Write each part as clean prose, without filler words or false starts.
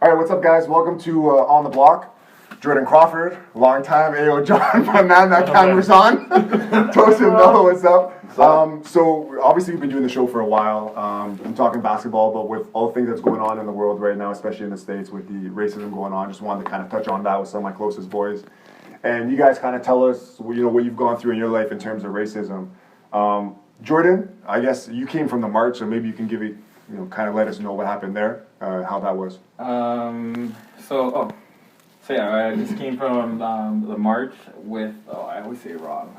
All right, what's up, guys? Welcome to On the Block. Jordan Crawford, long time. Ayo, John, my man, that camera's on. Toast him, no, what's up? So obviously we've been doing the show for a while. I'm talking basketball, but with all the things that's going on in the world right now, especially in the States with the racism going on, just wanted to kind of touch on that with some of my closest boys. And you guys kind of tell us, what you've gone through in your life in terms of racism. Jordan, I guess you came from the march, so maybe you can give it, kind of let us know what happened there, how that was. So yeah, I just came from the march with, I always say it wrong,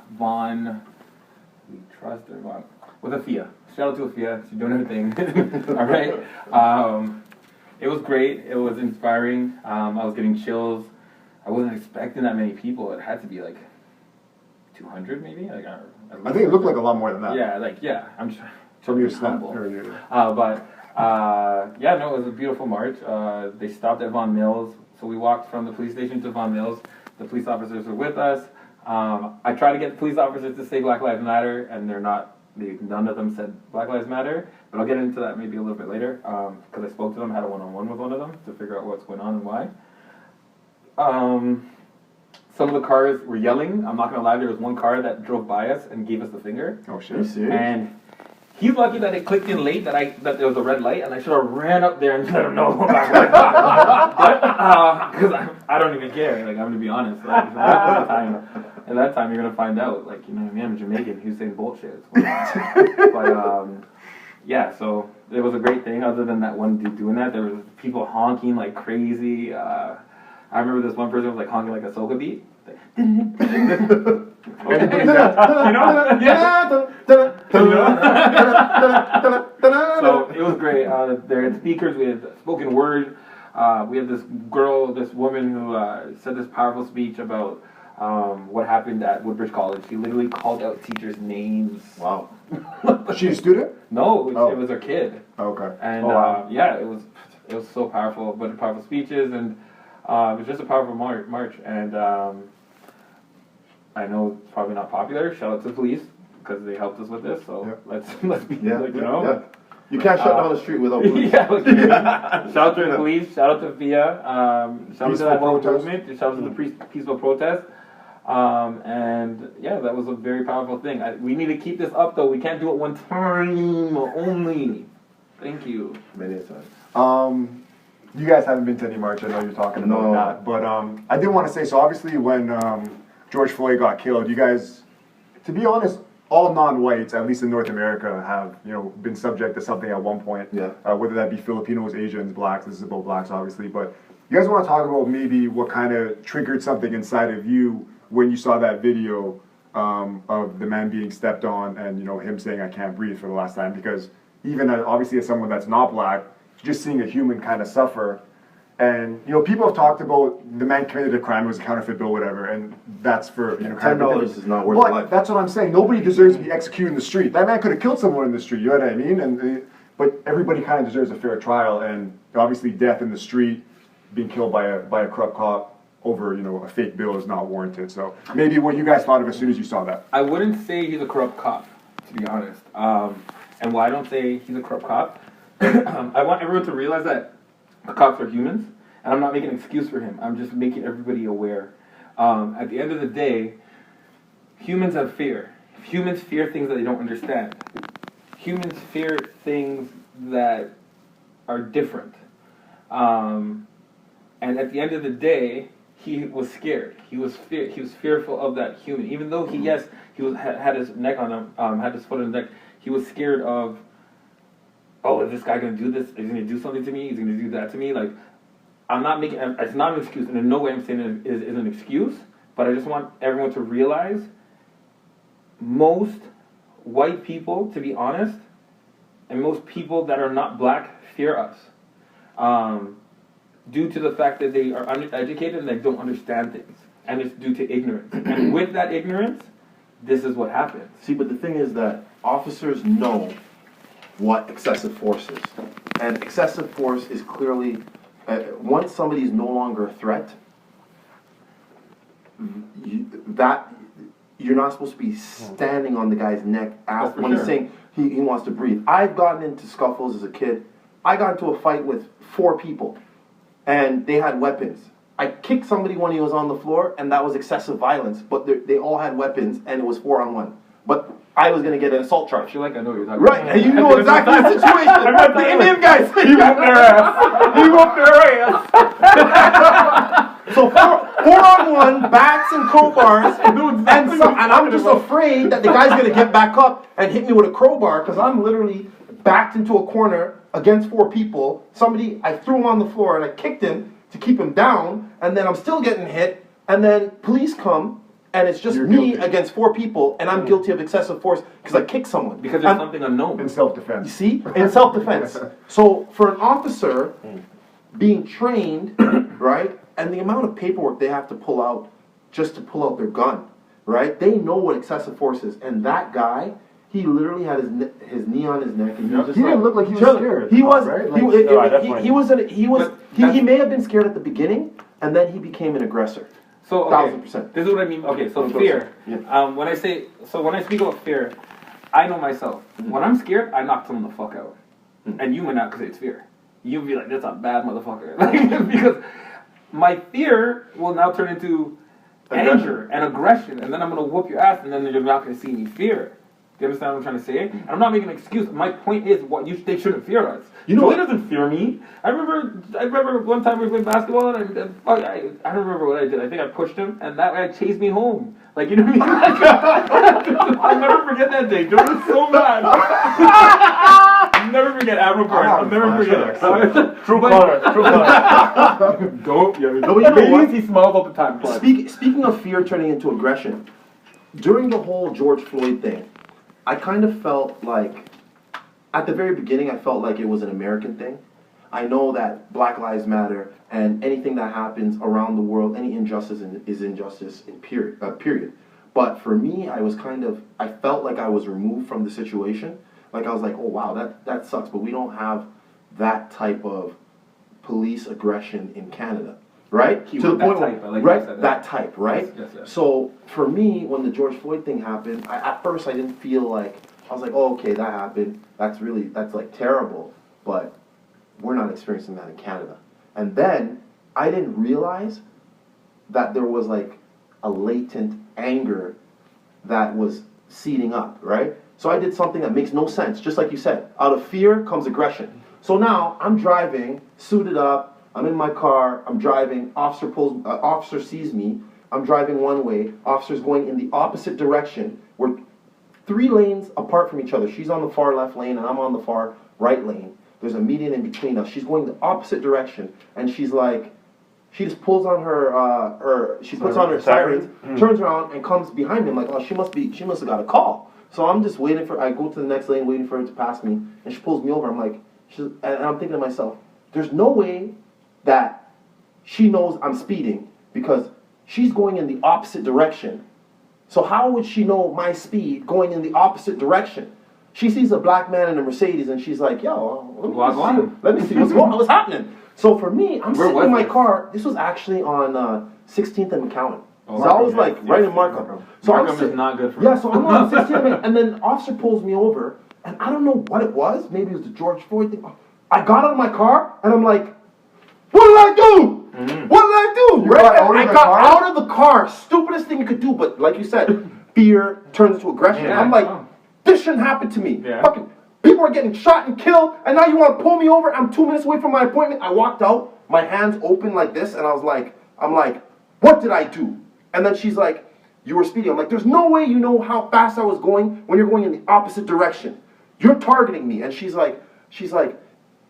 with Afia. Shout out to Afia, she's doing her thing. All right. It was great, it was inspiring. I was getting chills. I wasn't expecting that many people. It had to be like 200 maybe? I think it looked like a lot more than that. Yeah, I'm sure. From your snap. It was a beautiful march. They stopped at Vaughan Mills. So we walked from the police station to Vaughan Mills. The police officers were with us. I tried to get the police officers to say Black Lives Matter, and none of them said Black Lives Matter. But I'll get into that maybe a little bit later, because I spoke to them, had a one-on-one with one of them to figure out what's going on and why. Some of the cars were yelling. I'm not going to lie, there was one car that drove by us and gave us the finger. Oh, shit. Are you serious? And he's lucky that it clicked in late, that there was a red light, and I should have ran up there and let him know. Because I don't even care. Like, I'm going to be honest. At that time, you're going to find out. Like, you know what I mean? I'm Jamaican. He's saying bullshit. So it was a great thing. Other than that one dude doing that, there was people honking like crazy. I remember this one person was like honking like a soca beat. So it was great. There had speakers, we had spoken word. We had this woman who said this powerful speech about what happened at Woodbridge College. She literally called out teachers' names. Wow. She a student? No, it was her kid. Okay. And it was so powerful, but powerful speeches, and it was just a powerful march. And I know it's probably not popular. Shout out to the police because they helped us with this. So let's be Yeah. You can't shut down the street without police. Shout out to the police. Shout out to VIA. Shout out to that movement. Shout out to the peaceful protest. That was a very powerful thing. We need to keep this up though. We can't do it one time only. Thank you. Many times. You guys haven't been to any march. I know you're talking about that, but I did want to say. So obviously, when George Floyd got killed, you guys, to be honest, all non-whites, at least in North America, have been subject to something at one point. Yeah. Whether that be Filipinos, Asians, blacks. This is about blacks, obviously. But you guys want to talk about maybe what kind of triggered something inside of you when you saw that video of the man being stepped on and him saying "I can't breathe" for the last time? Because even obviously as someone that's not black, just seeing a human kind of suffer. And people have talked about the man committed a crime, it was a counterfeit bill, whatever, and that's for $10 is not worth but life. That's what I'm saying. Nobody deserves to be executed in the street. That man could have killed someone in the street. You know what I mean? But everybody kind of deserves a fair trial, and obviously death in the street, being killed by a corrupt cop over a fake bill is not warranted. So maybe what you guys thought of as soon as you saw that. I wouldn't say he's a corrupt cop, to be honest. And why I don't say he's a corrupt cop, I want everyone to realize that the cops are humans, and I'm not making an excuse for him. I'm just making everybody aware. At the end of the day, humans have fear. Humans fear things that they don't understand. Humans fear things that are different. And at the end of the day, he was scared. He was fearful of that human. Even though he had his neck on him, had his foot on his neck, he was scared of, oh, is this guy going to do this? Is he going to do something to me? Is he going to do that to me? Like, it's not an excuse, and in no way I'm saying it is an excuse, but I just want everyone to realize most white people, to be honest, and most people that are not black fear us. Due to the fact that they are uneducated and they don't understand things. And it's due to ignorance. And with that ignorance, this is what happens. See, but the thing is that officers know what excessive force is. And excessive force is clearly, once somebody is no longer a threat, you're not supposed to be standing on the guy's neck when he's saying he wants to breathe. I've gotten into scuffles as a kid. I got into a fight with 4 people. and they had weapons. I kicked somebody when he was on the floor, and that was excessive violence. But they all had weapons, and it was 4-on-1. But I was gonna get an assault I charge. feel like I know what you're talking Right, about. and you know exactly the situation. The Indian guys. He whooped their ass. He whooped their ass. So 4-on-1, bats and crowbars, and I'm just afraid that the guy's gonna get back up and hit me with a crowbar because I'm literally backed into a corner against 4 people. I threw him on the floor and I kicked him to keep him down, and then I'm still getting hit, and then police come, and it's just You're me guilty. against 4 people, and I'm guilty of excessive force because I kicked someone. Because there's And- something unknown. In You self-defense. see? In self-defense. So for an officer being trained, right, and the amount of paperwork they have to pull out just to pull out their gun, right? They know what excessive force is. And that guy, he literally had his knee on his neck, and he was just He didn't look like he was chilling. scared, He was. right? He, Like- it- No, I it- definitely- he may have been scared at the beginning, and then he became an aggressor. So, okay, 1000%. this is what I mean. Okay, so Of course. fear. Yeah. When I speak about fear, I know myself. When I'm scared, I knock someone the fuck out. And you might not because it's fear. You'll be like, that's a bad motherfucker. Like, because my fear will now turn into anger and aggression, and then I'm going to whoop your ass, and then you're not going to see me fear. Do you understand what I'm trying to say? And I'm not making an excuse. My point is, they shouldn't fear us. You know Joey what- doesn't fear me. I remember one time we were playing basketball, and I don't remember what I did. I think I pushed him, and that guy chased me home. Like, you know what I mean? I'll never forget that day. Joey was so mad. I'll never forget Admiral Park. I'll never forget it. True colors, true colors. Don't. Yeah, No, but you know what? he smiles all the time. Plus. Speaking of fear turning into aggression, during the whole George Floyd thing, I kind of felt like, at the very beginning, I felt like it was an American thing. I know that Black Lives Matter and anything that happens around the world, any injustice is injustice in period. But for me, I felt like I was removed from the situation. Like I was like, oh wow, that sucks, but we don't have that type of police aggression in Canada. Right? Keyword, that type. I like right? you said That type, right? Yes. So for me, when the George Floyd thing happened, at first I didn't feel like, I was like, oh, okay, that happened. That's like terrible, but we're not experiencing that in Canada. And then I didn't realize that there was like a latent anger that was seeding up, right? So I did something that makes no sense, just like you said. Out of fear comes aggression. So now I'm driving, suited up, I'm in my car, I'm driving, officer sees me, I'm driving one way, officer's going in the opposite direction. We're 3 lanes apart from each other. She's on the far left lane and I'm on the far right lane. There's a median in between us. She's going the opposite direction, and she's like, she just pulls on she puts on her sirens, turns around and comes behind me. I'm like, oh, she must have got a call. So I'm just waiting I go to the next lane, waiting for her to pass me, and she pulls me over. I'm like, and I'm thinking to myself, there's no way that she knows I'm speeding because she's going in the opposite direction. So how would she know my speed going in the opposite direction? She sees a black man in a Mercedes and she's like, yo, let me see what's happening. So for me, I'm sitting in my car. This was actually on 16th and McCowan. So I was like right in Markham. So Markham is not good for yeah, so I'm on 16th and then officer pulls me over and I don't know what it was. Maybe it was the George Floyd thing. I got out of my car and I'm like, what did I do? What did I do? You got out of I the got car? out of the car. Stupidest thing you could do, but like you said, fear turns into aggression. Yeah, I'm like, oh. this shouldn't happen to me. Yeah. Fucking people are getting shot and killed, and now you want to pull me over? I'm 2 minutes away from my appointment. I walked out, my hands open like this, and I'm like, what did I do? And then she's like, you were speeding. I'm like, there's no way you know how fast I was going when you're going in the opposite direction. You're targeting me. And she's like,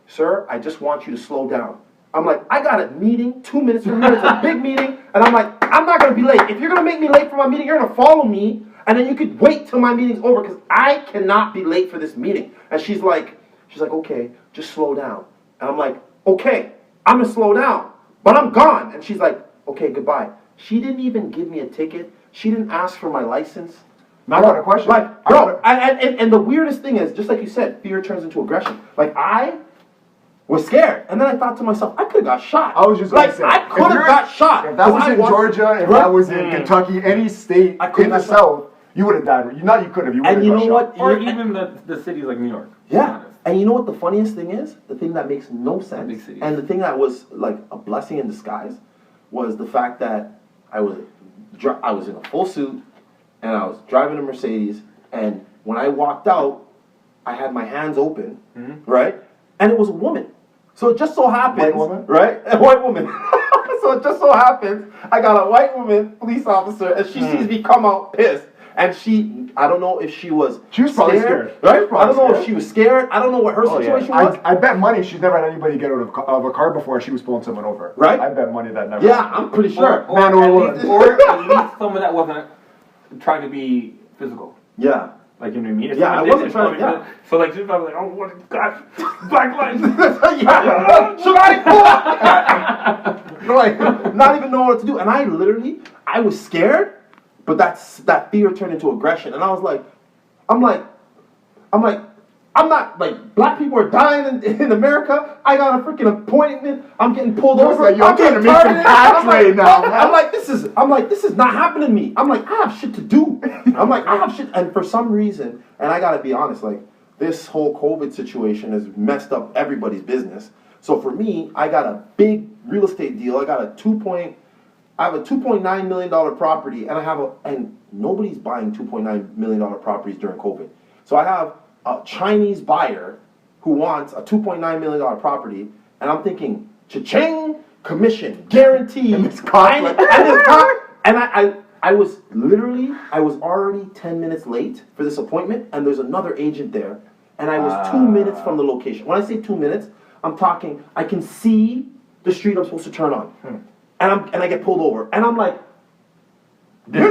sir, I just want you to slow down. I'm like, I got a meeting 2 minutes from here. It's a big meeting. And I'm like, I'm not going to be late. If you're going to make me late for my meeting, you're going to follow me. And then you could wait till my meeting's over because I cannot be late for this meeting. And she's like, okay, just slow down. And I'm like, okay, I'm going to slow down. But I'm gone. And she's like, okay, goodbye. She didn't even give me a ticket. She didn't ask for my license. I got a question. Like, bro, and the weirdest thing is, just like you said, fear turns into aggression. Like, I was scared. And then I thought to myself, I could have got shot. I was just gonna like, say, I could have got shot. If that was in Georgia, if that was in Kentucky, any state I could've in the got shot. South, you would have died. You could have. You would have And you got know shot. what? Or even the cities like New York. Yeah. And you know what the funniest thing is? The thing that makes no sense, Big cities. and the thing that was like a blessing in disguise, was the fact that I was in a full suit, and I was driving a Mercedes, and when I walked out, I had my hands open, right? And it was a woman. So it just so happens, White woman? right? A white woman. So it just so happens, I got a white woman police officer, and she sees me come out pissed. And I don't know if she was probably scared. right? She was I don't know probably if she was scared. I don't know what her situation was. I bet money she's never had anybody get out of a car before she was pulling someone over. Right? I bet money that never. Yeah, I'm pretty sure. Or, Man or, or at woman. least, or at least someone that wasn't trying to be physical. Yeah. Like, you know what I mean? If Yeah, someone I did wasn't it, trying to- probably- So, like, she's probably like, oh, what, God, black lives. Yeah. Should I pull? Like, not even knowing what to do. And I was scared, but that fear turned into aggression. And I was like, I'm not, like, black people are dying in America. I got a freaking appointment. I'm getting pulled over. like, yo, I'm trying to make some targeted. cash I'm like, right now, what? man. I'm like, this is not happening to me. I'm like, I have shit to do. I'm like, I have shit. And for some reason, and I gotta be honest, like, this whole COVID situation has messed up everybody's business. So for me, I got a big real estate deal. I have a $2.9 million property, and nobody's buying $2.9 million properties during COVID. So I have a Chinese buyer who wants a $2.9 million property, and I'm thinking, cha-ching, commission, guaranteed. And this conflict. I was already 10 minutes late for this appointment, and there's another agent there, and I was 2 minutes from the location. When I say 2 minutes, I'm talking, I can see the street I'm supposed to turn on. And I get pulled over. And I'm like, This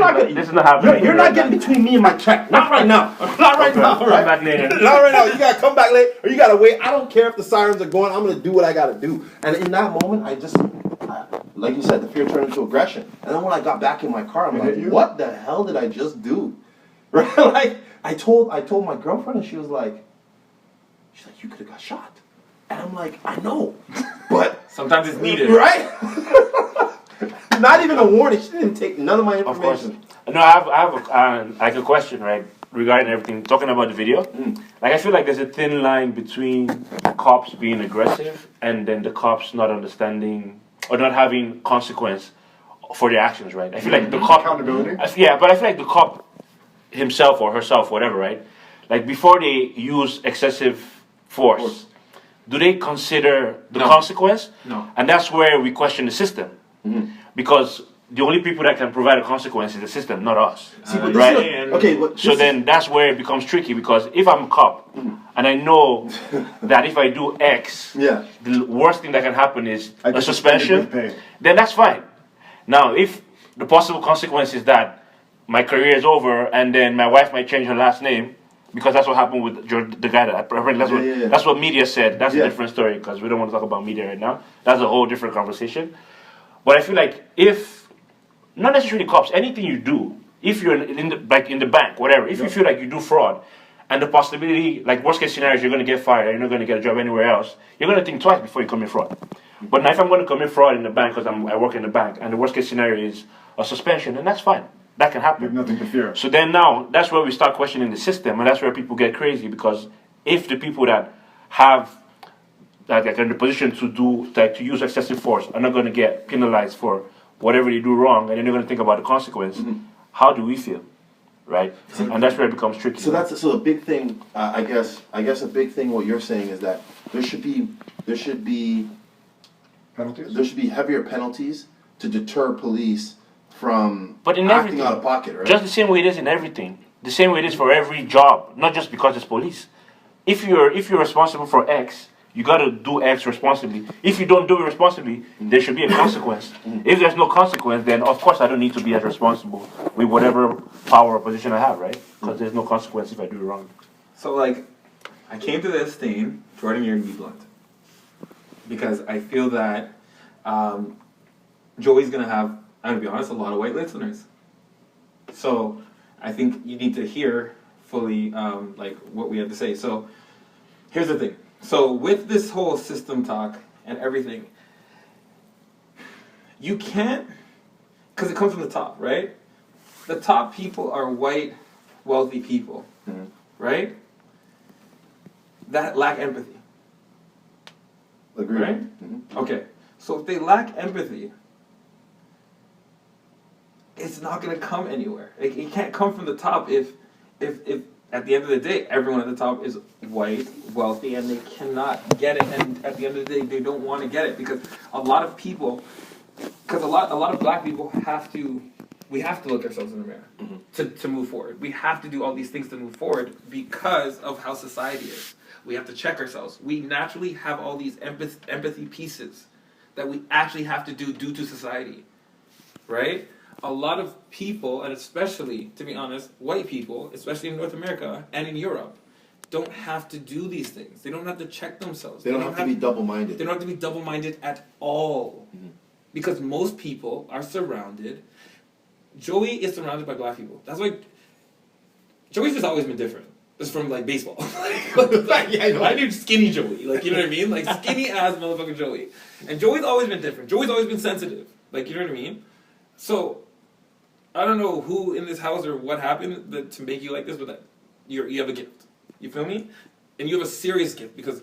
is not happening. you're not getting between me and my check. Not right now. Not right now. Come Right? back later. Not right now. You gotta come back late, or you gotta wait. I don't care if the sirens are going. I'm gonna do what I gotta do. And in that moment, like you said, the fear turned into aggression. And then when I got back in my car, I'm like, what the hell did I just do? Right? Like I told my girlfriend, and she's like, you could have got shot. And I'm like, I know, but Sometimes it's needed. right? Not even a warning. She didn't take none of my Of course. information. No, I have a question, right, regarding everything. Talking about the video, like I feel like there's a thin line between the cops being aggressive and then the cops not understanding or not having consequence for their actions, right? I feel like the cop Accountability? Yeah, but I feel like the cop himself or herself, whatever, right? Like before they use excessive force, do they consider the No. consequence? No. And that's where we question the system. Because the only people that can provide a consequence is the system, not us. See, but right? this is okay. But So this then that's where it becomes tricky because if I'm a cop and I know that if I do X, yeah. the worst thing that can happen is I a get suspension, suspended with pay. then that's fine. Now, if the possible consequence is that my career is over and then my wife might change her last name, because that's what happened with the guy that that's what media said. That's a different story because we don't want to talk about media right now. That's a whole different conversation. But I feel like if, not necessarily cops, anything you do, if you're in the bank, whatever, if you feel like you do fraud, and the possibility, like worst case scenario, is you're going to get fired, you're not going to get a job anywhere else, you're going to think twice before you commit fraud. But now if I'm going to commit fraud in the bank because I work in the bank, and the worst case scenario is a suspension, then that's fine. That can happen. You have nothing to fear. So then now, that's where we start questioning the system, and that's where people get crazy, because if the people that have, that are in the position to use excessive force are not going to get penalized for whatever they do wrong, and then they're going to think about the consequence, how do we feel? Right? And that's where it becomes tricky. So the big thing. I guess a big thing. What you're saying is that there should be Penalties? heavier penalties to deter police from But in acting everything, out of pocket, right? just the same way it is in everything. The same way it is for every job, not just because it's police. If you're responsible for X, you got to do X responsibly. If you don't do it responsibly, there should be a consequence. If there's no consequence, then of course I don't need to be as responsible with whatever power or position I have, right? Because there's no consequence if I do it wrong. So, like, I came to this thing, Jordan, you're gonna be blunt. Because I feel that Joey's gonna have, I'm gonna be honest, a lot of white listeners. So, I think you need to hear fully, like, what we have to say. So, here's the thing. So, with this whole system talk and everything, you can't, because it comes from the top, right? The top people are white, wealthy people, right? that lack empathy. Agreed. Right? Mm-hmm. Okay. So if they lack empathy, it's not gonna come anywhere. It can't come from the top if at the end of the day everyone at the top is white, wealthy, and they cannot get it. And at the end of the day, they don't want to get it because a lot of people, because a lot of black people we have to look ourselves in the mirror to move forward. We have to do all these things to move forward because of how society is. We have to check ourselves. We naturally have all these empathy pieces that we actually have to do due to society, right? A lot of people, and especially, to be honest, white people, especially in North America and in Europe, don't have to do these things. They don't have to check themselves. They don't have to be double-minded. They don't have to be double-minded at all. Because most people are surrounded. Joey is surrounded by black people. That's why Joey's just always been different. It's from like baseball. I knew skinny Joey. Like, you know what I mean? Like skinny ass motherfucking Joey. And Joey's always been different. Joey's always been sensitive. Like, you know what I mean? So I don't know who in this house or what happened to make you like this, but that you have a gift. You feel me? And you have a serious gift because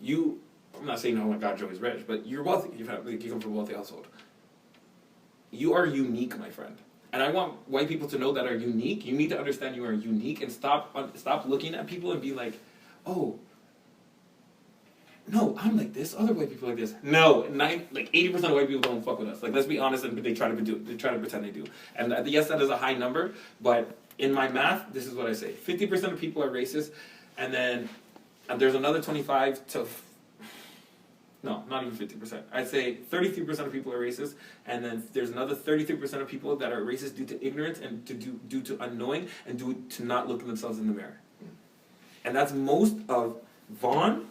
I'm not saying, oh my God, Joey's rich, but you're wealthy. You come from a wealthy household. You are unique, my friend. And I want white people to know that are unique. You need to understand you are unique and stop looking at people and be like, oh, no, I'm like this. Other white people are like this. No, 80% of white people don't fuck with us. Like, let's be honest, and they try to pretend they do. And yes, that is a high number, but in my math, this is what I say: 50% of people are racist, and then there's another 25 to. No, not even 50%. I'd say 33% of people are racist, and then there's another 33% of people that are racist due to ignorance and due to unknowing and due to not looking themselves in the mirror. And that's most of Vaughan,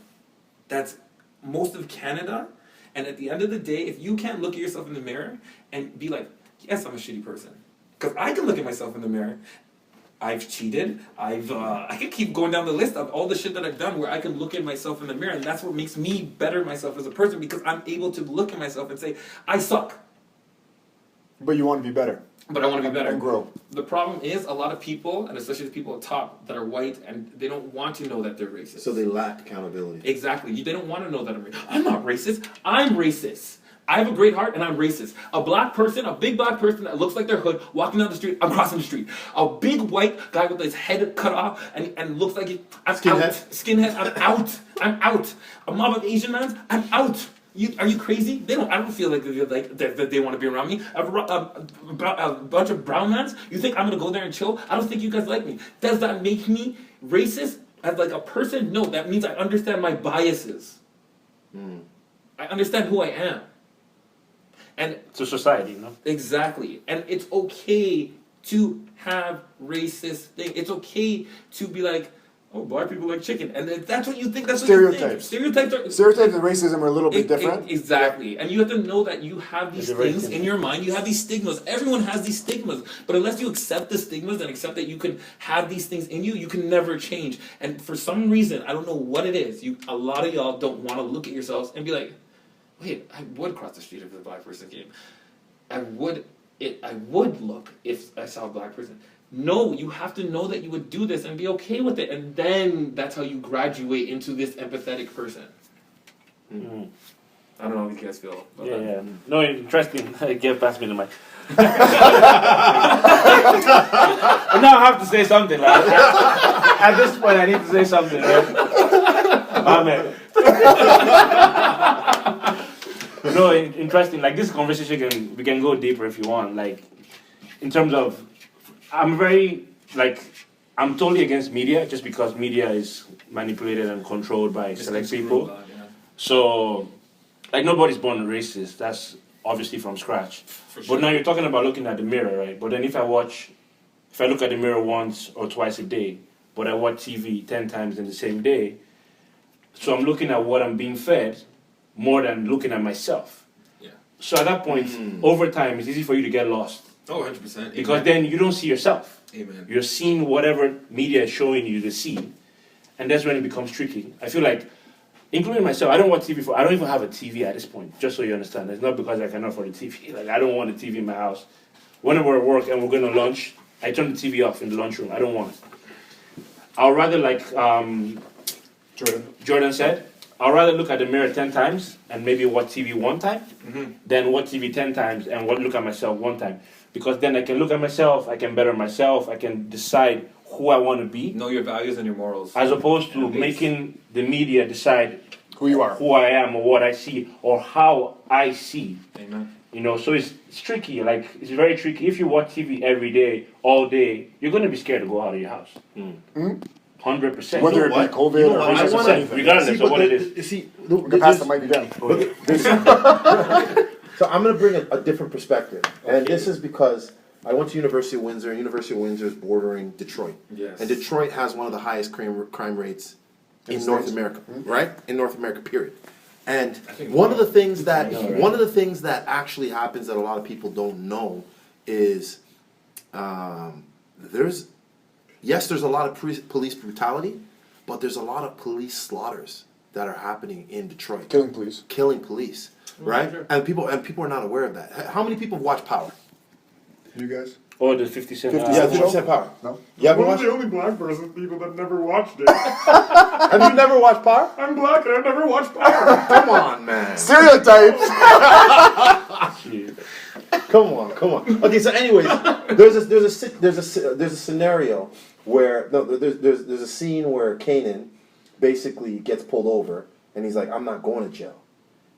that's most of Canada, and at the end of the day, if you can't look at yourself in the mirror and be like, yes, I'm a shitty person. Because I can look at myself in the mirror. I've cheated. I can keep going down the list of all the shit that I've done where I can look at myself in the mirror, and that's what makes me better myself as a person because I'm able to look at myself and say, I suck. But you want to be better. But I want to be better. And grow. The problem is a lot of people, and especially the people at top that are white, and they don't want to know that they're racist. So they lack accountability. Exactly. They don't want to know that I'm racist. I'm not racist. I'm racist. I have a great heart and I'm racist. A black person, a big black person that looks like their hood, walking down the street, I'm crossing the street. A big white guy with his head cut off and looks like I'm Skinhead. out. Skinhead, I'm out. I'm out. A mob of Asian men, I'm out. Are you crazy? I don't feel like they want to be around me. A bunch of brown men, you think I'm gonna go there and chill? I don't think you guys like me. Does that make me racist as like a person? No, that means I understand my biases. I understand who I am. And to society, you know? Exactly. And it's okay to have racist things. It's okay to be like, oh, black people like chicken. And if that's what you think, that's what you think. Stereotypes and racism are a little bit different. Exactly. And you have to know that you have these things in your mind. You have these stigmas. Everyone has these stigmas. But unless you accept the stigmas and accept that you can have these things in you, you can never change. And for some reason, I don't know what it is, a lot of y'all don't want to look at yourselves and be like, wait, I would cross the street if a black person came. I would look if I saw a black person. No, you have to know that you would do this and be okay with it, and then that's how you graduate into this empathetic person. Mm-hmm. I don't know how you guys feel about that. Yeah. No, interesting. Get past me the mic. Now I have to say something. Like, at this point, I need to say something. Amen. No, interesting. Like this conversation we can go deeper if you want. Like in terms of, I'm totally against media just because media is manipulated and controlled by select people. So, like nobody's born racist. That's obviously from scratch. But now you're talking about looking at the mirror, right? But then if I look at the mirror once or twice a day, but I watch TV 10 times in the same day, so I'm looking at what I'm being fed more than looking at myself. Yeah. So at that point, over time, it's easy for you to get lost. Oh, 100%. Because then you don't see yourself. Amen. You're seeing whatever media is showing you to see. And that's when it becomes tricky. I feel like, including myself, I don't watch TV I don't even have a TV at this point, just so you understand. It's not because I cannot afford a TV. Like, I don't want a TV in my house. When we're at work and we're going to lunch, I turn the TV off in the lunchroom. I don't want it. I'll rather Jordan said, I'd rather look at the mirror 10 times and maybe watch TV one time than watch TV 10 times and look at myself one time. Because then I can look at myself, I can better myself, I can decide who I want to be. Know your values and your morals. As opposed to making the media decide Who you are. who I am or what I see or how I see. Amen. You know, so it's tricky. Like, it's very tricky. If you watch TV every day, all day, you're going to be scared to go out of your house. 100%. Whether it be COVID or I wanna- 100%, regardless of what it is. You see, we can pass the mic again. So I'm going to bring a different perspective, and this is because I went to University of Windsor, and University of Windsor is bordering Detroit, Yes. and Detroit has one of the highest crime rates in the North States? America, right? In North America, period. And think one of the things that actually happens that a lot of people don't know is there's a lot of police brutality, but there's a lot of police slaughters that are happening in Detroit. Killing police. Killing police, right? sure. And people are not aware of that. How many people have watched Power? You guys? Or the 50 Cent. 50 Yeah, Cent 50% Power. No? You haven't One of watched? the only black person people that never watched it. Have you never watched Power? I'm black and I've never watched Power. Come on, man. Stereotypes! Come on. Okay, so anyways, there's a scenario where there's a scene where Kanan basically gets pulled over and he's like, I'm not going to jail,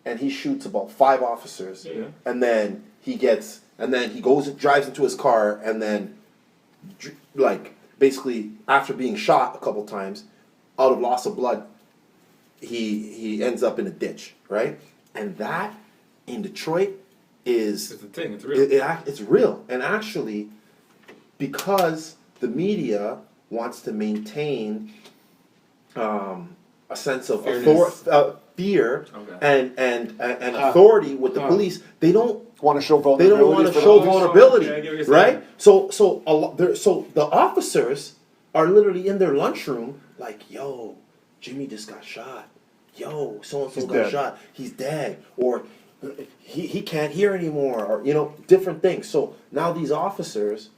and he shoots about 5 officers, and then he drives into his car, and then like basically after being shot a couple times, out of loss of blood, he ends up in a ditch, right? And that in Detroit is It's a thing. It's real. it's real. And actually, because the media wants to maintain a sense of Fairness. fear Okay. and authority with the police, they don't Want to show they vulnerability? don't want to for show the- vulnerability, Okay, I get what you're saying. right? So the officers are literally in their lunchroom, like, yo, Jimmy just got shot. Yo, so and so got dead. shot. He's dead, or he can't hear anymore, or different things. So now these officers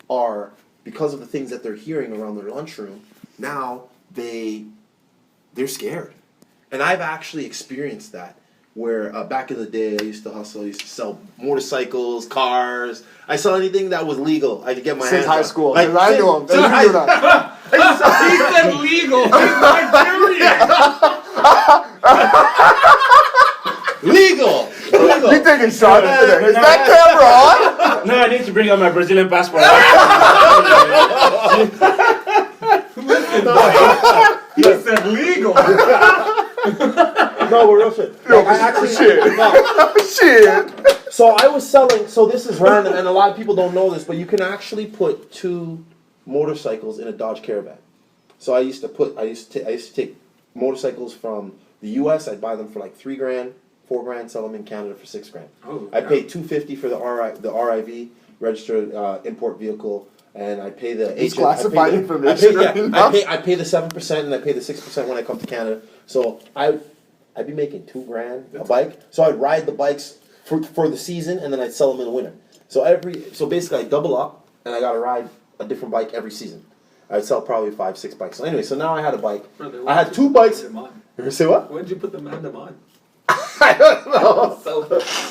are, because of the things that they're hearing around their lunchroom, now they're scared. And I've actually experienced that. Where back in the day, I used to hustle. I used to sell motorcycles, cars. I sell anything that was legal. I could get my Since hands high on. school. Like, I knew him. since I high- knew that. He said legal. He's Nigerian. legal. You taking shots today? Is that camera on? No, I need to bring out my Brazilian passport. He said legal. No, we're real shit. Like, I actually, Shit. no. Shit. So I was selling. So this is random, and a lot of people don't know this, but you can actually put 2 motorcycles in a Dodge Caravan. So I used to take motorcycles from the U.S. I'd buy them for like $3 grand, $4 grand, sell them in Canada for $6 grand. Oh, I yeah. paid $250 for the RIV, registered import vehicle, and I pay the It's classified information right now. I pay the 7% and I pay the 6% when I come to Canada. So I'd be making $2 grand a bike. So I'd ride the bikes for the season, and then I'd sell them in the winter. So basically I double up, and I got to ride a different bike every season. I'd sell probably 5-6 bikes. So anyway, so now I had a bike. Brother, I had 2 bikes. When You say what? did you put the mandem on? I don't know. So,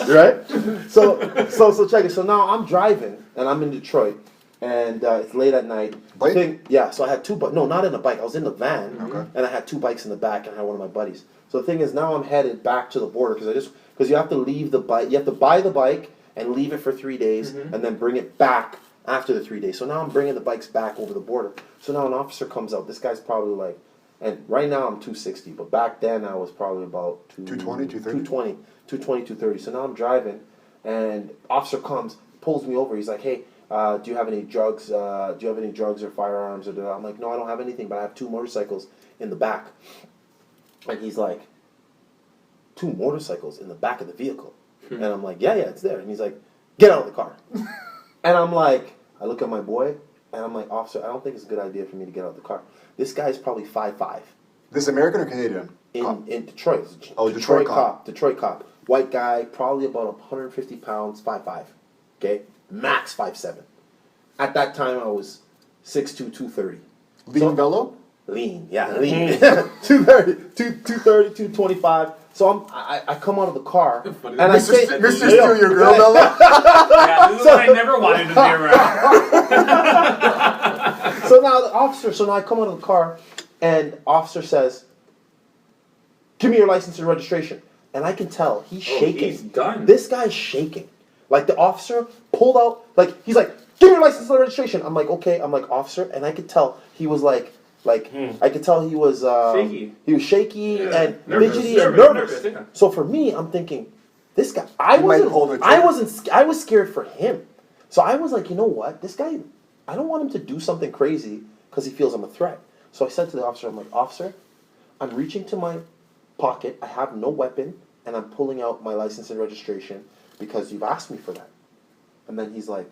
Right? So check it. So now I'm driving, and I'm in Detroit, and it's late at night. Bike? So I had 2 bikes. No, not in a bike. I was in the van, and I had 2 bikes in the back, and I had one of my buddies. So the thing is, now I'm headed back to the border because you have to leave the bike. You have to buy the bike and leave it for 3 days, and then bring it back after the 3 days. So now I'm bringing the bikes back over the border. So now an officer comes out. This guy's probably like, and right now I'm 260, but back then I was probably about 220, 230? 220, 230. So now I'm driving, and officer comes, pulls me over. He's like, hey, do you have any drugs? Do you have any drugs or firearms? Or I'm like, no, I don't have anything, but I have 2 motorcycles in the back. And he's like, 2 motorcycles in the back of the vehicle? And I'm like, yeah, it's there. And he's like, get out of the car. And I'm like, I look at my boy, and I'm like, officer, I don't think it's a good idea for me to get out of the car. This guy's probably 5'5". This American or Canadian? In Detroit. Oh, Detroit cop. Detroit cop. White guy, probably about 150 pounds, 5'5". Okay? Max 5'7". At that time, I was 6'2", 230. Leading Velo? Lean. 230, 225. So I come out of the car and I say, Mr. Steal your girl, Bella. Yeah, this is what I never wanted to be around. So now I come out of the car and officer says, give me your license and registration. And I can tell he's shaking. He's done. This guy's shaking. Like the officer pulled out, like he's like, give me your license and registration. I'm like, okay. I'm like, officer. And I could tell he was like I could tell he was shaky. He was shaky Yeah. and Nervous. fidgety and Nervous, nervous. yeah. So for me, I'm thinking, this guy. I He might hold it I was scared for him. So I was like, you know what? This guy, I don't want him to do something crazy because he feels I'm a threat. So I said to the officer, I'm like, officer, I'm reaching to my pocket. I have no weapon, and I'm pulling out my license and registration because you've asked me for that. And then he's like,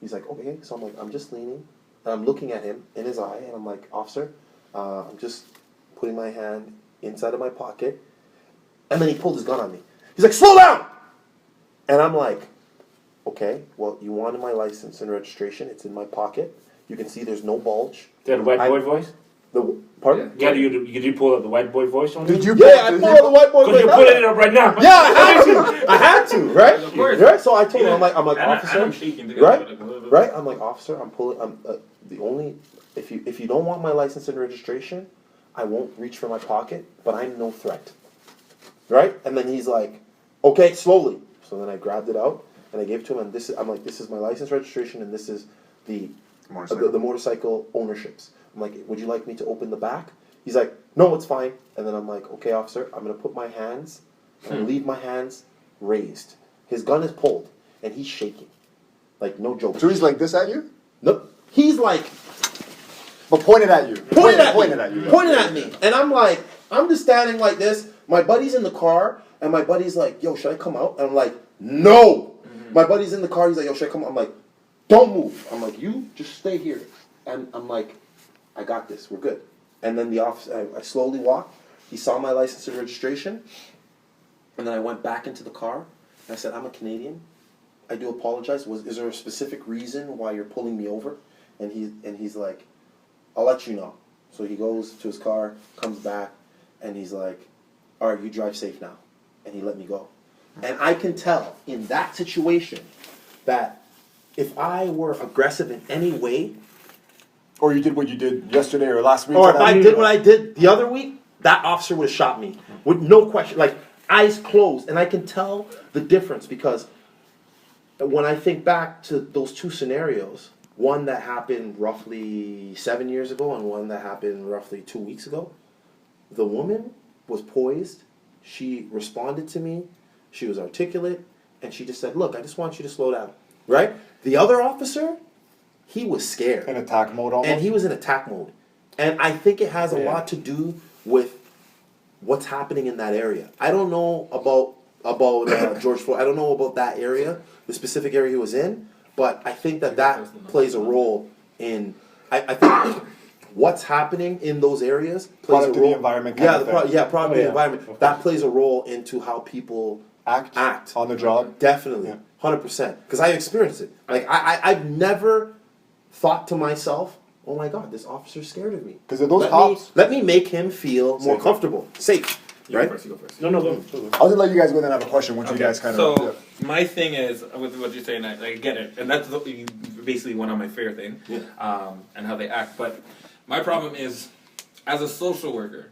okay. So I'm like, I'm just leaning, and I'm looking at him in his eye, and I'm like, officer, I'm just putting my hand inside of my pocket. And then he pulled his gun on me. He's like, slow down! And I'm like, okay, well, you wanted my license and registration. It's in my pocket. You can see there's no bulge. That white boy voice? Pardon? Yeah, you pull out the white boy voice on Did you? you? Yeah, I pulled out the white boy. Because you put it up right now. Yeah, I had to, right? Of course. Right? So I told him, I'm like, And officer, I'm shaking together. right? Right? I'm like, officer, I'm pulling. The only if you don't want my license and registration, I won't reach for my pocket. But I'm no threat, right? And then he's like, okay, slowly. So then I grabbed it out and I gave it to him. And I'm like, this is my license, registration, and this is the motorcycle ownerships. I'm like, would you like me to open the back? He's like, no, it's fine. And then I'm like, okay, officer, I'm gonna put my hands, and leave my hands raised. His gun is pulled, and he's shaking, like no joke. So he's like this at you, Nope. He's like but pointed at you. Pointed at you. pointing at me, and I'm like, I'm just standing like this. My buddy's in the car, and my buddy's like, yo, should I come out? And I'm like, no. My buddy's in the car. He's like, yo, should I come out? I'm like, don't move. I'm like, you just stay here. And I'm like, I got this. We're good. And then the officer, I slowly walked. He saw my license and registration. And then I went back into the car. And I said, I'm a Canadian. I do apologize. Is there a specific reason why you're pulling me over? And he's like, I'll let you know. So he goes to his car, comes back, and he's like, all right, you drive safe now. And he let me go. And I can tell in that situation that if I were aggressive in any way, Or you did what you did yesterday or last week. or if I did what I did the other week, that officer would have shot me with no question, like eyes closed. And I can tell the difference because when I think back to those two scenarios, one that happened roughly 7 years ago and one that happened roughly 2 weeks ago, the woman was poised. She responded to me. She was articulate, and she just said, look, I just want you to slow down, right? The other officer, he was scared. in attack mode almost. And he was in attack mode. And I think it has a lot to do with what's happening in that area. I don't know about George Floyd. I don't know about that area, the specific area he was in, but I think that plays a role in, I think what's happening in those areas plays Product a of role. the environment Yeah, kind of thing. product of the environment. That plays a role into how people act on the job. Definitely, Yeah. 100%. Because I experienced it. Like I've never thought to myself, "Oh my God, this officer's scared of me." 'Cause of those let cops- let me make him feel more comfortable, safe. You Right? go first. You go first. No, go. I was gonna let you guys go and then have a question once you guys kind of. So my thing is with what you're saying, I get it, and that's basically one of my favorite things, and how they act. But my problem is, as a social worker,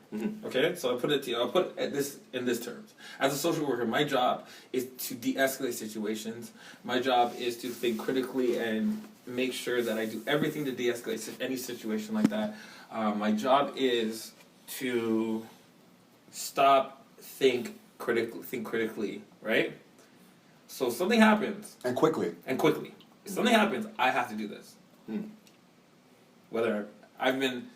okay. So I'll put it in this terms. As a social worker, my job is to de-escalate situations. My job is to think critically and make sure that I do everything to de-escalate any situation like that. My job is to think critically, right? So if something happens, and quickly. if something happens, I have to do this. Whether I've been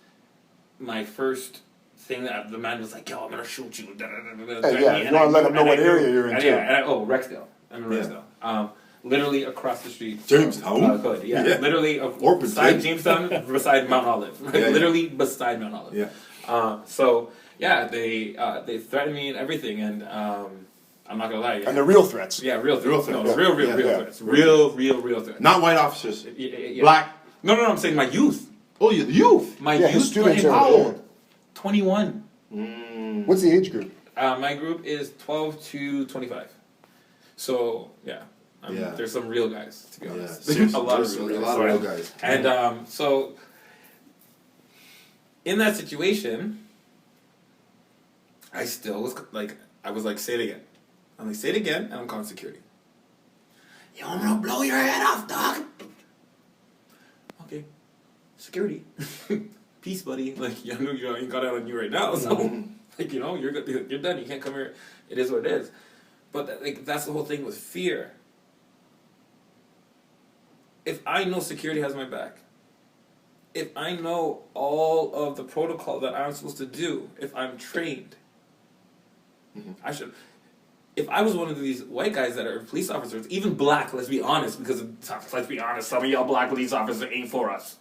my first thing that the man was like, yo, I'm gonna shoot you. Hey, yeah, you wanna let him know what area you're in, too. Rexdale. I'm in Rexdale. Literally across the street. Jamestown? Good, yeah. Yeah. Literally Orpington. beside Jamestown, beside Mount Olive. Yeah. Literally beside Mount Olive. Yeah. So yeah, they threatened me and everything, and I'm not gonna lie. And the real threats. Yeah, real threats. Real No, threats. real Yeah. threats. Real threats. Not white officers. Yeah. Black. No, I'm saying my youth. Oh, you're the youth. My Yeah, his youth students threatened are- How old? 21. What's the age group? My group is 12 to 25. So yeah, Yeah. there's some real guys to be Yeah, honest. seriously, a lot of seriously, real a guys. lot of real guys. And so in that situation, I still was like, I was like, say it again. I'm like, say it again, and I'm calling security. Yo, I'm gonna blow your head off, dog. Okay, security. Peace, buddy. Like, you know, I ain't got it on you right now, so like, you know, you're good. You're done. You can't come here. It is what it is. But like, that's the whole thing with fear. If I know security has my back, if I know all of the protocol that I'm supposed to do, if I'm trained, I should. If I was one of these white guys that are police officers, even black, let's be honest, because let's be honest, some of y'all black police officers ain't for us.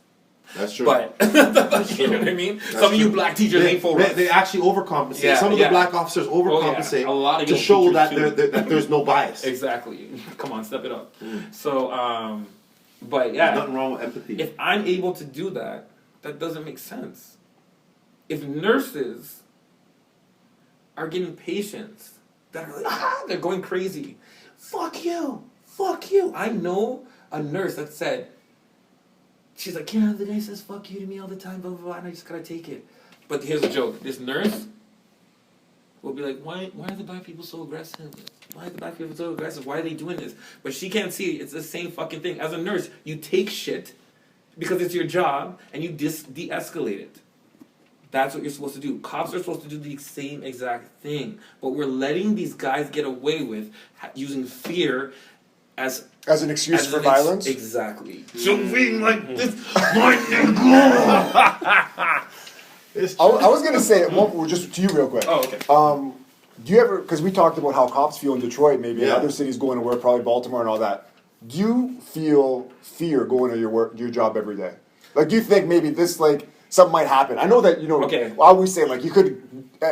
That's true. But you know what I mean? Some of you black teachers ain't for us. They actually overcompensate. Yeah, Some of yeah. the black officers overcompensate A lot of to young show teachers that too. that there's no bias. Exactly. Come on, step it up. So, but yeah, There's nothing wrong with empathy. if I'm able to do that, that doesn't make sense. If nurses are getting patients that are like, they're going crazy, fuck you. I know a nurse that said, she's like, yeah, the guy says fuck you to me all the time, blah, blah, blah, and I just gotta take it. But here's the joke. This nurse will be like, why are the black people so aggressive? Why are the black people so aggressive? Why are they doing this? But she can't see it's the same fucking thing. As a nurse, you take shit because it's your job and you de-escalate it. That's what you're supposed to do. Cops are supposed to do the same exact thing. But we're letting these guys get away with using fear as As an excuse as for an violence? Exactly. So being like this, my nigga. I was gonna say, just to you real quick. Oh, okay. Do you ever, because we talked about how cops feel in Detroit, maybe in Yeah. other cities going to work, probably Baltimore and all that. Do you feel fear going to your job every day? Like, do you think maybe this, like, something might happen? I know that, you know, Okay. I always say, like,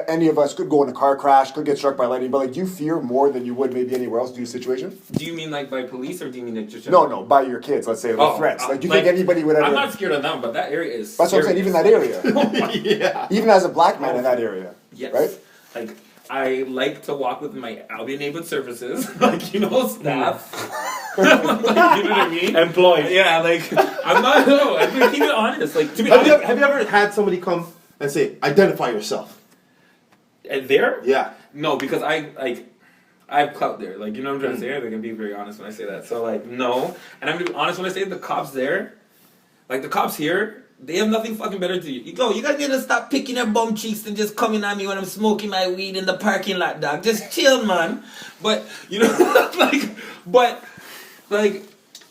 any of us could go in a car crash, could get struck by lightning, but, like, do you fear more than you would maybe anywhere else due to the situation? Do you mean like by police or do you mean like just No, by your kids, let's say, the threats. Like, do you think anybody would ever... I'm not scared of them, but that area is. That's what I'm saying, even that area. Yeah. Even as a black man in that area. Yes. Right? Like, I like to walk with my Albion Neighborhood Services, like, you know, staff. Like, you know what I mean? Employed. Yeah, like, I'm not, no, I'm gonna keep it honest. Like, to be Have you, honest, have you ever had somebody come and say, identify yourself? there? Yeah. No, because I have clout there. Like, you know what I'm trying to say? Like, I'm being very honest when I say that. So, like, no. And I'm gonna be honest when I say the cops there, like, the cops here, they have nothing fucking better to do. You guys need to stop picking your bum cheeks and just coming at me when I'm smoking my weed in the parking lot, dog. Just chill, man. But, you know, like,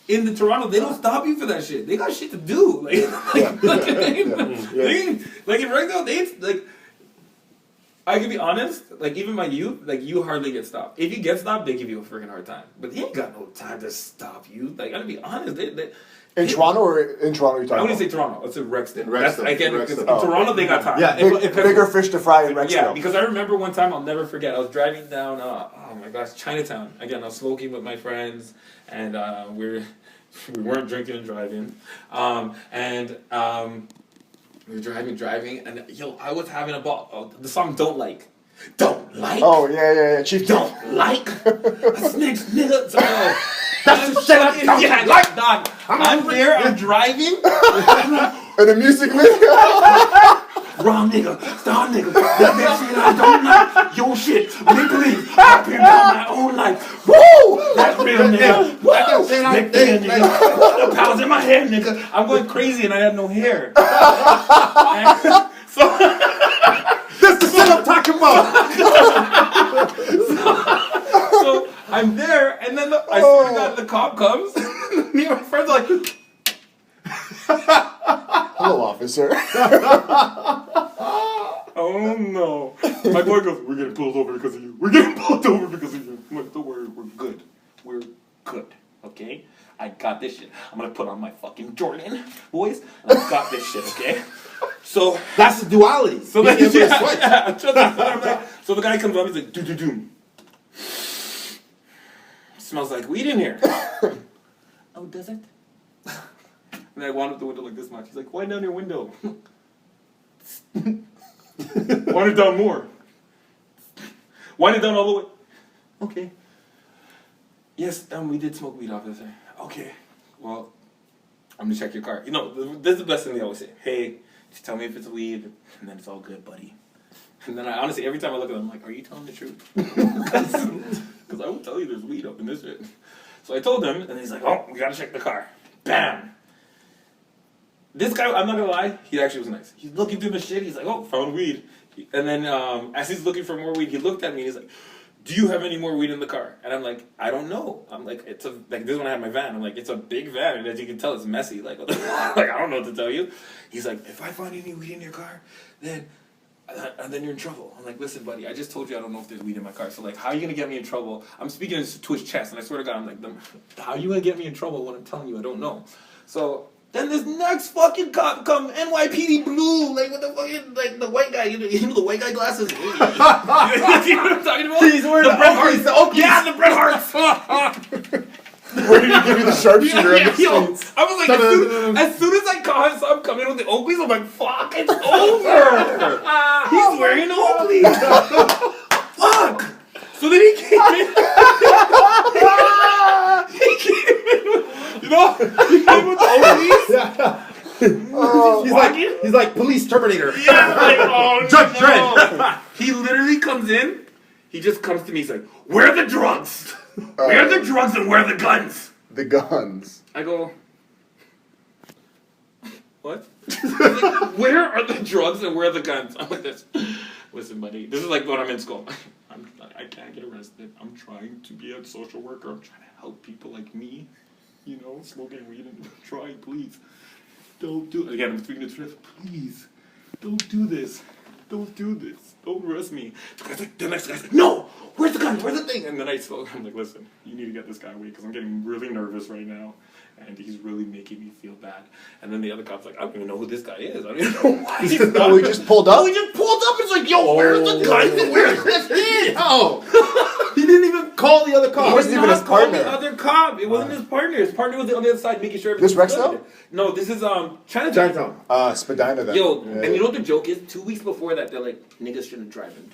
in the Toronto, they don't stop you for that shit. They got shit to do. Like right now, like, I can be honest, like, even my youth, like, you hardly get stopped. If you get stopped, they give you a freaking hard time. But they ain't got no time to stop you. Like, I'm gonna be honest, In Toronto or in Toronto you're I talking wouldn't say about? Toronto. It's in Rexton. Rexton, That's, again, Rexton. because in Toronto they got time. Yeah, Bigger fish to fry in Rexdale. Yeah, because I remember one time, I'll never forget, I was driving down, oh my gosh, Chinatown. Again, I was smoking with my friends, and we weren't drinking and driving. We were driving, and yo, I was having a ball. The song Don't Like. Don't like? Oh, yeah. Chief. Don't like? That's next nigga. So, That's the shit I don't yeah, like. dog. I'm there, I'm driving. And the music video. Wrong nigga, stop nigga. That next shit I don't like. Your shit, legally, I've been on my own life. Woo! That's real nigga. Woo! Next thing, nigga. The pounds in my hair, nigga. I'm going crazy and I have no hair. That's the shit I'm talking about. So I'm there, and then I swear to God, the cop comes. Me and my friends are like, Hello, officer. oh no. My boy goes, we're getting pulled over because of you. We're getting pulled over because of you. I'm like, don't worry, we're good. We're good, okay? I got this shit. I'm gonna put on my fucking Jordan, boys. And I got this shit, okay? So That's the duality. So Being then, able to switch. so the guy comes up, he's like, do. Smells like weed in here. Oh, does it? And I wound up the window like this much. He's like, wind down your window. Wind it down more. Wind it down all the way. Okay. Yes, we did smoke weed, officer. Okay. Well, I'm gonna check your car. You know, this is the best thing they always say. Hey, just tell me if it's weed, and then it's all good, buddy. And then I honestly, every time I look at them, I'm like, are you telling the truth? Because I will tell you there's weed up in this shit. So I told him, and he's like, oh, we gotta check the car. Bam! This guy, I'm not gonna lie, he actually was nice. He's looking through the shit, he's like, oh, found weed. And then as he's looking for more weed, he looked at me and he's like, do you have any more weed in the car? And I'm like, I don't know. I'm like, this is when I had my van. I'm like, it's a big van, and as you can tell, it's messy. Like, like I don't know what to tell you. He's like, if I find any weed in your car, then you're in trouble. I'm like, listen, buddy, I just told you I don't know if there's weed in my car. So like, how are you gonna get me in trouble? I'm speaking to his chest, and I swear to God, I'm like, how are you gonna get me in trouble when I'm telling you I don't know? So then this next fucking cop come, NYPD blue, like with the fucking, like the white guy, you know the white guy glasses? You know what I'm talking about? He's wearing the Bret Oakley's, Harts. the Oakley's. Yeah, the Bret Harts. Where did he give you the sharpshooter in the Yo, streets? I was like, as soon as I saw him coming with the Oakleys, I'm like, fuck, it's over. He's wearing Oakleys. Fuck. So then he came in. He came in with, he came with the Oakleys. He's like police Terminator. Yeah, like, oh, Judge no. Dredd. He literally comes in. He just comes to me. He's like, "Where are the drugs? Where are the drugs and where are the guns?" The guns. I go, "What? He's like, where are the drugs and where are the guns?" I'm like, "This. Listen, buddy. This is like when I'm in school. I can't get arrested. I'm trying to be a social worker. I'm trying to help people like me. You know, smoking weed and trying. Please, don't do it. Again, I'm speaking to truth. Please, don't do this. Don't do this. Don't arrest me." The next guy's like, "No! Where's the gun? Where's the thing?" And then I'm like, "Listen, you need to get this guy away because I'm getting really nervous right now. And he's really making me feel bad." And then the other cop's like, "I don't even know who this guy is. I don't even know why he's not." Oh, he just pulled up? Oh, he just pulled up. It's like, yo, where's the guns and where's this thing? Oh, he didn't even call the other He cop. wasn't even his partner. The other cop. It wasn't his partner. His partner was on the other side making sure This everything was Rexdale? good. No, this is Chinatown. Chinatown. Spadina then. Yo, Yeah. and you know what the joke is? 2 weeks before that, they're like, niggas shouldn't drive in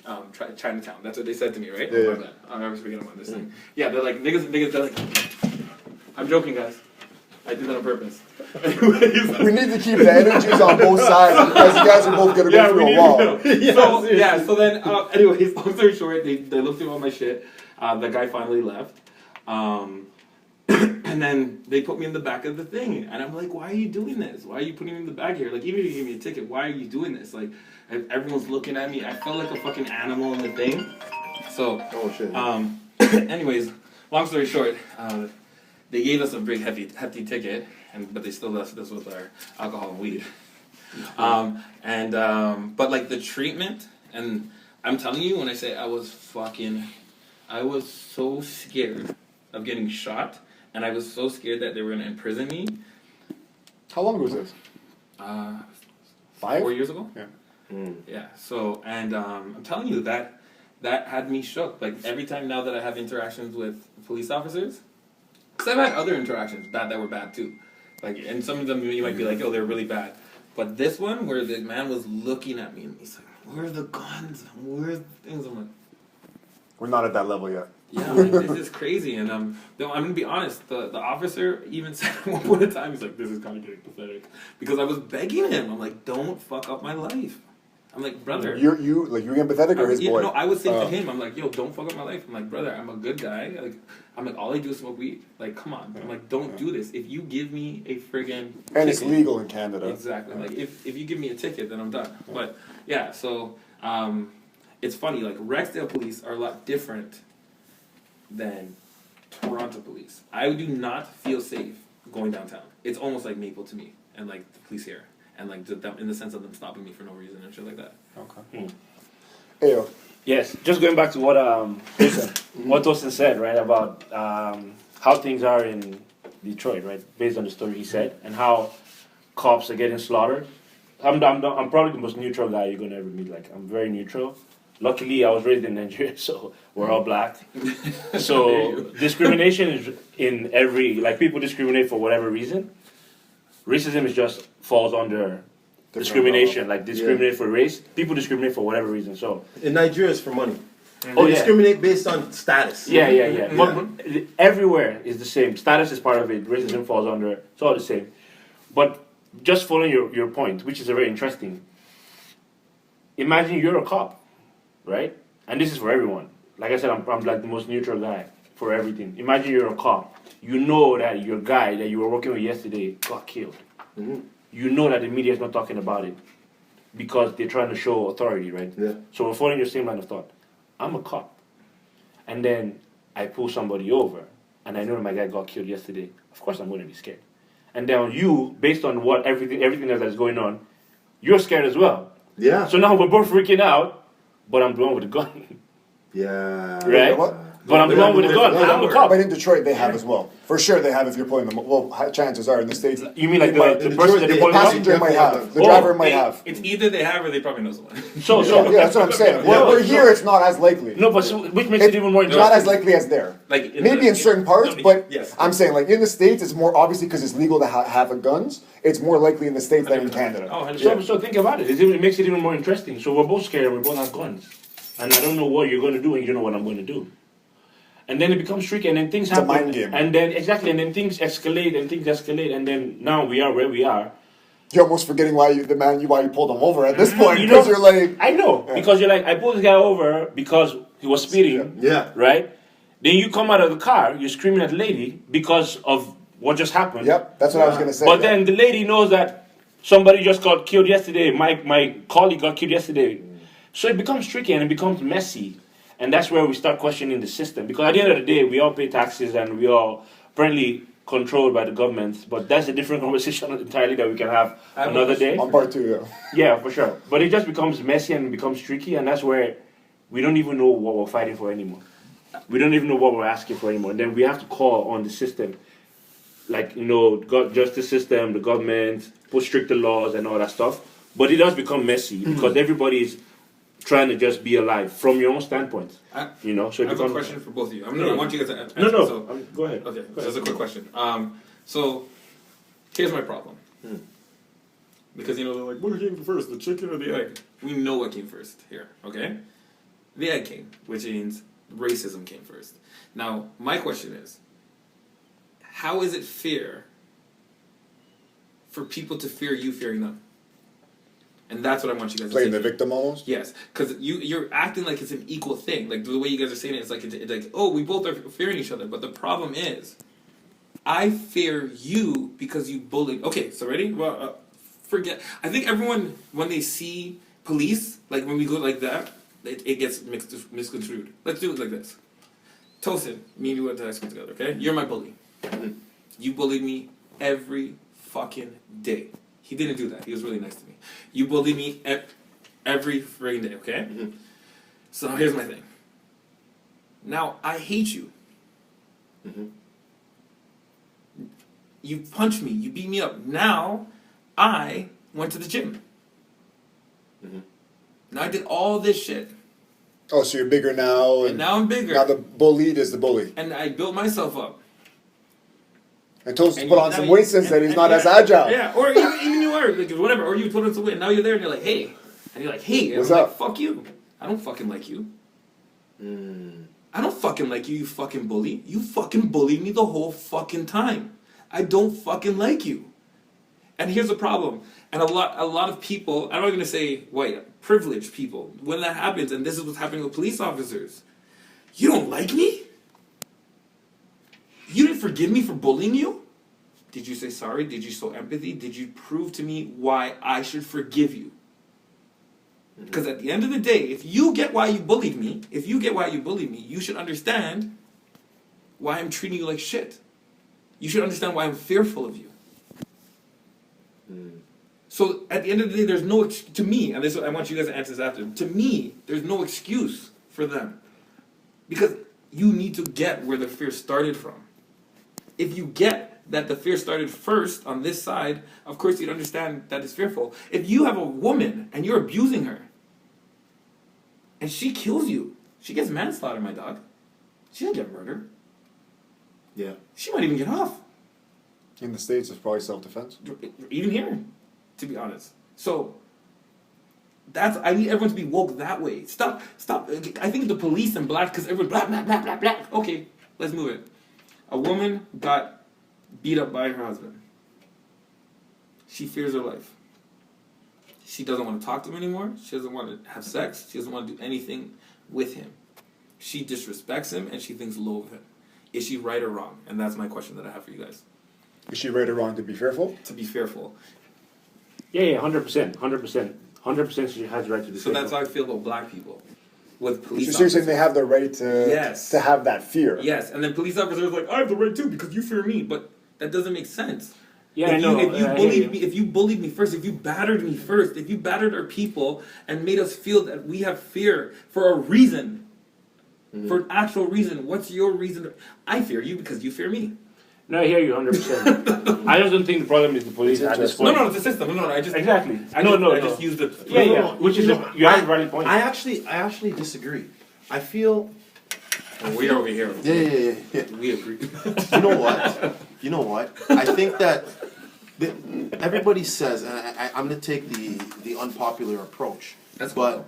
Chinatown. That's what they said to me, right? Yeah. Oh, my bad. I'm never speaking about this thing. Yeah, they're like, niggas, they're like, I'm joking, guys. I did that on purpose. Anyways. We need to keep the energies on both sides because you guys are both gonna go through a wall. So then, anyways, long story short, they looked through all my shit. The guy finally left. And then they put me in the back of the thing. And I'm like, why are you doing this? Why are you putting me in the back here? Like, even if you give me a ticket, why are you doing this? Like, everyone's looking at me. I felt like a fucking animal in the thing. So, Oh shit. anyways, long story short, they gave us a big hefty ticket, but they still left us with our alcohol and weed. But like the treatment, and I'm telling you, when I say I was so scared of getting shot, and I was so scared that they were gonna imprison me. How long was this? 5 5? 4 years ago. Yeah. Yeah. So, and I'm telling you that had me shook. Like every time now that I have interactions with police officers. Because I've had other interactions that were bad too. Like, and some of them you might be like, oh, they're really bad. But this one, where the man was looking at me and he's like, where are the guns? Where's the things? I'm like, We're not at that level yet. yeah, like, this is crazy. And I'm going to be honest, the officer even said at one point in time, he's like, this is kind of getting pathetic. Because I was begging him. I'm like, don't fuck up my life. I'm like, brother. You're empathetic or his boy? No, I would say to him, I'm like, yo, don't fuck up my life. I'm like, brother, I'm a good guy. Like, I'm like, all I do is smoke weed. Like, come on. I'm like, don't do this. If you give me a friggin' And it's ticket- legal in Canada. Exactly. Like, if you give me a ticket, then I'm done. But yeah, so it's funny. Like, Rexdale police are a lot different than Toronto police. I do not feel safe going downtown. It's almost like Maple to me, and like the police here. And like in the sense of them stopping me for no reason and shit like that. Okay. Ayo. Yes, just going back to what Tosin said, right, about how things are in Detroit, right, based on the story he said, and how cops are getting slaughtered. I'm probably the most neutral guy you're gonna ever meet. Like, I'm very neutral. Luckily, I was raised in Nigeria, so we're all black. So discrimination is in every, like, people discriminate for whatever reason. Racism is just falls under discrimination, like discriminate for race. People discriminate for whatever reason. So In Nigeria, it's for money. Oh, They yeah. discriminate based on status. yeah. But everywhere is the same. Status is part of it. Racism falls under. It's all the same. But just following your point, which is very interesting. Imagine you're a cop, right? And this is for everyone. Like I said, I'm like the most neutral guy for everything. Imagine you're a cop. You know that your guy that you were working with yesterday got killed. Mhm. You know that the media is not talking about it because they're trying to show authority, right? Yeah. So we're following your same line of thought. I'm a cop. And then I pull somebody over and I know that my guy got killed yesterday. Of course I'm going to be scared. And then you, based on what everything else that's going on, you're scared as well. Yeah. So now we're both freaking out, but I'm the one with the gun. Yeah. Right? What? But I'm the one with the gun. I'm the cop. But in Detroit, they have as well. For sure, they have if you're pulling them. Well, chances are in the States. You mean like they might- the person that the they pull up? passenger might have. The Oh, driver might have. It's either they have or they probably know someone. So Yeah, that's what I'm saying. We're here, it's not as likely. no, but which makes it even more It's not interesting. as likely as there. Like Maybe in certain parts, but yes. I'm saying like in the States, it's more obviously because it's legal to have guns. It's more likely in the States than in Canada. Oh, 100%. So think about it. It makes it even more interesting. So we're both scared and we both have guns. And I don't know what you're going to do and you don't know what I'm going to do. And then it becomes tricky and then things a happen. mind game. And then, exactly, and then things escalate and then now we are where we are. You're almost forgetting why you pulled them over at this point You because know- you're like, I know, because you're like, I pulled this guy over because he was speeding, Yeah. right? Then you come out of the car, you're screaming at the lady because of what just happened. yep, that's what I was gonna say. But then the lady knows that somebody just got killed yesterday. My colleague got killed yesterday. So it becomes tricky and it becomes messy. And that's where we start questioning the system. Because at the end of the day, we all pay taxes and we all apparently controlled by the government. But that's a different conversation entirely that we can have I have another a day. on part 2, yeah. Yeah, for sure. But it just becomes messy and it becomes tricky. And that's where we don't even know what we're fighting for anymore. We don't even know what we're asking for anymore. And then we have to call on the system. Like, justice system, the government, put stricter laws and all that stuff. But it does become messy because everybody's trying to just be alive from your own standpoint. So I it have a becomes question for both of you. I want you guys to answer. No. So, Go ahead. okay, so that's a quick question. So here's my problem. Because they're like, what came first, the chicken or the egg? We know what came first here, okay? The egg came, which means racism came first. Now, my question is, how is it fair for people to fear you fearing them? And that's what I want you guys Playing to the say. victim almost. Yes, because you're acting like it's an equal thing. Like the way you guys are saying it, it's like oh, we both are fearing each other. But the problem is, I fear you because you bullied. Okay, so ready? Well, forget. I think everyone when they see police, like when we go like that, it gets misconstrued. Let's do it like this. Tosin, me and you went to high school together. Okay, you're my bully. You bullied me every fucking day. He didn't do that. He was really nice to me. You bullied me every friggin' day, okay? So here's my thing. Now, I hate you. You punched me. You beat me up. Now, I went to the gym. Now, I did all this shit. Oh, so you're bigger now, And now I'm bigger. now the bullied is the bully. And I built myself up. And Toast And put you- on now some you- weight since then. He's and- not yeah, as agile. Yeah, or even you are, like, whatever. Or you put on some weight, and now you're there, and you're like, hey. And you're like, hey. And What's I'm up? like, fuck you. I don't fucking like you. I don't fucking like you, you fucking bully. You fucking bullied me the whole fucking time. I don't fucking like you. And here's the problem. And a lot of people, I'm not going to say white, privileged people, when that happens, and this is what's happening with police officers, you don't like me? You didn't forgive me for bullying you? Did you say sorry? Did you show empathy? Did you prove to me why I should forgive you? Because at the end of the day, if you get why you bullied me, you should understand why I'm treating you like shit. You should understand why I'm fearful of you. So at the end of the day, there's no, to me, and this I want you guys to answer this after, to me, there's no excuse for them. Because you need to get where the fear started from. If you get that the fear started first on this side, of course you'd understand that it's fearful. If you have a woman and you're abusing her, and she kills you, she gets manslaughter, my dog. She doesn't get murdered. Yeah. She might even get off. In the States, it's probably self-defense. Even here, to be honest. So I need everyone to be woke that way. Stop. I think the police and black, because everyone black, black, black, black, black. Okay, let's move it. A woman got beat up by her husband. She fears her life. She doesn't want to talk to him anymore. She doesn't want to have sex. She doesn't want to do anything with him. She disrespects him and she thinks low of him. Is she right or wrong? And that's my question that I have for you guys. Is she right or wrong to be fearful? To be fearful. Yeah, 100%, 100%. She has the right to do So that's how I feel about black people. With police So you're saying officers. they have the right to Yes. to have that fear? Yes, and then police officers are like, I have the right too because you fear me. But that doesn't make sense. Yeah, I know. If you bullied me first, if you battered me first, if you battered our people and made us feel that we have fear for a reason, for an actual reason, what's your reason? I fear you because you fear me. No, I hear you 100%. I just don't think the problem is the police at this point. No, it's a system. No, I just Exactly. I just used it. Yeah. Which is you have a valid point. I actually disagree. I feel. We're over here. Yeah. We agree. You know what? I think that everybody says, and I'm going to take the unpopular approach. That's but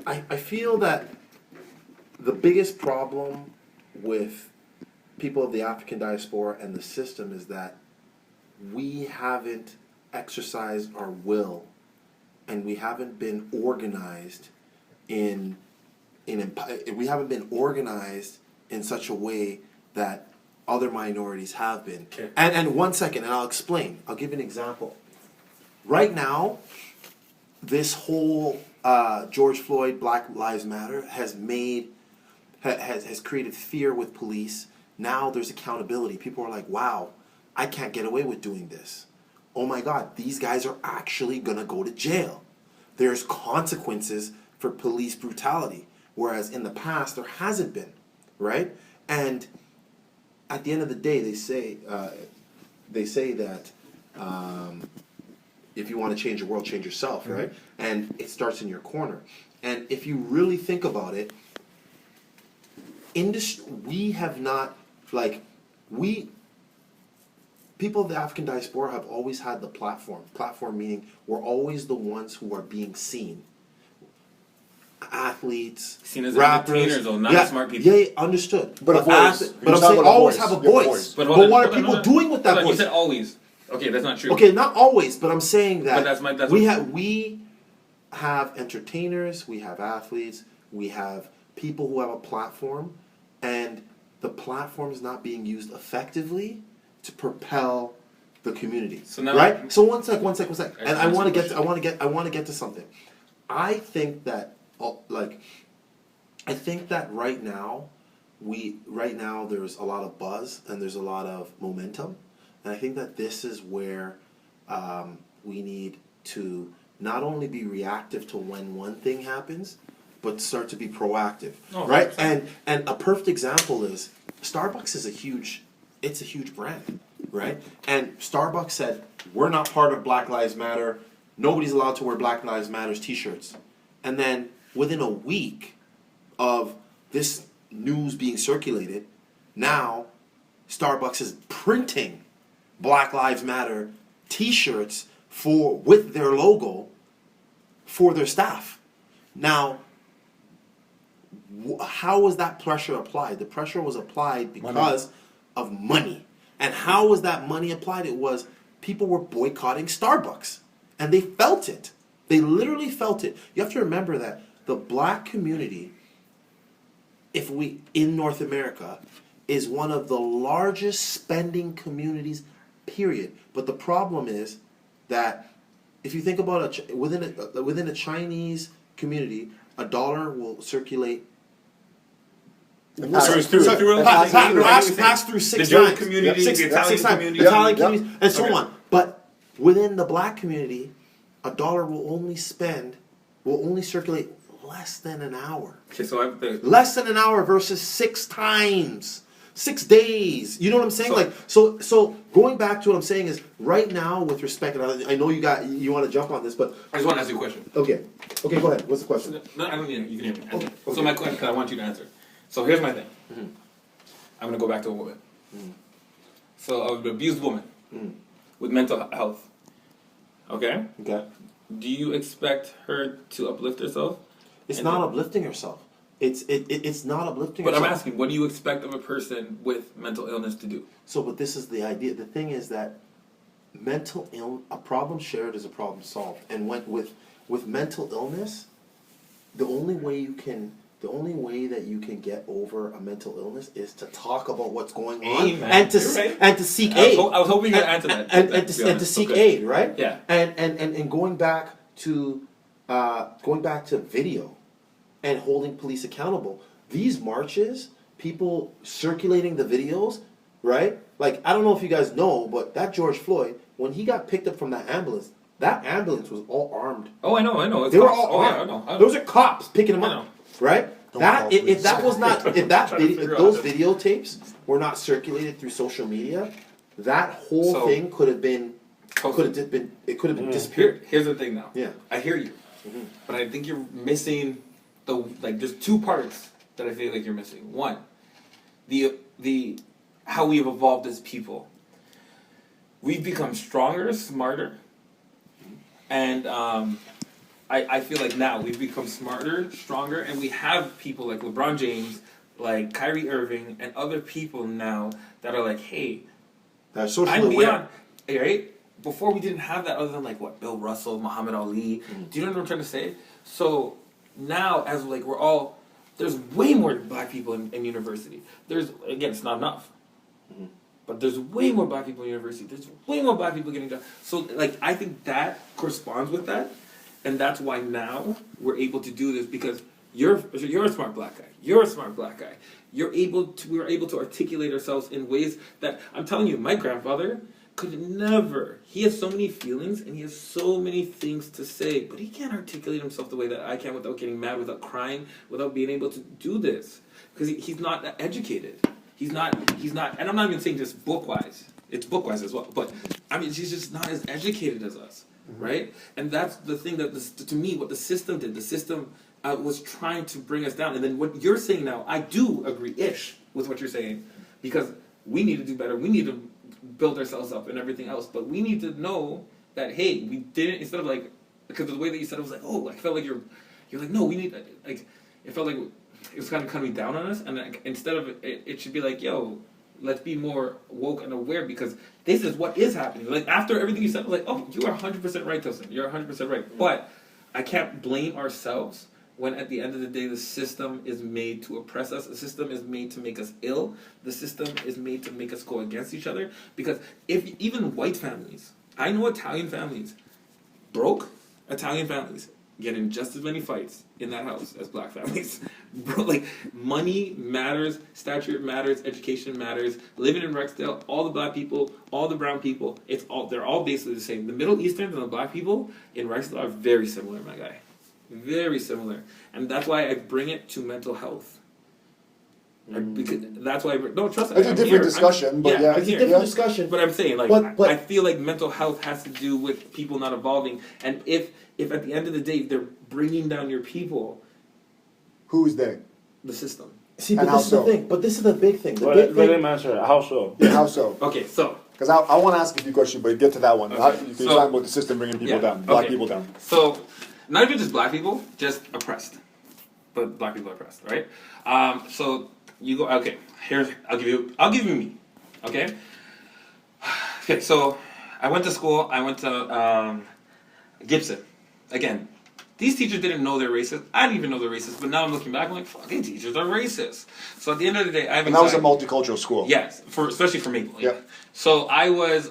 I feel that the biggest problem with people of the African diaspora and the system is that we haven't exercised our will, and we haven't been organized we haven't been organized in such a way that other minorities have been. Okay. And 1 second, and I'll explain. I'll give you an example. Right now, this whole George Floyd Black Lives Matter has created fear with police. Now there's accountability. People are like, wow, I can't get away with doing this. Oh my God, these guys are actually going to go to jail. There's consequences for police brutality, whereas in the past there hasn't been, right? And at the end of the day, they say that if you want to change the world, change yourself, right? And it starts in your corner. And if you really think about it, we have not, people of the African diaspora have always had the platform. Platform meaning we're always the ones who are being seen. Athletes, Seen as rappers, entertainers, though, not smart people. Yeah, understood. But a voice. But You're I'm talking saying about a always voice. have a You have a voice. voice. But hold on, what are hold on, people hold on. doing with that Hold on, voice? You said always. Okay, that's not true. Okay, not always, but I'm saying that But we have entertainers, we have athletes, we have people who have a platform, and the platform is not being used effectively to propel the community. So now, right? So one sec. And I want to Excellent get to something. I think that right now there's a lot of buzz and there's a lot of momentum, and I think that this is where we need to not only be reactive to when one thing happens, but start to be proactive, right? 100%. And a perfect example is Starbucks is a huge brand, right? And Starbucks said, we're not part of Black Lives Matter. Nobody's allowed to wear Black Lives Matter t-shirts. And then within a week of this news being circulated, now Starbucks is printing Black Lives Matter t-shirts with their logo for their staff. Now, how was that pressure applied? The pressure was applied because of money. And how was that money applied? It was people were boycotting Starbucks. And they felt it. They literally felt it. You have to remember that the black community, in North America, is one of the largest spending communities, period. But the problem is that if you think about within a Chinese community, $1 will circulate. Pass through 6 the times. Jewish community, Six the Italian times. community, Italian community, and so on. But within the black community, $1 will only circulate less than an hour. Okay, so Less than an hour versus 6 times. 6 days. You know what I'm saying? So going back to what I'm saying is right now with respect, and I know you want to jump on this, but I just want to ask you a question. Okay, go ahead. What's the question? No, I don't need it. You can hear me. Okay. So my question, because I want you to answer. So here's my thing. I'm gonna go back to a woman. So an abused woman with mental health. Okay. Okay. Do you expect her to uplift herself? It's And not then- uplifting herself. It's not uplifting But I'm herself. asking, what do you expect of a person with mental illness to do? So, but this is the idea. The thing is that a problem shared is a problem solved. And with mental illness, the only way that you can get over a mental illness is to talk about what's going on Amen. and to You're right. and to seek I was aid. I was hoping you were gonna answer that. and to be to honest. seek Okay. aid, right? Yeah. And going back to video and holding police accountable. These marches, people circulating the videos, right? Like, I don't know if you guys know, but that George Floyd, when he got picked up from that ambulance was all armed. Oh, I know. It's They were cops. all Oh, yeah, armed. I know. Those are cops picking him I up, know. right? Don't That call if police. that was not if that Trying to video, figure if out those how to- videotapes were not circulated through social media, that whole So- thing could have been disappeared. Here's the thing now. Yeah. I hear you. But I think you're missing there's two parts that I feel like you're missing. One, the how we've evolved as people. We've become stronger, smarter, and I feel like now we've become smarter, stronger, and we have people like LeBron James, like Kyrie Irving, and other people now that are like, hey, That's socially I'm aware. beyond, right? Before we didn't have that other than like what, Bill Russell, Muhammad Ali. Do you know what I'm trying to say? So now as like there's way more black people in university. There's, again, it's not enough. But there's way more black people in university. There's way more black people getting jobs. So like I think that corresponds with that. And that's why now we're able to do this because you're a smart black guy. You're a smart black guy. We were able to articulate ourselves in ways that I'm telling you, my grandfather could never. He has so many feelings and he has so many things to say, but he can't articulate himself the way that I can without getting mad, without crying, without being able to do this because he's not educated. He's not, and I'm not even saying just book-wise. It's book-wise as well, but I mean, he's just not as educated as us, right? And that's the thing that, to me, what the system did. The system was trying to bring us down. And then what you're saying now, I do agree-ish with what you're saying, because we need to do better. We need to build ourselves up and everything else, but we need to know that, hey, we didn't, instead of like, because the way that you said it was like, oh, I felt like you're like, no, we need, like, it felt like it was kind of coming down on us, and like, instead of it should be like, yo, let's be more woke and aware because this is what is happening. Like after everything you said, I was like, oh, you are 100% right, Tosin. You're 100% right. But I can't blame ourselves when at the end of the day the system is made to oppress us. The system is made to make us ill. The system is made to make us go against each other. Because if even white families, I know Italian families, broke Italian families, get in just as many fights in that house as black families. Bro, like, money matters, stature matters, education matters. Living in Rexdale, all the black people, all the brown people, they're all basically the same. The Middle Easterns and the black people in Rexdale are very similar, my guy. Very similar. And that's why I bring it to mental health. Because that's why no, trust me. It's a I'm different here. discussion, but yeah. I'm It's a here. different discussion. But I'm saying, like, But- I feel like mental health has to do with people not evolving. And if at the end of the day they're bringing down your people, Who's they? the system. See, And but how this is the so? thing. But this is the big thing. The But big let thing. him answer. How so? Yeah, how so? Okay, so Because I want to ask a few questions, but get to that one. Okay. You're So- talking about the system bringing people yeah, down, black okay. people down. So not even just black people, just oppressed. But black people are oppressed, right? So you go. Okay, here's I'll give you me. Okay. Okay. So I went to school. I went to Gibson. Again, these teachers didn't know they're racist. I didn't even know they're racist. But now I'm looking back, I'm like, fucking teachers are racist. So at the end of the day, I have And that was a anxiety. multicultural school. Yes, especially for Maple. Yeah. So I was,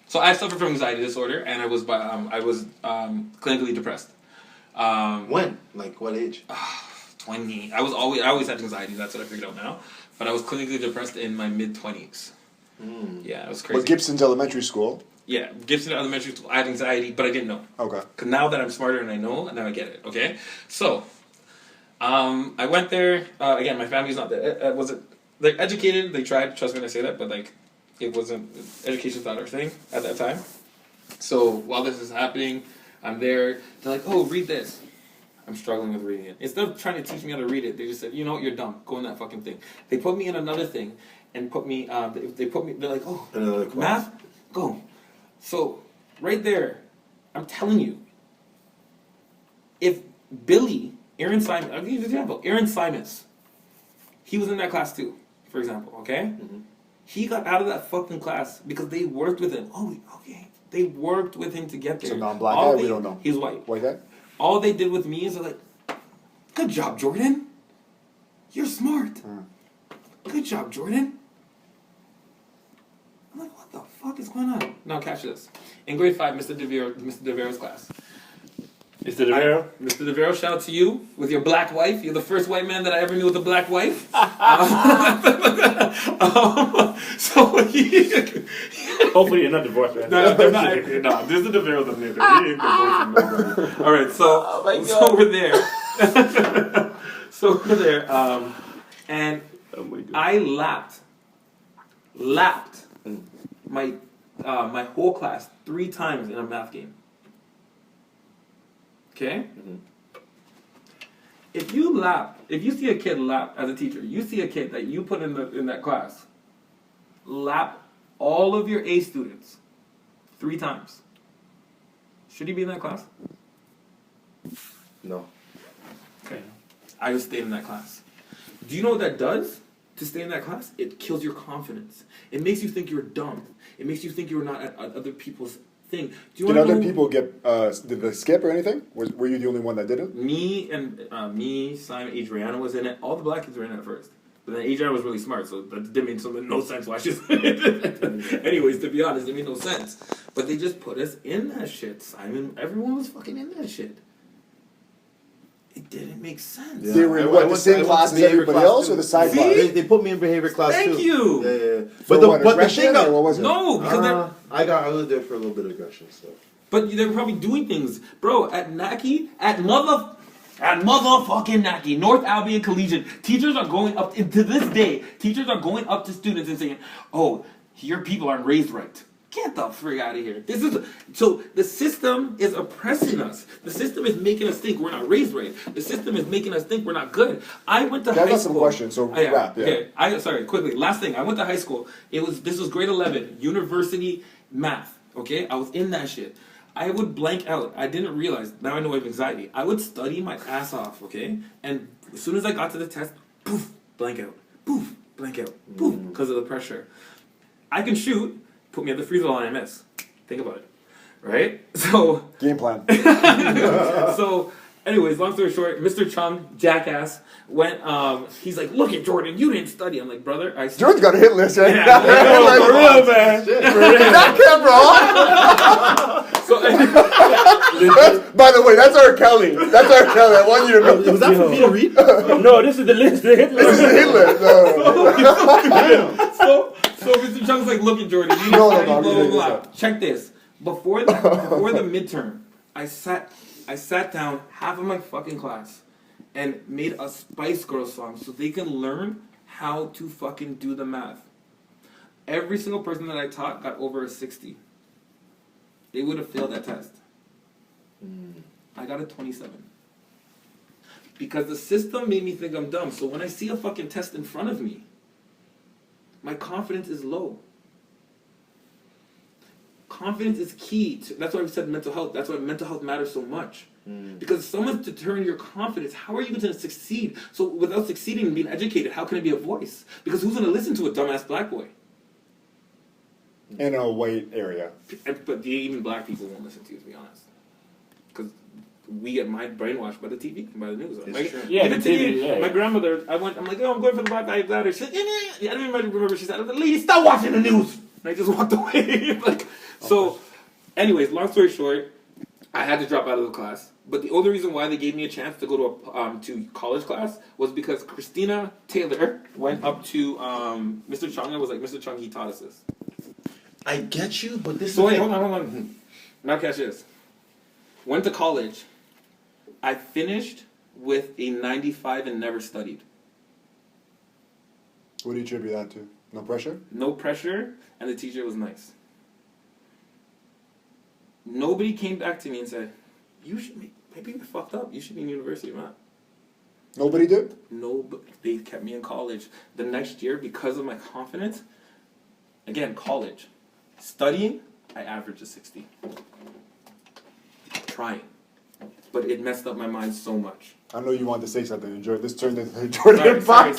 so I suffered from anxiety disorder, and I was clinically depressed. When? Like what age? 20. I always had anxiety. That's what I figured out now. But I was clinically depressed in my mid-20s. Yeah, it was crazy. But Gibson's elementary school. Yeah, Gibson Elementary School. I had anxiety, but I didn't know. Okay. Because now that I'm smarter and I know, now I get it. Okay, so I went there. Again, my family's not there. They're educated. They tried. Trust me when I say that, but like, it wasn't. Education's not our thing at that time. So while this is happening, I'm there. They're like, "Oh, read this." I'm struggling with reading it. Instead of trying to teach me how to read it, they just said, you know what, you're dumb. Go in that fucking thing. They put me in another thing and put me, they put me, they're like, oh, Another class. math? Go. So, right there, I'm telling you, if Billy, Aaron Simon, I'll give you an example. Aaron Simons, he was in that class too, for example, okay? He got out of that fucking class because they worked with him. Oh, okay. They worked with him to get there. So non-black All guy, we don't know. He's white. White guy? All they did with me is they're like, good job, Jordan. You're smart. Good job, Jordan. I'm like, what the fuck is going on? Now catch this. In grade 5, Mr. DeVero's class. Mr. DeVero? Mr. DeVero, shout out to you with your black wife. You're the first white man that I ever knew with a black wife. So he... Hopefully you're not divorced, man. No, they're not. No, this is the DeVero that made it. He ain't divorcing nobody. All right, so we're there. So we're there, and I lapped my whole class 3 times in a math game. Okay? If you see a kid lap as a teacher, you see a kid that you put in that class, lap all of your A students 3 times. Should he be in that class? No. Okay. I just stayed in that class. Do you know what that does to stay in that class? It kills your confidence. It makes you think you're dumb. It makes you think you're not at other people's thing. Do you Did wanna other know- people get, did they skip or anything? Were you the only one that did it? Me, Simon, Adriana was in it. All the black kids were in it at first. But then Adriana was really smart, so that didn't make no sense why she's in it. Anyways, to be honest, it made no sense. But they just put us in that shit, Simon. Everyone was fucking in that shit. It didn't make sense. Yeah. They were in I what, the went- same I went class to as behavior everybody class else too. or the side See? class? They put me in behavior class Thank too. you. Yeah. For But what, the aggression, thing or what was it? No, because they're... I was there for a little bit of aggression stuff. But they were probably doing things, bro. At NACI, at motherfucking NACI, North Albion Collegiate, teachers are going up to this day. Teachers are going up to students and saying, "Oh, your people aren't raised right." Get the freak out of here. So the system is oppressing us. The system is making us think we're not raised right. The system is making us think we're not good. I went to Yeah, I high got school. some questions, so wrap, yeah. Okay. Sorry, quickly. Last thing. I went to high school. This was grade 11, university math. Okay, I was in that shit. I would blank out. I didn't realize. Now I know I have anxiety. I would study my ass off. Okay, and as soon as I got to the test, poof, blank out. Poof, blank out. Poof, because of the pressure. I can shoot. Put me at the free throw line and miss. Think about it, right? So. Game plan. So, anyways, long story short, Mr. Chung, jackass, went. He's like, "Look at Jordan, you didn't study." I'm like, "Brother, I." Jordan's got a hit list, right? Yeah. Like, For real, man. is that camera on? So, By the way, that's R. Kelly. That's R. Kelly. I want you to know. Was that for me to read? No, this is the list. The hit This is list. the hit list. so Mr. Chung's like, "Look at Jordan, you didn't No, study, I'm blah, reading blah, this blah." Check this. Before the midterm, I sat down half of my fucking class and made a Spice Girls song so they can learn how to fucking do the math. Every single person that I taught got over a 60. They would have failed that test. I got a 27. Because the system made me think I'm dumb. So when I see a fucking test in front of me, my confidence is low. Confidence is key. That's why we said mental health. That's why mental health matters so much. Because if someone's deterring your confidence, how are you going to succeed? So without succeeding and being educated, how can it be a voice? Because who's going to listen to a dumbass black boy? In a white area. But even black people won't listen to you, to be honest. Because we get brainwashed by the TV and by the news. It's true. Yeah, even the TV, today, yeah. my grandmother, I'm like, "Oh, I'm going for the Black Lives Matter." She's like, "Yeah." I don't even remember. She said, "Lady, stop watching the news." And I just walked away. So, anyways, long story short, I had to drop out of the class. But the only reason why they gave me a chance to go to college class was because Christina Taylor went up to Mr. Chung and was like, "Mr. Chung, he taught us this." I get you, but this So is wait, hold on. Now catch this. Went to college. I finished with a 95 and never studied. What do you attribute that to? No pressure? No pressure, and the teacher was nice. Nobody came back to me and said, "You should make maybe we fucked up. You should be in university, man. Nobody did? No, but they kept me in college. The next year, because of my confidence, again, college. Studying, I averaged a 60. Trying. But it messed up my mind so much. I know you wanted to say something. This turned into a Jordan Sorry. Okay,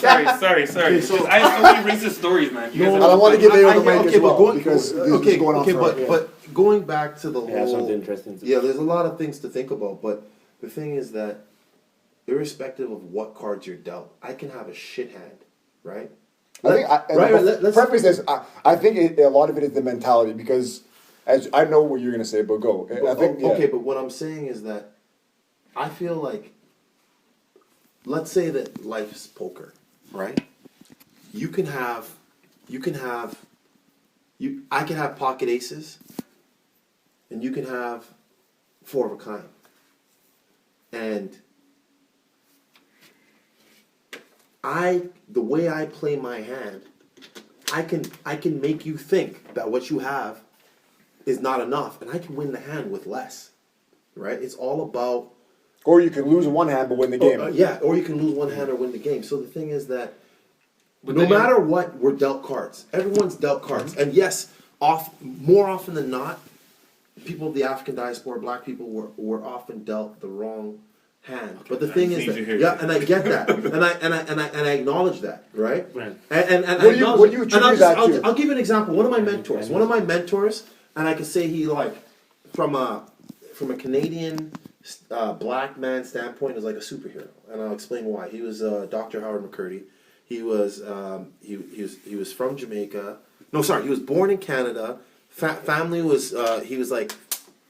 so- I have so many racist stories, man. You guys And have- I want to give Ayo the mic okay, as but well, going, because this okay, is going on okay, forever. but going back to the whole, Yeah, something interesting to yeah, there's a lot of things to think about. But the thing is that, irrespective of what cards you're dealt, I can have a shit hand, right? I think, let's preface this, I think a lot of it is the mentality, because as I know what you're going to say, but go. I think, yeah. Okay, but what I'm saying is that I feel like, let's say that life is poker, right? I can have pocket aces, and you can have 4 of a kind. And the way I play my hand, I can make you think that what you have is not enough, and I can win the hand with less, right? It's all about, Or you can lose one hand but win the game. or you can lose one hand or win the game. So the thing is that But no then you- matter what, we're dealt cards. Everyone's dealt cards, and yes, more often than not, people of the African diaspora, black people, were often dealt the wrong hand. But the thing is see you that, here. yeah, and I get that, and I acknowledge that, right? Right. And What do you- I what do you acknowledge- and I'll attribute that just- to? I'll give you an example. One of my mentors, and I can say he from a Canadian black man standpoint is like a superhero, and I'll explain why. He was Dr. Howard McCurdy. He was he was from Jamaica. No, sorry, he was born in Canada. Family was he was like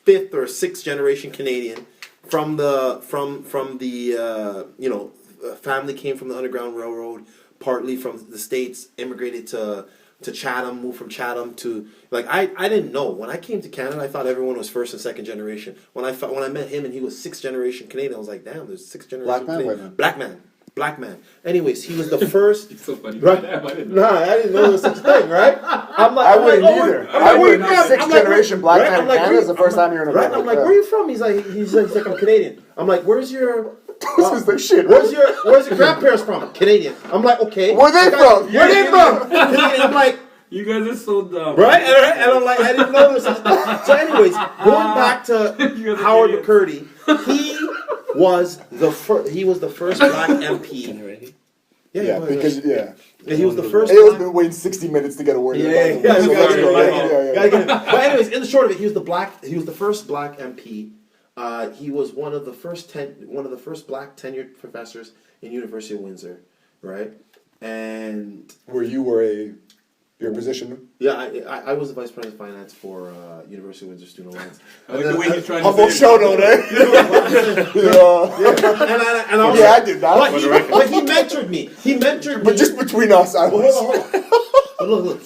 5th or 6th generation Canadian. Family came from the Underground Railroad, partly from the States, immigrated to Chatham, moved from Chatham to, like, I didn't know. When I came to Canada, I thought everyone was 1st and 2nd generation. When I met him and he was 6th generation Canadian, I was like, damn, there's 6th generation Black man, Canadian. white man? Black man. Anyways, he was the first. It's so funny. Right. I didn't know. Nah, I didn't know there was such a thing, right? I wouldn't either. I wouldn't. 6th generation black man in Canada is the first time you're in Right? America. I'm like, where are you from? He's like, I'm Canadian. I'm like, where's your This is the shit. Where's your grandparents from? Canadian. I'm like, okay. Where they from? Where they from? Canadian. I'm like, You guys are so dumb. right? And I'm like, I didn't know this. So anyways, going back to You guys are Howard idiots. McCurdy, he was the first black MP. Yeah, because, yeah. Yeah, he was the first Ayo's black. been waiting 60 minutes to get a word in. Yeah, by the way, so we let's gotta go. get it, Yeah. gotta get it. But anyways, in the short of it, he was the first black MP. He was one of the first black tenured professors in University of Windsor, right? And Where you were your position. yeah, I was the vice president of finance for University of Windsor Student Alliance. I like the way he's trying to Humble say shout out, eh? Yeah. And I was Yeah, like, I did that. but he mentored me. He mentored me. But just between us, I Hold was. on, hold on. But look,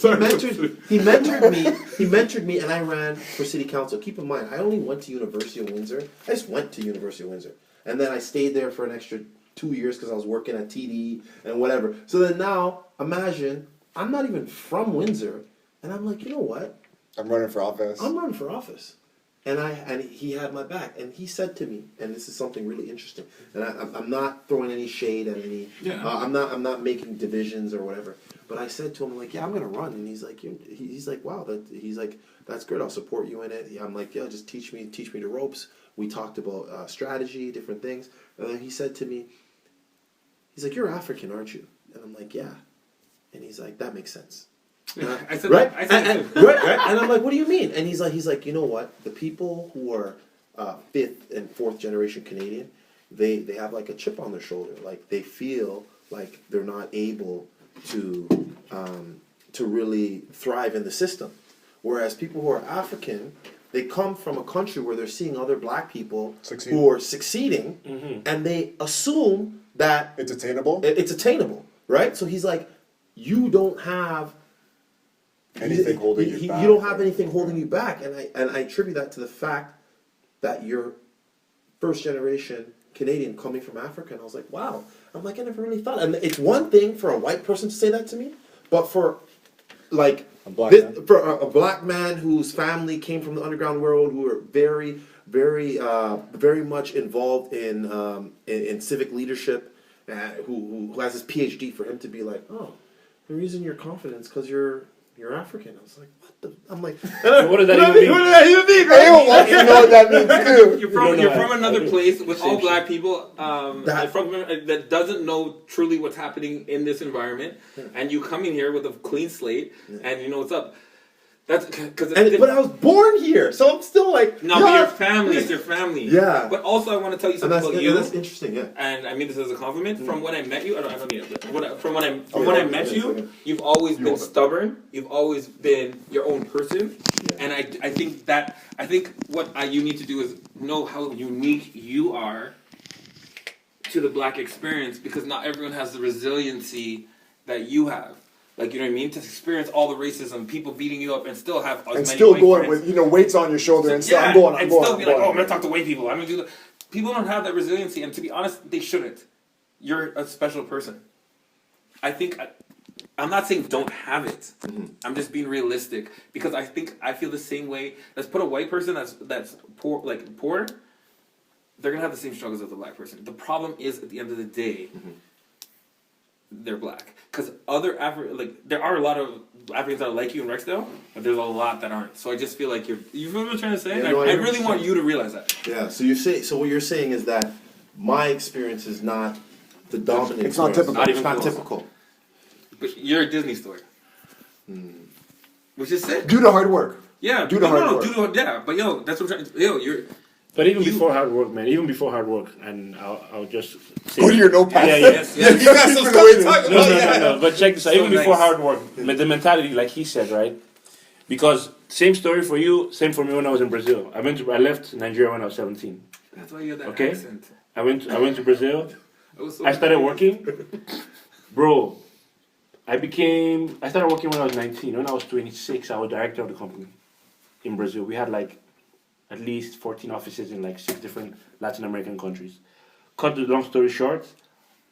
he mentored me, and I ran for city council. Keep in mind, I only went to University of Windsor. I just went to University of Windsor, and then I stayed there for an extra 2 years because I was working at TD and whatever. So then now, imagine I'm not even from Windsor, and I'm like, you know what? I'm running for office. I'm running for office. And he had my back, and he said to me, and this is something really interesting, and I'm not throwing any shade at any, Yeah. I'm not making divisions or whatever, but I said to him, like, yeah, I'm gonna run, and he's like, wow, that's good, I'll support you in it. I'm like, yeah, just teach me the ropes. We talked about strategy, different things, and then he said to me, he's like, you're African, aren't you? And I'm like, yeah, and he's like, that makes sense. I said Right? that. I said And, that too. right? And I'm like, what do you mean? And he's like, you know what? The people who are 5th and 4th generation Canadian, they have like a chip on their shoulder. Like they feel like they're not able to really thrive in the system. Whereas people who are African, they come from a country where they're seeing other black people who are succeeding, and they assume that It's attainable. it's attainable, right? So he's like, you don't have Anything holding you back. You don't have anything holding you back, and I attribute that to the fact that you're 1st generation Canadian coming from Africa. And I was like, wow. I'm like, I never really thought. And it's one thing for a white person to say that to me, but for like A black man. for a black man whose family came from the Underground Railroad, who were very very much involved in civic leadership, who has his PhD, for him to be like, oh, the reason you're confident is because you're African. I was like, what the? I'm like, What does that even mean? What does that even mean? Ayo wants to know what that means too. You're from another place with all Same black people That- that doesn't know truly what's happening in this environment, and you come in here with a clean slate, and you know what's up. That's because. But I was born here, so I'm still like, No, but your family is your family. Yeah. But also, I want to tell you And something about you. that's interesting, yeah. And I mean this as a compliment. From when I met you, I don't need it. From when I met you, you've always been stubborn. You've always been your own person. And I think what you need to do is know how unique you are to the black experience, because not everyone has the resiliency that you have. Like, you know what I mean? To experience all the racism, people beating you up, and still have as And many still white going friends. with, weights on your shoulder and still, Yeah, I'm going. and still be like, oh, I'm gonna talk to white people. I'm gonna do that. People don't have that resiliency, and to be honest, they shouldn't. You're a special person. I think I'm not saying don't have it. I'm just being realistic, because I feel the same way. Let's put a white person that's poor, they're gonna have the same struggles as a black person. The problem is, at the end of the day, they're black. Because there are a lot of Africans that are like you in Rexdale, but there's a lot that aren't. So I just feel like you feel what I'm trying to say? Yeah, no, I I really want you to realize that. Yeah, so what you're saying is that my experience is not the dominant. It's not experience. typical. Not It's even not close. typical. But you're a Disney story. Which is sick. Due to hard work. Yeah, Do the hard work. yeah, but that's what I'm trying to, you're, But even before hard work, man. Even before hard work, and I'll just say. Go to your notepad. Yeah, yeah. yes, yes. You got some stuff to talk No, about. no. But check this out. So Even before nice. hard work, the mentality, like he said, right? Because same story for you, same for me when I was in Brazil. I left Nigeria when I was 17. That's why you have that Okay. accent. I went to Brazil. So I started working, bro. I started working when I was 19. When I was 26, I was director of the company in Brazil. We had like at least 14 offices in like 6 different Latin American countries. Cut the long story short,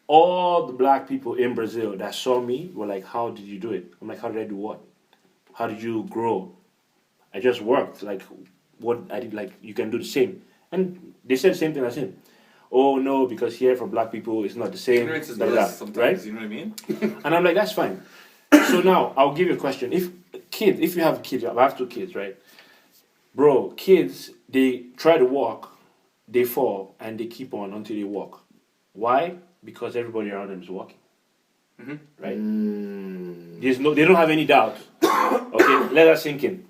all the black people in Brazil that saw me were like, "How did you do it?" I'm like, "How did I do what? How did you grow?" I just worked. Like, what I did, like, you can do the same. And they said the same thing as him. Oh no, because here for black people it's not the same. ignorance is blah, blah, bliss sometimes, right? you know what I mean? And I'm like, that's fine. So now I'll give you a question. If you have kids, I have 2 kids, right? Bro, kids, they try to walk, they fall, and they keep on until they walk. Why? Because everybody around them is walking. Right? They don't have any doubt. Okay, let that sink in.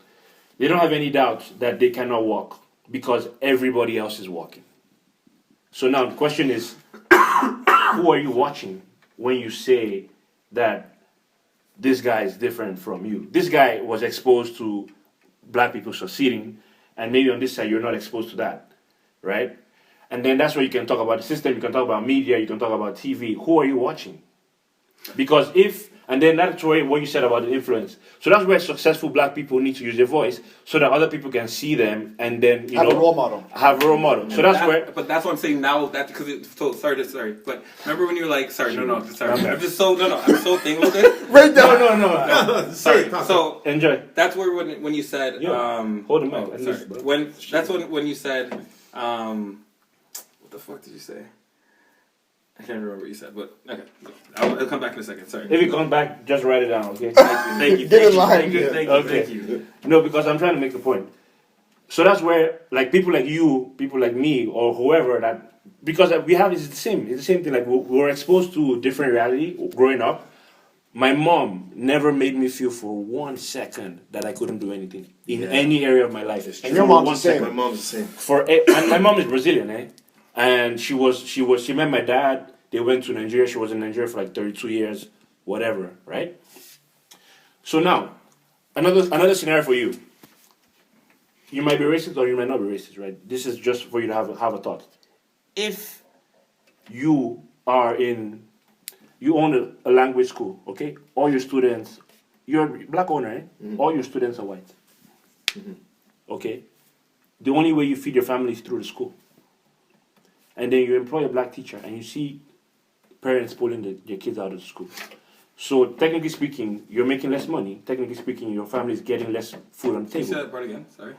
They don't have any doubt that they cannot walk because everybody else is walking. So now the question is, who are you watching when you say that this guy is different from you? This guy was exposed to black people succeeding, and maybe on this side you're not exposed to that, right? And then that's where you can talk about the system, you can talk about media, you can talk about TV. Who are you watching? Because and then that's where what you said about the influence. So that's where successful black people need to use their voice so that other people can see them and then Have a role model. Have a role model. So that's where. But that's what I'm saying now. That because sorry. But remember when you were like, sorry. I'm so thankful with it. Right down. No. Sorry. So Enjoy. that's where when you said Hold the mic. At sorry. least, bro. When you said what the fuck did you say? I can't remember what you said, but okay. I'll come back in a second. Sorry. If you come back, just write it down, okay? Thank you. Get in line. Thank you. No, because I'm trying to make a point. So that's where, like, people like you, people like me, or whoever that, because we have, it's the same thing. Like, we were exposed to a different reality growing up. My mom never made me feel for 1 second that I couldn't do anything in any area of my life. And your mom's the same. My mom's the same. And my mom is Brazilian, eh? And she met my dad. They went to Nigeria. She was in Nigeria for like 32 years, whatever, right? So now, another scenario for you. You might be racist or you might not be racist, right? This is just for you to have a thought. If you own a language school, okay? All your students, you're a black owner, eh? Mm-hmm. All your students are white. Mm-hmm. Okay? The only way you feed your family is through the school. And then you employ a black teacher and you see parents pulling their kids out of school. So technically speaking, you're making less money. Technically speaking, your family is getting less food on the Can you say table. that part again? Sorry.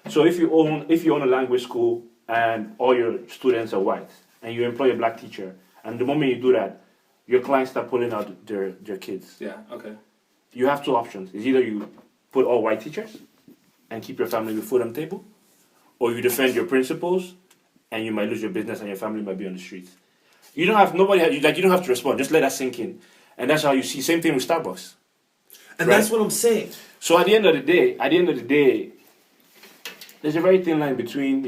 So if you own a language school and all your students are white, and you employ a black teacher, and the moment you do that, your clients start pulling out their kids. Yeah. Okay. You have two options. It's either you put all white teachers and keep your family with food on the table, or you defend your principles and you might lose your business and your family might be on the streets. You don't have you don't have to respond. Just let that sink in. And that's how you see. Same thing with Starbucks. And Right. that's what I'm saying. So at the end of the day, there's a very thin line between,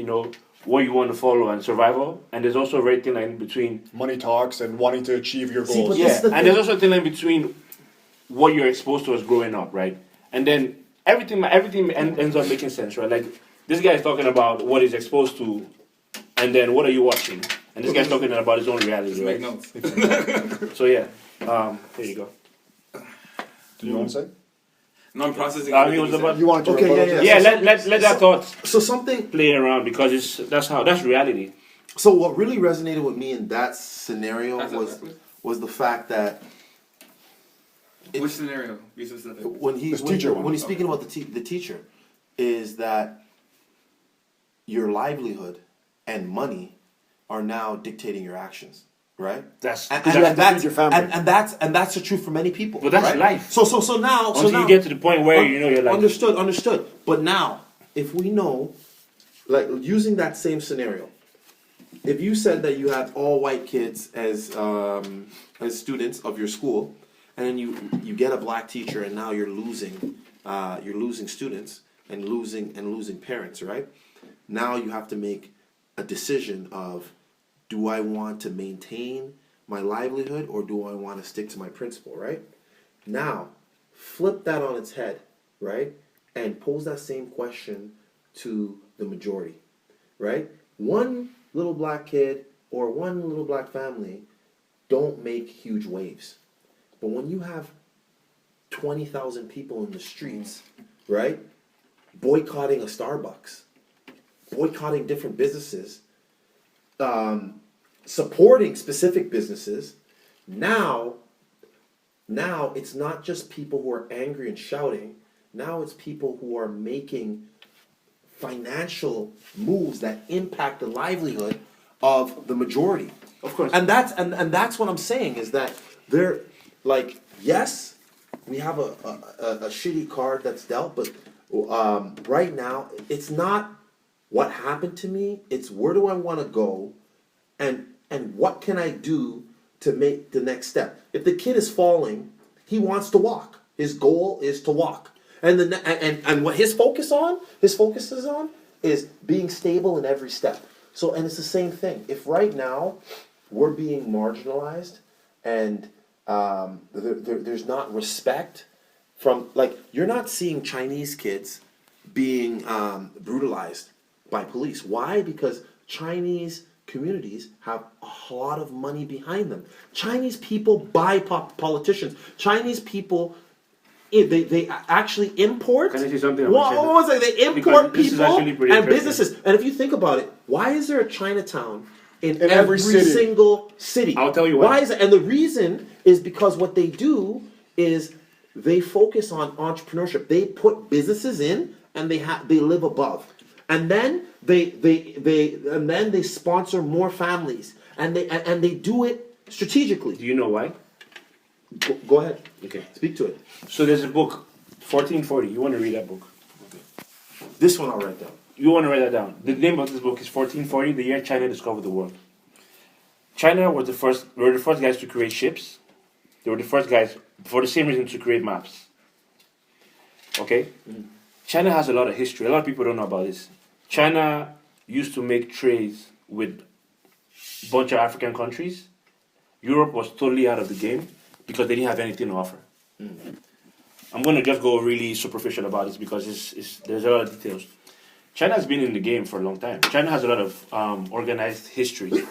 what you want to follow and survival, and there's also a very thin line between Money talks and wanting to achieve your See, goals. but yeah, this is the and thing. there's also a thin line between what you're exposed to as growing up, right? And then everything ends up making sense, right? Like this guy is talking about what he's exposed to, and then what are you watching? And this guy's talking about his own reality, Make right? notes. So yeah, there you go. Do you want to say? No, I'm processing. I mean, it everything was you about said. You want to Okay, rebuttal yeah, to yeah. that? Yeah, let that thought So something. play around because that's reality. So what really resonated with me in that scenario That's was exactly. was the fact that Which scenario? Be specific. when This teacher one. when he's speaking about the teacher, is that your livelihood and money are now dictating your actions, right? That's And, you have to feed your family. and that's the truth for many people. But that's right? life. So now until now, you get to the point where you're like understood. But now, if we know, like using that same scenario, if you said that you had all white kids as students of your school, and then you get a black teacher, and now you're losing students and losing parents, right? Now you have to make a decision of, do I want to maintain my livelihood or do I want to stick to my principle, right? Now, flip that on its head, right? And pose that same question to the majority, right? One little black kid or one little black family don't make huge waves. But when you have 20,000 people in the streets, right? Boycotting a Starbucks, boycotting different businesses, supporting specific businesses, now it's not just people who are angry and shouting. Now it's people who are making financial moves that impact the livelihood of the majority. Of course. And that's what I'm saying is that they're like, yes, we have a shitty card that's dealt, but right now it's not what happened to me. It's where do I want to go, and what can I do to make the next step. If the kid is falling, he wants to walk. His goal is to walk, and what his focus is on is being stable in every step. So, and it's the same thing. If right now we're being marginalized and there's not respect from, like, you're not seeing Chinese kids being brutalized by police. Why? Because Chinese communities have a lot of money behind them. Chinese people buy politicians. Chinese people, they actually import. Can I say something about What China? was it? They import Because this is people actually pretty and interesting. businesses. And if you think about it, why is there a Chinatown in every every city. single city? I'll tell you why. Why is it? And the reason is because what they do is they focus on entrepreneurship. They put businesses in, and they live above, and then they sponsor more families, and they do it strategically. Do you know why? Go ahead. Okay. Speak to it. So there's a book, 1440. You want to read that book? This one I'll write down. You want to write that down. The name of this book is 1440, the year China discovered the world. China were the first guys to create ships. They were the first guys, for the same reason, to create maps. Okay? China has a lot of history. A lot of people don't know about this. China used to make trades with a bunch of African countries. Europe was totally out of the game because they didn't have anything to offer. I'm going to just go really superficial about this because there's a lot of details. China has been in the game for a long time. China has a lot of organized history.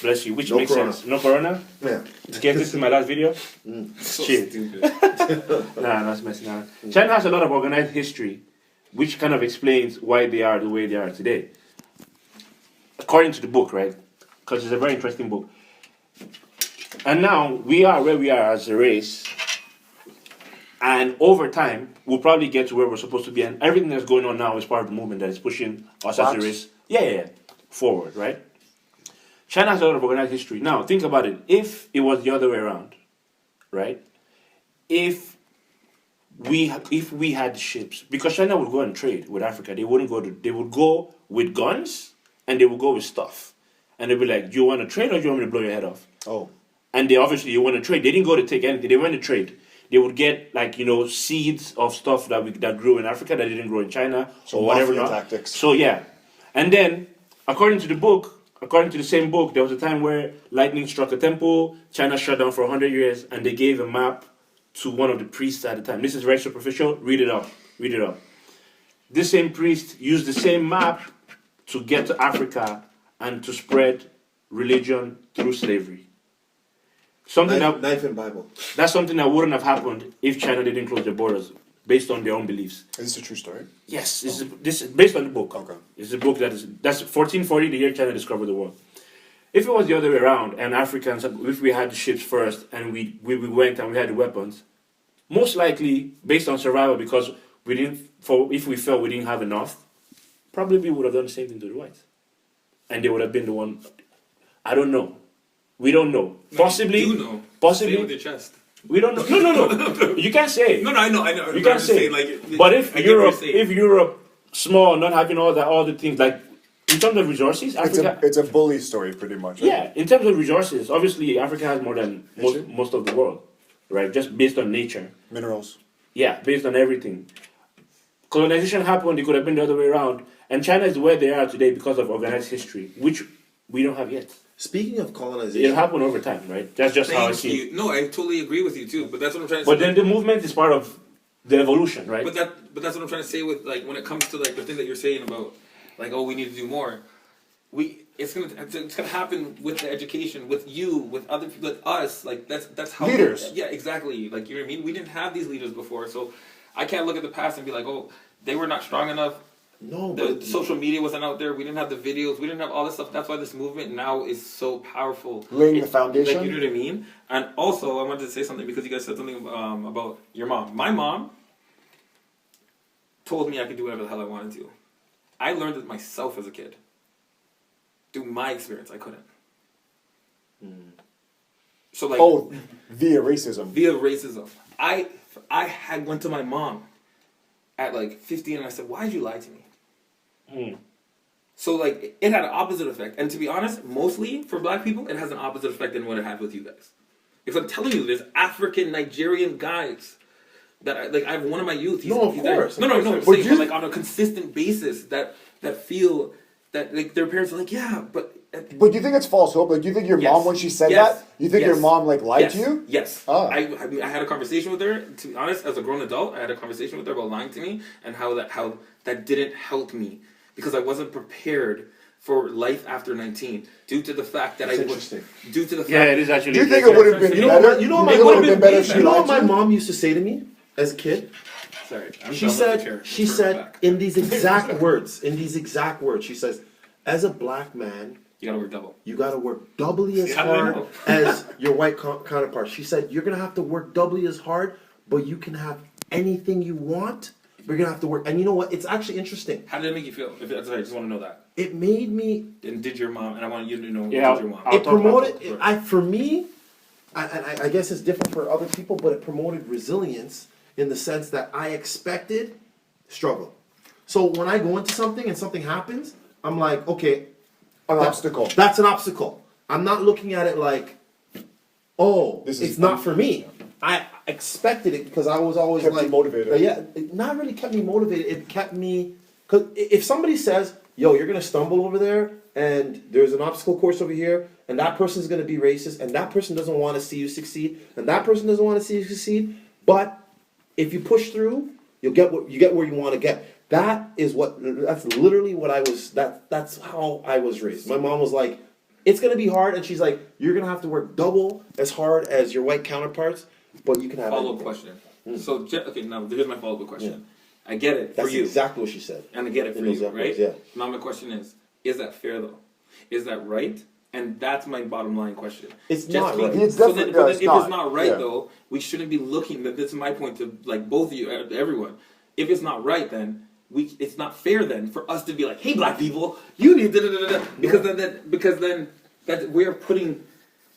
Bless you, which No makes corona. sense. No corona? Yeah. Get this in my last video? So Shit. stupid. Nah, that's messing around. China has a lot of organized history, which kind of explains why they are the way they are today. According to the book, right? Because it's a very interesting book. And now we are where we are as a race And over time, we'll probably get to where we're supposed to be. And everything that's going on now is part of the movement that is pushing us as a race. Yeah, forward, right? China has a lot of organized history. Now, think about it. If it was the other way around, right? If we had ships, because China would go and trade with Africa, they would go with guns and they would go with stuff. And they'd be like, do you want to trade or do you want me to blow your head off? Oh. And they obviously, you want to trade. They didn't go to take anything. They went to trade. They would get seeds of stuff that grew in Africa that didn't grow in China or whatever. Tactics. So yeah. And then, according to the same book, there was a time where lightning struck a temple, China shut down for 100 years, and they gave a map to one of the priests at the time. This is very superficial. Read it up. This same priest used the same map to get to Africa and to spread religion through slavery. Knife and Bible. That's something that wouldn't have happened if China didn't close their borders based on their own beliefs. Is this a true story? Yes, this is based on the book. Okay. It's a book that's 1440, the year China discovered the world. If it was the other way around, and Africans, if we had the ships first and we went and we had the weapons, most likely based on survival, because if we felt we didn't have enough, probably we would have done the same thing to the whites, and they would have been the one. I don't know. We don't know. Possibly. You do know. Possibly. Say with your chest. We don't know. No. You can't say. No, I know. You can't say. But if Europe, small, not having all the things, like in terms of resources, Africa. It's a bully story, pretty much. Right? Yeah, in terms of resources, obviously Africa has more than most of the world, right? Just based on nature. Minerals. Yeah, based on everything. Colonization happened. It could have been the other way around, and China is where they are today because of organized history, which we don't have yet. Speaking of colonization, It happened over time, right? That's just how I Thank see it. you. No, I totally agree with you too. But that's what I'm trying to But say. then the movement is part of the evolution, right? But that's what I'm trying to say with like when it comes to like the thing that you're saying about like we need to do more. It's gonna happen with the education, with you, with other people, with us. Like that's how leaders. Yeah, exactly. Like you know what I mean. We didn't have these leaders before, so I can't look at the past and be like, oh, they were not strong enough. no, The but social media wasn't out there. We didn't have the videos. We didn't have all this stuff. That's why this movement now is so powerful. Laying the foundation. Like, you know what I mean? And also, I wanted to say something because you guys said something about your mom. My mom told me I could do whatever the hell I wanted to. I learned it myself as a kid. Through my experience, I couldn't. So like via racism. via racism. I had went to my mom at like 15 and I said, "Why'd you lie to me?" So like it had an opposite effect. And to be honest, mostly for black people, it has an opposite effect than what it had with you guys. Because I'm telling you, there's African Nigerian guys that I have one of my youth. No, of course. No. I'm But saying, you- but like on a consistent basis that feel that like their parents are like, yeah, but. But do you think it's false hope? Like, do you think your Yes. mom, when she said Yes. that, you think Yes. your mom like lied Yes. to you? Yes. Ah. I had a conversation with her. To be honest, as a grown adult, I had a conversation with her about lying to me and how that didn't help me because I wasn't prepared for life after 19 due to the fact that That's I interesting. was due to the fact. Yeah, it is actually. Do you think it would have been You know better? what- you know You what think it my- would have been better if she you know what lied my to you? mom used to say to me as a kid? Sorry, I'm She done with the chair. said, Let's turn it back. in these exact words, she says, as a black man, You gotta work double. you got to work doubly as Yeah, I hard know. as your white counterpart. She said, you're going to have to work doubly as hard, but you can have anything you want. You're going to have to work. And you know what? It's actually interesting. How did it make you feel? If that's right, I just want to know that. It made me, And did your mom? And I want you to know. Yeah, did your mom? I'll it talk about promoted, that. for me, I guess it's different for other people, but it promoted resilience in the sense that I expected struggle. So when I go into something and something happens, I'm like, okay, An obstacle. that's an obstacle. I'm not looking at it like, oh, This is it's not for me. I expected it because I was always Kept you like motivated. Yeah, it not really kept me motivated. It kept me because if somebody says, "Yo, you're gonna stumble over there, and there's an obstacle course over here, and that person's gonna be racist, and that person doesn't want to see you succeed, and that person doesn't want to see you succeed, but if you push through, you get where you want to get." That's literally what I was. That's how I was raised. My mom was like, "It's gonna be hard," and she's like, "You're gonna have to work double as hard as your white counterparts, but you can have Follow-up anything." question. So, okay, now here's my follow-up question. I get it That's for you. exactly what she said. And I get it for In those you, efforts, right? yeah. Now my question is that fair though? Is that right And that's my bottom line question. It's not right. It's So definitely- then, but then it's if not. it's not right Yeah. though, we shouldn't be looking. This is my point to like both of you, everyone. If it's not right, then it's not fair then for us to be like, hey, black people, you need da-da-da-da-da. Because then that we're putting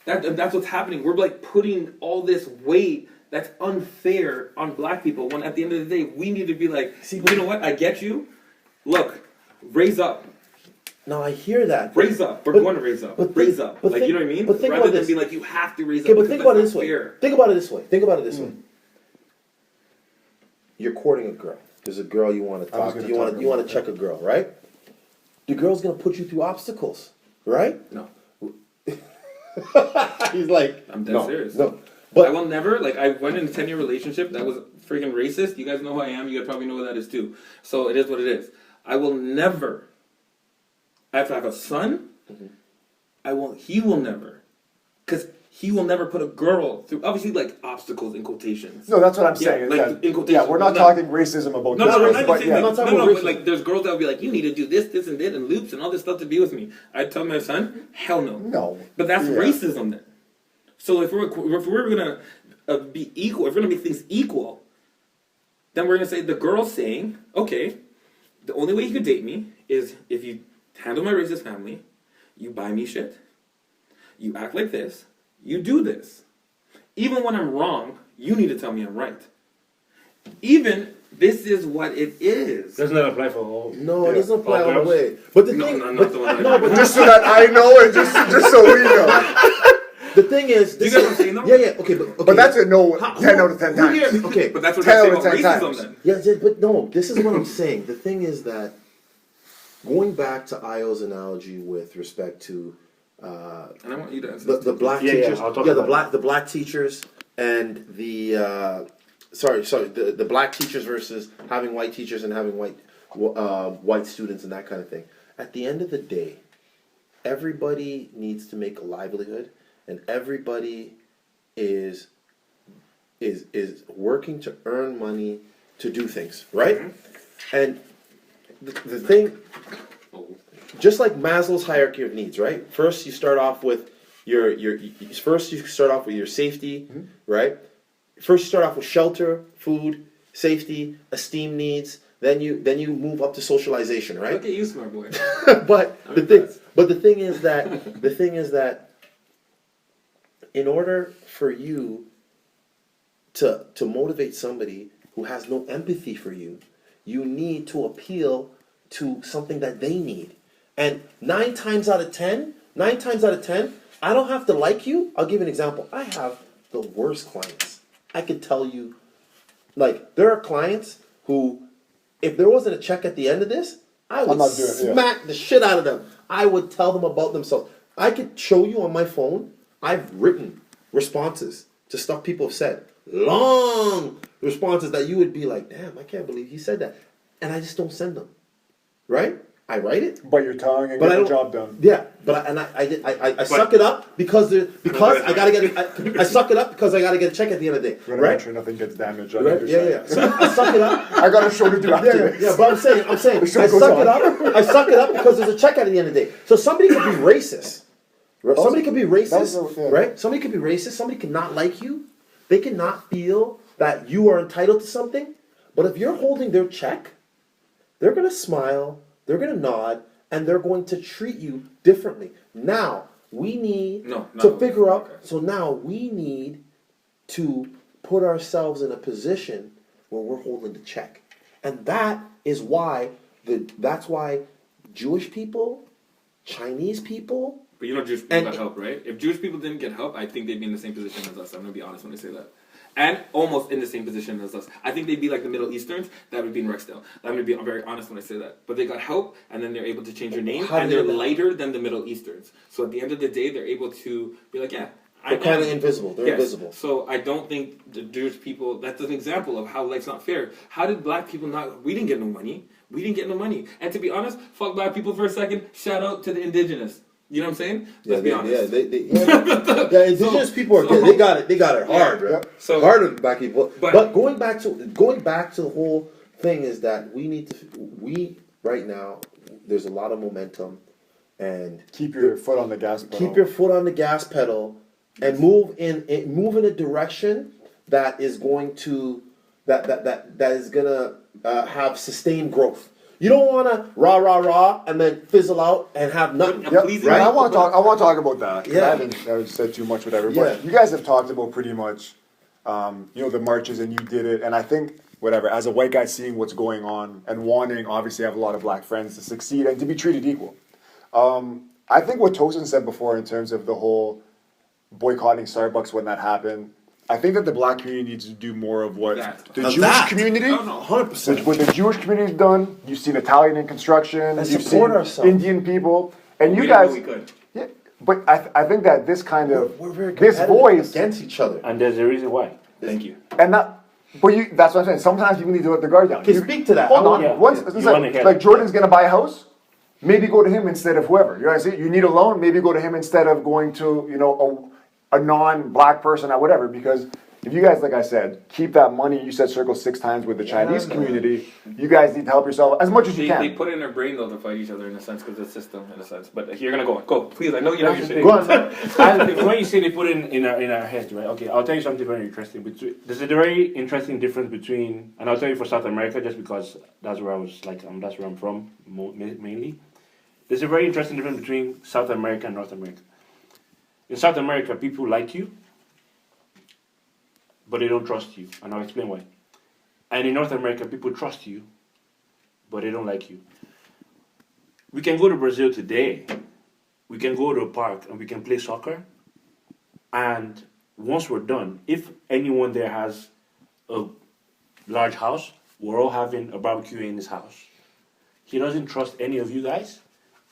that's what's happening. We're like putting all this weight that's unfair on black people. When at the end of the day, we need to be like, you know what? I get you. Look, raise up. No, I hear that. Raise up. We're But- going to raise up. but Raise think- up. but Like, think- you know what I mean? but think Rather about than this. be like, you have to raise Okay, up. but because think about it that's this not way. fair. Think about it this way. Think about it this way. You're courting a girl. There's a girl you want to I was talk to. gonna You want talk to about check a girl, right? The girl's gonna put you through obstacles, right? No. He's like, I'm dead no, serious. no. I But will never, like, I went in a 10-year relationship that was freaking racist. You guys know who I am. You guys probably know what that is too. So it is what it is. I will never, if I have a son, he will never. Because he will never put a girl through, obviously, like, obstacles in quotations. No, that's what I'm Yeah, saying. like, that- in quotation, yeah, we're not no. talking racism about No, this, I'm but not saying yeah. like, talking no, about but racism. like, there's girls that will be like, you need to do this, and that, and loops, and all this stuff to be with me. I tell my son, hell no. No. But that's Yeah. racism then. So if we're gonna be equal, if we're gonna make things equal, then we're gonna say the girl's saying, okay, the only way you could date me is if you handle my racist family, you buy me shit, you act like this, you do this. Even when I'm wrong, you need to tell me I'm right. Even this is what it is. Doesn't that apply for all? no, it Yeah. doesn't apply All all the girls? way. But the No, thing, no, not but, the one I no, know. but Just so that I know and just so we know. the thing is, Do you this get what is- I'm saying, though? yeah, okay, but okay. But that's a no How- 10 out of 10 who times. here- okay, But that's what 10 I say out of about 10 racism times. then. yeah, but no, this is what I'm saying. The thing is that going back to Io's analogy with respect to And I want you to answer the this. black Yeah, yeah, teachers, I'll talk the about black teachers and the the black teachers versus having white teachers and having white students and that kind of thing. At the end of the day, everybody needs to make a livelihood, and everybody is working to earn money to do things, right? And the thing, just like Maslow's hierarchy of needs, right? First, you start off with your safety, right? First, you start off with shelter, food, safety, esteem needs. Then you move up to socialization, right? Look at you, smart boy. but I'm the thing is that in order for you to motivate somebody who has no empathy for you, you need to appeal to something that they need. And 9 times out of 10, I don't have to like you. I'll give you an example. I have the worst clients. I could tell you, like, there are clients who, if there wasn't a check at the end of this, I would not doing it, yeah. smack the shit out of them. I would tell them about themselves. I could show you on my phone, I've written responses to stuff people have said. Long responses that you would be like, damn, I can't believe he said that. And I just don't send them. Right? I write it. But you're tongue and But get I the don't- job done. Yeah, but I suck it up because I gotta get I suck it up because I gotta get a check at the end of the day, Gotta right? make sure nothing gets damaged on Right? either Yeah, side. yeah. So I suck it up. I got a show to do after Yeah, this. yeah, but I'm saying, The show I goes suck it on. up. I suck it up because there's a check at the end of the day. So somebody could be racist. Right? Somebody could be That's racist, yeah. right? Somebody could be racist. Somebody could not like you. They cannot feel that you are entitled to something. But if you're holding their check, they're gonna smile. They're gonna nod. And they're going to treat you differently. Now, we need No, to no. figure out, Okay. so now we need to put ourselves in a position where we're holding the check. And that is why, that's why Jewish people, Chinese people, But you know Jewish people And- got help, right? If Jewish people didn't get help, I think they'd be in the same position as us. I'm gonna be honest when I say that. And almost in the same position as us. I think they'd be like the Middle Easterns that would be in Rexdale. I'm gonna be very honest when I say that. But they got help, and then they're able to change their name, How and do they're they know? lighter than the Middle Easterns. So at the end of the day, they're able to be like, yeah, they're kind of invisible. They're Yes. invisible. So I don't think the Jewish people. That's an example of how life's not fair. How did black people not? We didn't get no money. We didn't get no money. And to be honest, fuck black people for a second. Shout out to the indigenous. You know what I'm saying? Let's be honest. Yeah, indigenous people are good. They got it. They got it hard, Yeah. bro. So- Harder than black people. But- But going back to the whole thing is that we right now there's a lot of momentum and Keep your foot on the gas pedal. keep your foot on the gas pedal and move in a direction that is going to that is gonna have sustained growth. You don't want to rah and then fizzle out and have nothing. Yep. Pleasing And I right? want to talk about that. 'Cause Yeah. I haven't said too much, whatever. But Yeah. you guys have talked about pretty much, the marches, and you did it. And I think whatever, as a white guy, seeing what's going on and wanting, obviously, I have a lot of black friends to succeed and to be treated equal. I think what Tosin said before in terms of the whole boycotting Starbucks when that happened. I think that the black community needs to do more of what the Now Jewish that- community. 100%. What the Jewish community's done, you've seen Italian in construction, And you've support seen ourselves. Indian people, and you We did what guys. we could. Yeah, but I think that this kind of We're very this competitive voice against each other. And there's a reason why. Thank you. and that, but you that's what I'm saying. Sometimes people need to let their guard down. Okay, You- speak to that. Hold I on. want- Once yeah. it's You like, wanna hear like it. Jordan's gonna buy a house, maybe go to him instead of whoever. You know what I'm saying? You need a loan, maybe go to him instead of going to a non-black person or whatever. Because if you guys, like I said, keep that money, you said circle 6 times with the Chinese community. You guys need to help yourself as much as you They can. put it in their brain though to fight each other in a sense because the system in a sense. But you're gonna go, please. I know you have your shit. Go on. When you say they put it in our heads, right? Okay, I'll tell you something very interesting. There's a very interesting difference between, and I'll tell you for South America, just because that's where I was that's where I'm from mainly. There's a very interesting difference between South America and North America. In South America, people like you, but they don't trust you, and I'll explain why. And in North America, people trust you, but they don't like you. We can go to Brazil today. We can go to a park and we can play soccer. And once we're done, if anyone there has a large house, we're all having a barbecue in his house. He doesn't trust any of you guys,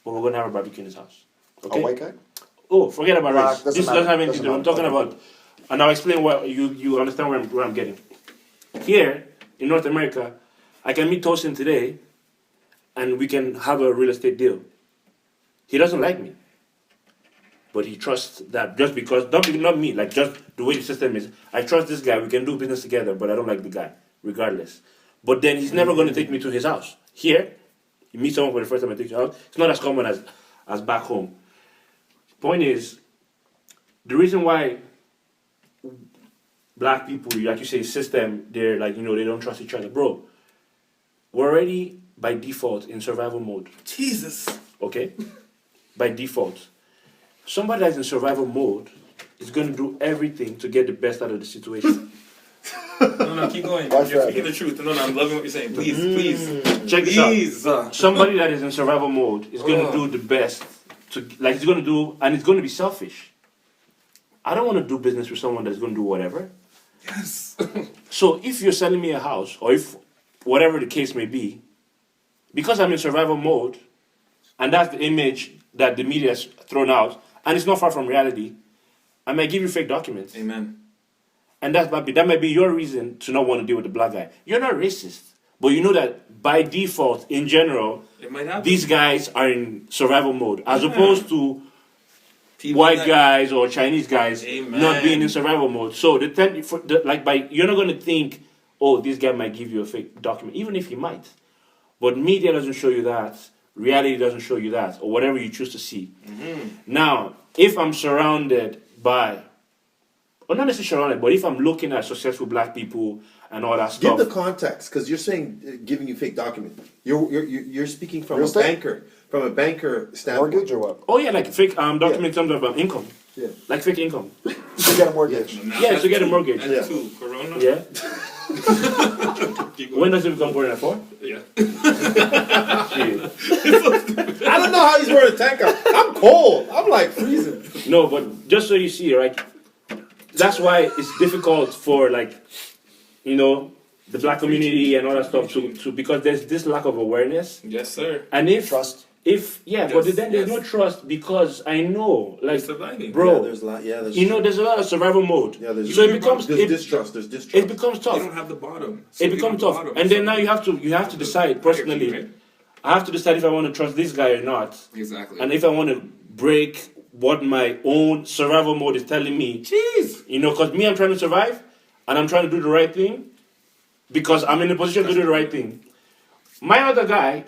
but we're going to have a barbecue in his house. Okay? A white guy? Oh, forget about Black, race. doesn't This matter. doesn't have anything to do. I'm Doesn't talking matter. about, and I'll explain what you understand where I'm getting. Here in North America, I can meet Tosin today, and we can have a real estate deal. He doesn't like me, but he trusts that just because not me, like just the way the system is. I trust this guy. We can do business together, but I don't like the guy, regardless. But then he's never going to take me to his house. Here, you meet someone for the first time and take you out. It's not as common as back home. Point is, the reason why black people, like you say, system, they're like, they don't trust each other. Bro, we're already by default in survival mode, Jesus. okay? By default. Somebody that's in survival mode is going to do everything to get the best out of the situation. No, keep going. Watch You're that. speaking the truth. No, I'm loving what you're saying. Please. Check this out. Please. Somebody that is in survival mode is going to do the best. He's going to do, and it's going to be selfish. I don't want to do business with someone that's going to do whatever. Yes. So if you're selling me a house, or if whatever the case may be, because I'm in survival mode, and that's the image that the media has thrown out, and it's not far from reality, I might give you fake documents. Amen. And that might be your reason to not want to deal with the black guy. You're not racist, but you know that by default, in general, It might happen. these guys are in survival mode, as opposed to People white that- guys or Chinese guys Amen. not being in survival mode. So you're not going to think, oh, this guy might give you a fake document, even if he might. But media doesn't show you that. Reality doesn't show you that, or whatever you choose to see. Now, if I'm surrounded by, or not necessarily surrounded, but if I'm looking at successful black people and all that Give stuff, the context, because you're saying giving you fake documents. You're speaking from Real a estate? banker standpoint. Mortgage or what? oh yeah, like fake document in terms of income, Yeah. like fake income. To get a mortgage. Yeah, to get a mortgage. And Yeah. two, Corona. Yeah. Keep going. When does it become Corona for? Yeah. Shit. I don't know how he's wearing a tank top. I'm cold. I'm like freezing. No, but just so you see, right? That's why it's difficult for the black community and all that stuff to because there's this lack of awareness. Yes, sir. And if Trust. but Yes, then there's yes. no trust because I know, like, You're surviving. bro, Yeah, there's a lot. Yeah, there's there's a lot of survival mode. Yeah, there's so it becomes there's it, distrust. There's distrust. it becomes You tough. don't have the bottom. It becomes tough, and then now you have to decide personally. Right? I have to decide if I want to trust this guy or not, Exactly. and if I want to break what my own survival mode is telling me. Jeez. Because me, I'm trying to survive, and I'm trying to do the right thing, because I'm in a position to do the right thing. My other guy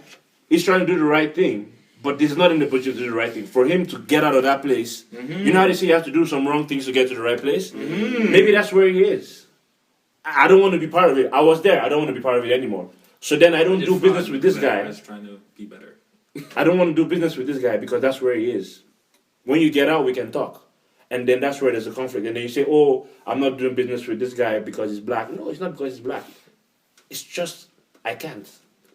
is trying to do the right thing, but he's not in the position to do the right thing. For him to get out of that place, you know how they say you have to do some wrong things to get to the right place? Maybe that's where he is. I don't want to be part of it. I was there. I don't want to be part of it anymore. So then I don't do business with this guy. I was trying to be better. I don't want to do business with this guy because that's where he is. When you get out, we can talk. And then that's where there's a conflict. And then you say, oh, I'm not doing business with this guy because he's black. No, it's not because he's black. It's just, I can't.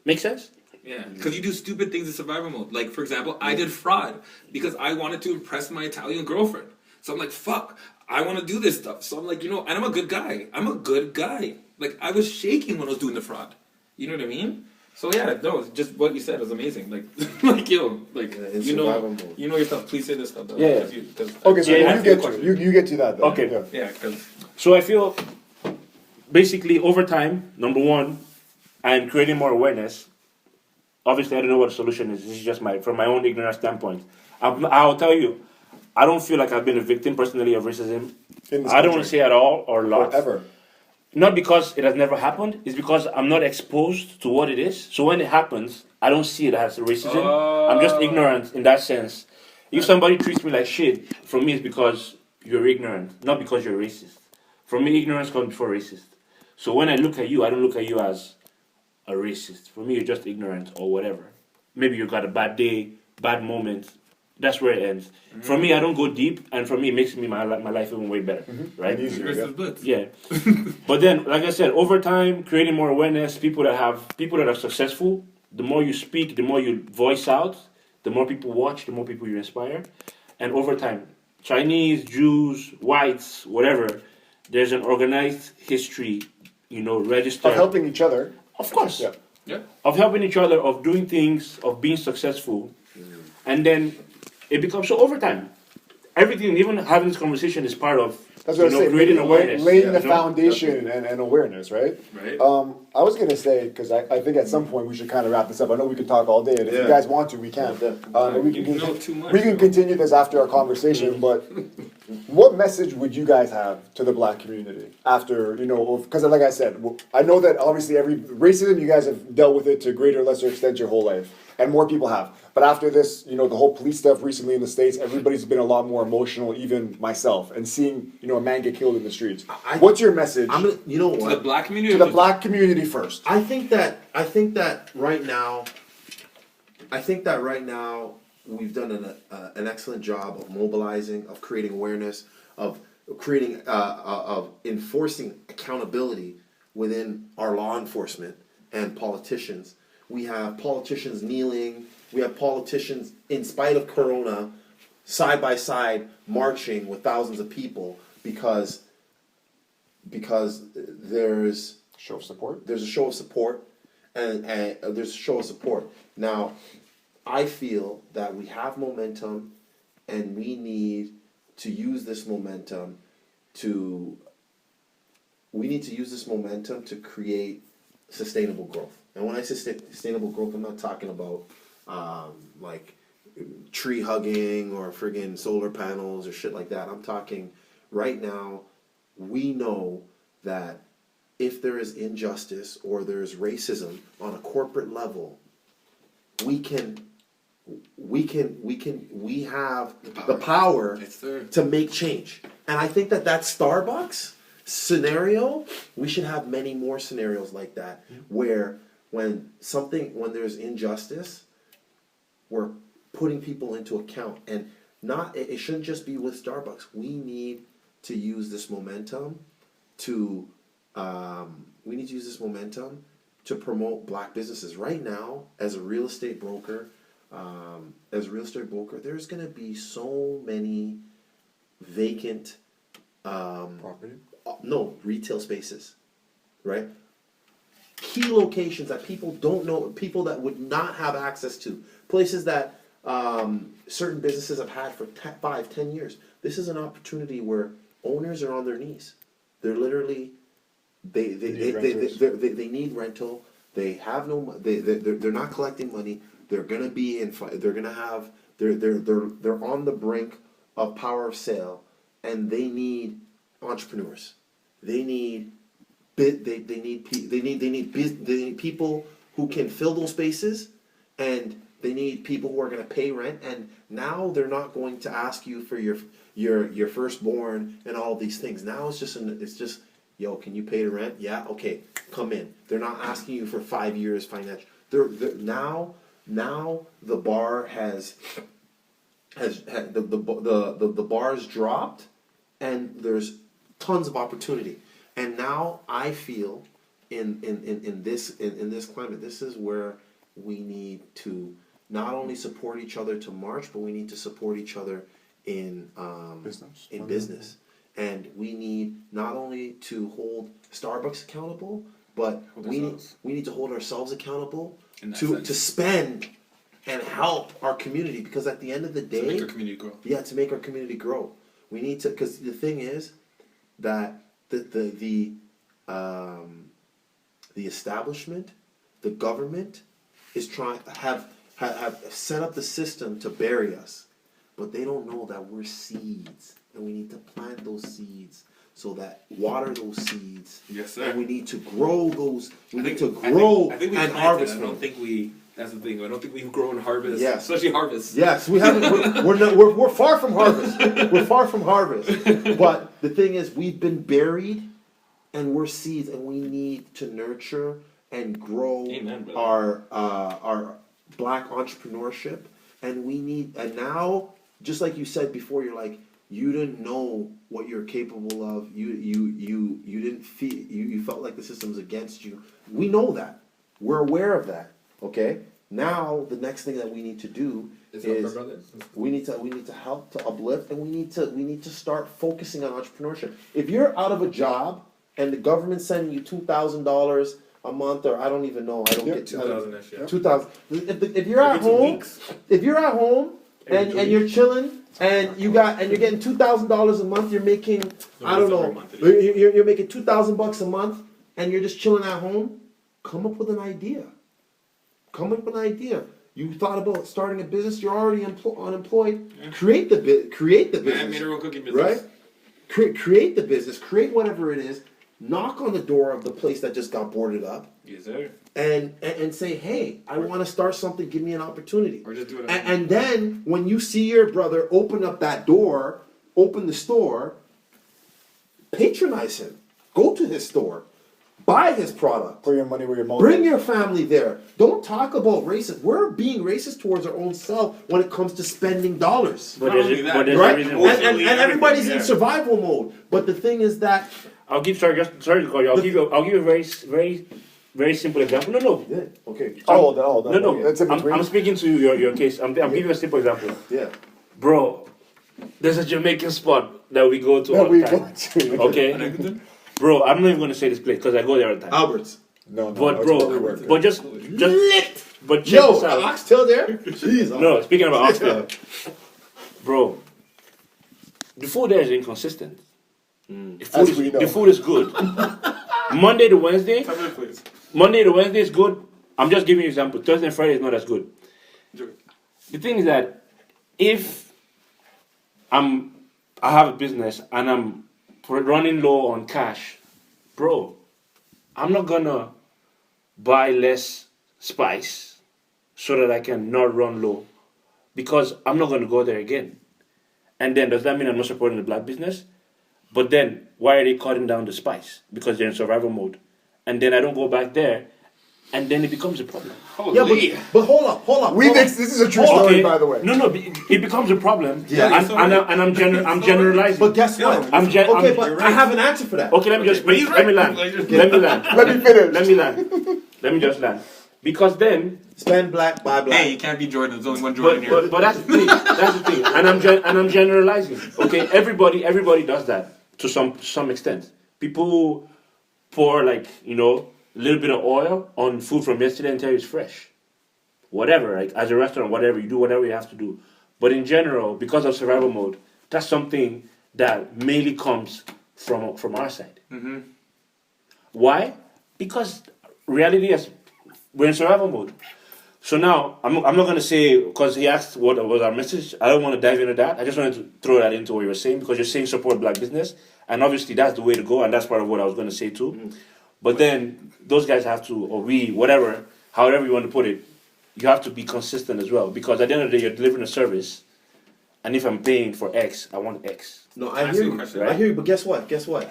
Make sense? Yeah, because you do stupid things in survival mode. Like, for example, I did fraud because I wanted to impress my Italian girlfriend. So I'm like, fuck, I want to do this stuff. So I'm like, and I'm a good guy. I'm a good guy. Like, I was shaking when I was doing the fraud. You know what I mean? So yeah, no, just what you said was amazing. Like, in survival mode. you know your stuff. Please say this stuff though. Yeah. Okay, so Yeah, you get to you get to that. Then. Okay. Yeah. Yeah, because So I feel basically over time, number one, I'm creating more awareness. Obviously, I don't know what the solution is. This is just from my own ignorant standpoint. I'll tell you, I don't feel like I've been a victim personally of racism. In this I don't want country. to say at all or a lot. Ever. Not because it has never happened. It's because I'm not exposed to what it is. So when it happens, I don't see it as racism. I'm just ignorant in that sense. If somebody treats me like shit, for me it's because you're ignorant, not because you're racist. For me, ignorance comes before racist. So when I look at you, I don't look at you as a racist. For me, you're just ignorant or whatever. Maybe you got a bad day, bad moment. That's where it ends. For me, I don't go deep, and for me, it makes my life even way better, right? And easier, Chris yeah. is blitz. Yeah, but then, like I said, over time, creating more awareness, people that are successful, the more you speak, the more you voice out, the more people watch, the more people you inspire, and over time, Chinese, Jews, whites, whatever, there's an organized history, registered Of helping each other. Of course, Yeah. Yeah. of helping each other, of doing things, of being successful, and then it becomes so over time. Everything, even having this conversation, is part of That's what I say. creating awareness, laying the you know? foundation and awareness, right? Right. I was gonna say because I think at some point we should kind of wrap this up. I know we could talk all day, and if you Yeah. guys want to, we can. Yeah. And we You can know too much, we can though. continue this after our conversation. But what message would you guys have to the black community after because like I said, I know that obviously every racism you guys have dealt with it to greater or lesser extent your whole life, and more people have. But after this, the whole police stuff recently in the States, everybody's been a lot more emotional, even myself, and seeing a man get killed in the streets. What's your message I'm gonna, you know To what? the black community. to the black community first? I think that right now, we've done an excellent job of mobilizing, of creating awareness, of creating, of enforcing accountability within our law enforcement and politicians. We have politicians kneeling. We have politicians, in spite of Corona, side by side marching with thousands of people because there's Show of support. there's a show of support and there's a show of support. Now, I feel that we have momentum and we need to use this momentum to create sustainable growth. And when I say sustainable growth, I'm not talking about like tree hugging or friggin' solar panels or shit like that. I'm talking right now, we know that if there is injustice or there's racism on a corporate level, we have the power It's there. to make change. And I think that Starbucks scenario, we should have many more scenarios like that where when there's injustice, we're putting people into account, and it shouldn't just be with Starbucks. We need to use this momentum to promote black businesses. Right now, as a real estate broker, there's going to be so many vacant Property. retail spaces, right? Key locations that people don't know, people that would not have access to, places that certain businesses have had for 5-10 years. This is an opportunity where owners are on their knees. They're literally they need rental. They have no. They're not collecting money. They're gonna be in. They're gonna have. They're on the brink of power of sale, and they need entrepreneurs. They need people who can fill those spaces and They need people who are going to pay rent, and now they're not going to ask you for your firstborn and all these things. Now it's just yo, can you pay the rent? Yeah, okay, come in. They're not asking you for 5 years financial. Now the bar has the bar's dropped, and there's tons of opportunity. And now I feel in this climate, this is where we need to not only support each other to march, but we need to support each other in business. And we need not only to hold Starbucks accountable, but we need to hold ourselves accountable to spend and help our community, because at the end of the day, To make our community grow. yeah, to make our community grow, we need to. Because the thing is that the establishment, the government, is trying have set up the system to bury us, but they don't know that we're seeds, and we need to plant those seeds. So that water those seeds. Yes, sir. And we need to grow those. We I need think- to grow I think we and planted. harvest I them. don't think we. That's the thing. I don't think we've grown harvest. Yeah. Especially harvest. Yes, we haven't. We're far from harvest. We're far from harvest. But the thing is, we've been buried, and we're seeds, and we need to nurture and grow Amen, brother. our black entrepreneurship. And we need. And now, just like you said before, you're like, you didn't know what you're capable of. You didn't feel. You felt like the system's against you. We know that. We're aware of that. Okay. Now the next thing that we need to do Is help our is brothers. we need to help to uplift, and we need to start focusing on entrepreneurship. If you're out of a job and the government's sending you $2,000 a month, or I don't even know, I don't Yep. get 2,000-ish, yeah. 2,000. If you're at Every 2 home, weeks. if you're at home Every 2 and you're chilling and you're getting $2,000 a month, you're making I don't that's every know, month it is. you're making $2,000 a month, and you're just chilling at home. Come up with an idea. Come up with an idea. You thought about starting a business. You're already unemployed. Yeah. Create the Man business, made a real cooking business. right? Create the business. Create whatever it is. Knock on the door of the place that just got boarded up, Yes, sir. and say, "Hey, I want to start something. Give me an opportunity." Or just do it. And then when you see your brother open up that door, open the store, patronize him. Go to his store. Buy his product. Put your money where your mouth Bring is. your family there. Don't talk about racist. We're being racist towards our own self when it comes to spending dollars. But Not there's, only a, that, but there's Right? a reason And, why. and everybody's in Yeah. survival mode. But the thing is that. I'll give sorry to call you. I'll give you a very simple example. No. Yeah, okay. Oh, No. That's in I'm between. speaking to your case. I'll give you a simple example. Yeah. Bro, there's a Jamaican spot that we go to Yeah, all we the time. go to. Okay? Bro, I'm not even going to say this place because I go there all the time. Alberts. No, But that's where we bro, work. but just but check Yo, this out. oxtail there? Jeez. No, speaking about Oxford, bro, the food there is inconsistent. As we know. The food is good. Monday to Wednesday is good. I'm just giving you an example. Thursday and Friday is not as good. The thing is that if I have a business and I'm running low on cash, bro, I'm not gonna buy less spice so that I can not run low, because I'm not gonna go there again. And then does that mean I'm not supporting the black business? But then why are they cutting down the spice? Because they're in survival mode. And then I don't go back there, and then it becomes a problem. Yeah, but hold up. This is a true Hold on. story, by the way. No, it becomes a problem. Yeah. and I'm generalizing. But guess what? I'm Okay, but you're I right. have an answer for that. Okay, let me just but he's let me right. land. Like, Let me land. Let me finish. Let me land. Let me just land. Because then, Spend black, buy black. Hey, you can't be Jordan. There's only one Jordan here. but that's the thing. That's the thing. And I'm generalizing. Okay, everybody does that to some extent. People pour a little bit of oil on food from yesterday and tell you it's fresh. Whatever, like as a restaurant, whatever you do, whatever you have to do. But in general, because of survival mode, that's something that mainly comes from our side. Mm-hmm. Why? Because reality is we're in survival mode. So now I'm not gonna say, because he asked what was our message. I don't want to dive into that. I just wanted to throw that into what you were saying, because you're saying support black business, and obviously that's the way to go, and that's part of what I was gonna say too. But then those guys have to, or we, whatever, however you want to put it, you have to be consistent as well, because at the end of the day, you're delivering a service, and if I'm paying for X, I want X. No, Can I I ask hear you a you. question? I hear you, but guess what? Guess what?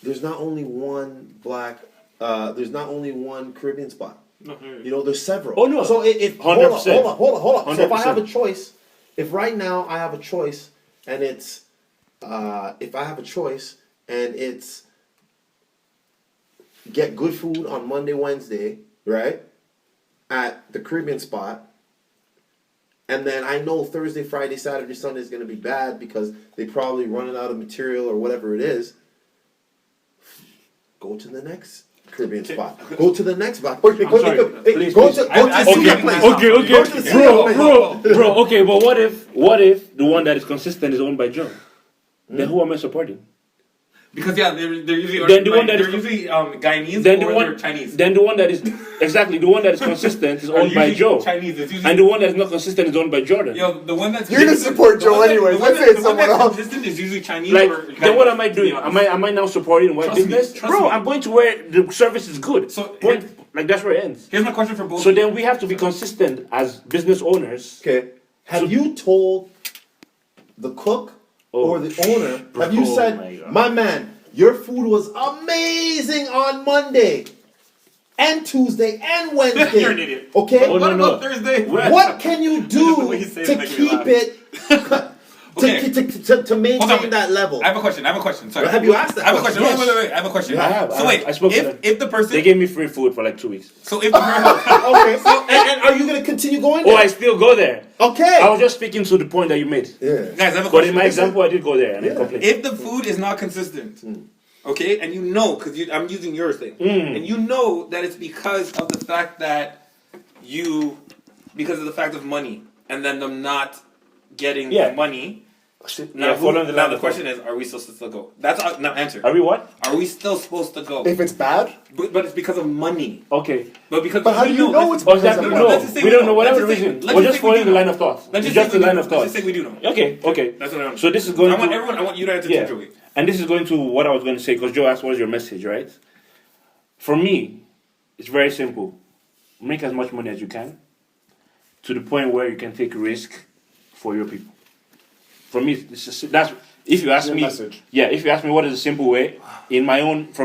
There's not only one there's not only one Caribbean spot. You know, there's several. Oh, no. So if 100%. hold on. So if I have a 100%. choice, if right now I have a choice, and it's if I have a choice and it's get good food on Monday, Wednesday, right, at the Caribbean spot. And then I know Thursday, Friday, Saturday, Sunday is going to be bad because they probably running out of material or whatever it is. Go to the next Caribbean spot. Go to the next spot. Go to please, the please. senior place. Okay, Go to the senior place. Bro, okay, but what if the one that is consistent is owned by Joe? Then who am I supporting? Because they're usually Then the one that they're is- usually Guyanese Then or the they're one, Chinese. then the one that is exactly the one that is consistent is Are owned by usually Joe, Chinese. It's usually and the one that is not consistent is owned by Jordan. Yo, the one that's You're gonna consistent- support the Joe one that- anyways. the one Let's that- say it's the one someone that's else. consistent is usually Chinese Like, or then what Guyanese, am I to be doing? honest. Am I now supporting white Trust me, business? trust Bro, me. I'm going to where the service is good. So, Point, here- like that's where it ends. Here's my question for both. So of you. then we have to be consistent as business owners. Okay. Have you told the cook or the owner? Have you Oh said, my God. my man, your food was amazing on Monday and Tuesday and Wednesday. You're an idiot. Okay. Oh, What no, about no. Thursday? What can you The do way you say it to makes me keep laugh. it Okay. to maintain Hold on. that level? I have a question. Sorry. Have you asked that I have a question. question? Wait. I have a question. Yeah, I have. So wait, I spoke to if them. if the person They gave me free food for like 2 weeks. so if the person Okay. And are you gonna continue going Oh, there? I still go there. Okay. I was just speaking to the point that you made. Yeah. guys, I have a But question. in my example, I did go there and I complained. If the food is not consistent, okay, and you know, because I'm using your thing, Mm. and you know that it's because of the fact that because of the fact of money, and then them not getting Yeah. the money. Yeah, following the line the of question is, are we still supposed to go? That's now answer. Are we what? Are we still supposed to go? If it's bad, But it's because of money. Okay. But because but how do you know it's Oh, because exactly. of no, money? let's just No, say we we don't know. know. Whatever Let's just say- reason, let's we're just just say we following do the line know. of thought. Let's It's just just say the we line do. of Let's thought. just say we do know. Okay, okay. That's what I'm. So this is going I want to everyone. I want you to answer yeah, Joey. and this is going to what I was going to say because Joe asked, "What is your message?" Right? For me, it's very simple. Make as much money as you can, to the point where you can take risk for your people. For me, that's if you ask Your me. message. Yeah, if you ask me what is a simple way, from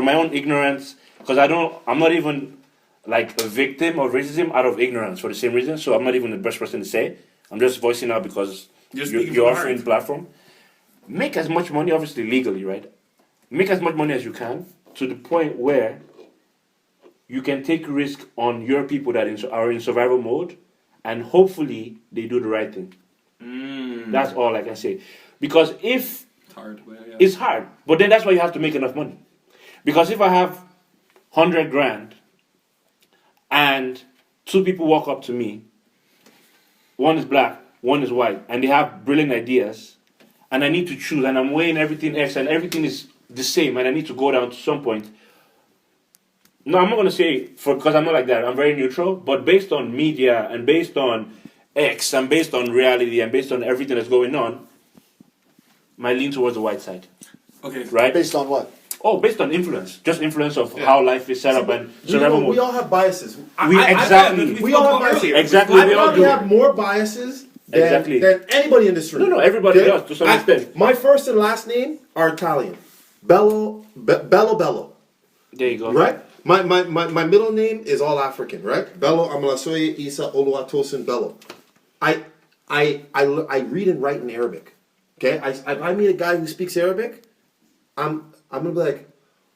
my own ignorance, because I'm not even like a victim of racism out of ignorance for the same reason. So I'm not even the best person to say. I'm just voicing out because You're speaking you're from the offering heart. platform. Make as much money, obviously legally, right? Make as much money as you can to the point where you can take risk on your people that are in survival mode, and hopefully they do the right thing. That's all I can say. Because if It's hard. But yeah. it's hard, but then that's why you have to make enough money. Because if I have 100 grand and two people walk up to me, one is black, one is white, and they have brilliant ideas, and I need to choose, and I'm weighing everything else, and everything is the same, and I need to go down to some point. No, I'm not going to say, because I'm not like that, I'm very neutral, but based on media, and based on X, and based on reality, and based on everything that's going on, my lean towards the white side, Okay. right? Based on what? Oh, based on influence, just influence of how life is set up and survival we mode. all have biases. Exactly. We all have biases. Exactly, I we all probably do. have more biases Exactly. than anybody in this room. No, everybody does, to some extent. My first and last name are Italian. Bello. There you go. Right? My middle name is all African, right? Bello Amalasoye Isa Oluwatosin Bello. I read and write in Arabic. Okay? If I meet a guy who speaks Arabic, I'm gonna be like,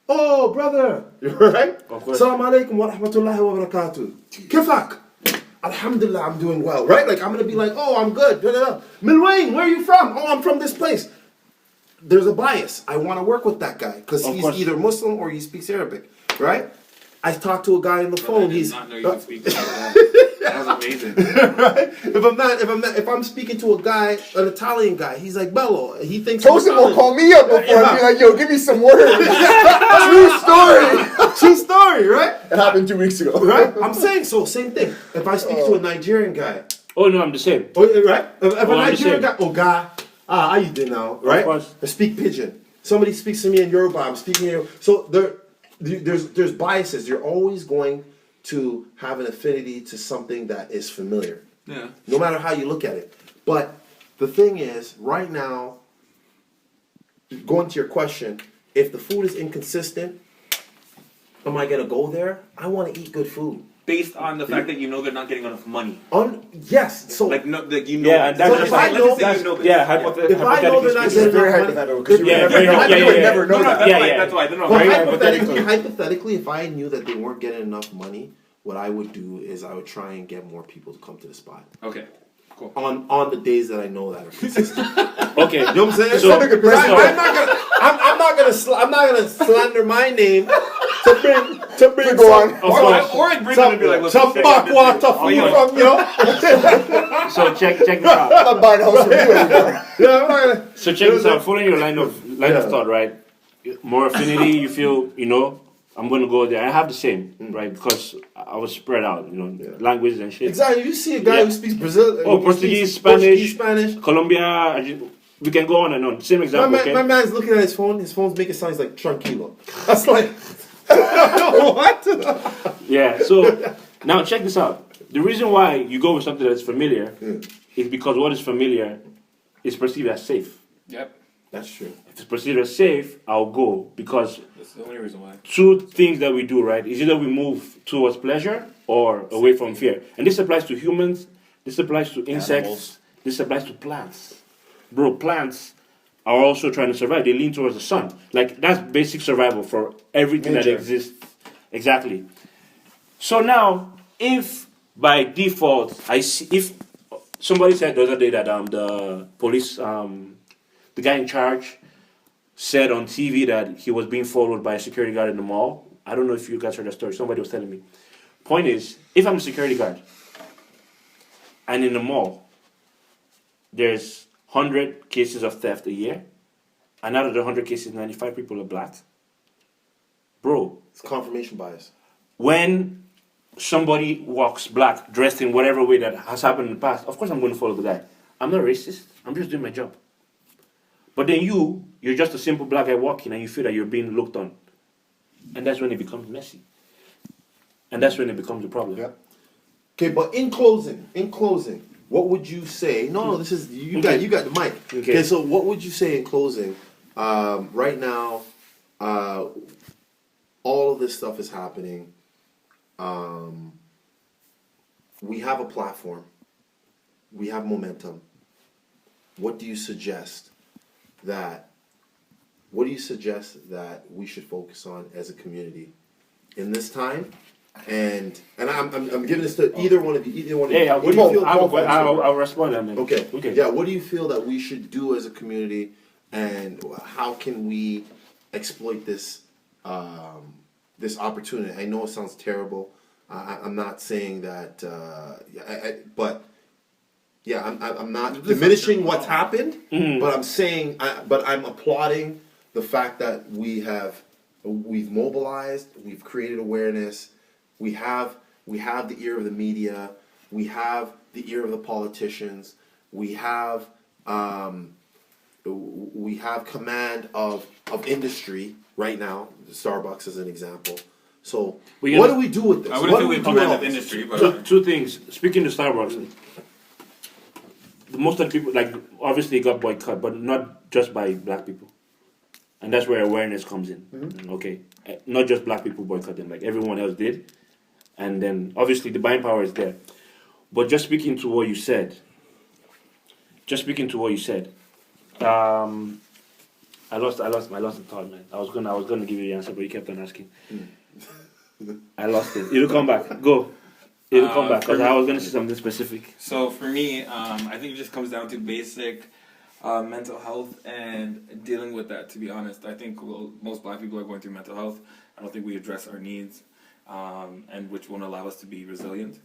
oh brother, right? Of course. Assalamu alaikum wa rahmatullahi wa barakatuh. Kifak? Alhamdulillah, I'm doing well, right? Like I'm gonna be like, oh, I'm good. Milwain, where are you from? Oh, I'm from this place. There's a bias. I want to work with that guy because Of he's course. either Muslim or he speaks Arabic, right? I talked to a guy on the phone. He's not know you could speak that was amazing. right. If I'm speaking to a guy, an Italian guy, he's like Bello. He thinks Tosin will call me up before and be like, yo, give me some words. True story. True story, right? It happened 2 weeks ago. Right? I'm saying so. Same thing. If I speak to a Nigerian guy, Oh, no, I'm the same. right? If a I'm the Nigerian same. guy, oh guy, how you doing now, right? course. I speak pidgin. Somebody speaks to me in Yoruba. I'm speaking Yoruba. So there's biases. You're always going to have an affinity to something that is familiar. Yeah. No matter how you look at it. But the thing is, right now, going to your question, if the food is inconsistent, am I gonna go there? I want to eat good food. Based on the fact that you know they're not getting enough money. Yes, so Like, no, like you know. Yeah, and this. that's So just if I like, know- Let's just say you know this. yeah, if I know they're not This is getting very enough money, hypothetical because you Yeah, would never yeah, know. yeah, You yeah, would yeah. never know No, no, that. that's Yeah, why. yeah. That's why. No, no. Well, Very hypothetically, if I knew that they weren't getting enough money, what I would do is I would try and get more people to come to the spot Okay. Cool. on the days that I know that are consistent. okay. You know what I'm saying? So- That's a good Because place to I'm not gonna slander my name to bring go on. Of course. Or I'd bring them and be like, look, some check fuck out water this food dude. from you. So check this out. I'm not buying a house from you anymore. Yeah, I'm not gonna. So check this out. Following your line of Yeah. thought, right? More affinity. You feel, I'm gonna go there. I have the same, right? Because I was spread out, languages and shit. Exactly. You see a guy Yeah. who speaks Brazil. Oh, who Portuguese, speaks Portuguese, Spanish. Spanish. Colombia. We can go on and on. Same example. My Okay. man's looking at his phone. His phone's making sounds like tranquilo. That's like what? Yeah. So now check this out. The reason why you go with something that's familiar is because what is familiar is perceived as safe. Yep. That's true. If it's perceived as safe, I'll go because That's the only reason why. two things that we do, right, is either we move towards pleasure or away from fear. And this applies to humans, this applies to insects, Animals. this applies to plants. Bro, plants are also trying to survive. They lean towards the sun. Like, that's basic survival for everything that Nature. exists. Exactly. So now, if by default, if somebody said the other day that the police, the guy in charge said on TV that he was being followed by a security guard in the mall. I don't know if you guys heard the story. Somebody was telling me. Point is, if I'm a security guard and in the mall, there's 100 cases of theft a year, and out of the 100 cases, 95 people are black. Bro, It's confirmation bias. when somebody walks black, dressed in whatever way that has happened in the past, of course I'm going to follow the guy. I'm not racist. I'm just doing my job. But then you're just a simple black guy walking and you feel that you're being looked on. And that's when it becomes messy. And that's when it becomes a problem. Yeah. Okay, but in closing, what would you say? No, this is you got the mic. Okay, so what would you say in closing? Right now, all of this stuff is happening. We have a platform. We have momentum. What do you suggest that we should focus on as a community in this time? And I'm giving this to either one of you. Yeah, What do you feel? I'll respond on that. Okay. Yeah. What do you feel that we should do as a community, and how can we exploit this this opportunity? I know it sounds terrible. I'm not saying that, but yeah, I'm not diminishing what's happened. But I'm saying, but I'm applauding the fact that we've mobilized, we've created awareness. We have the ear of the media. We have the ear of the politicians. We have command of industry right now. Starbucks is an example. So what do we do with this? I wouldn't What say do we we have do command else? of industry, but Two things. Speaking to Starbucks, most of the people, like, obviously it got boycotted, but not just by black people. And that's where awareness comes in. Okay. Not just black people boycotting, like everyone else did. And then obviously the buying power is there. But just speaking to what you said, I lost the thought, man. I was gonna give you the answer, but you kept on asking. I lost it. It'll come back. Go. It'll come back because I was gonna say something specific. So for me, I think it just comes down to basic mental health and dealing with that. To be honest, I think most black people are going through mental health. I don't think we address our needs, and which won't allow us to be resilient.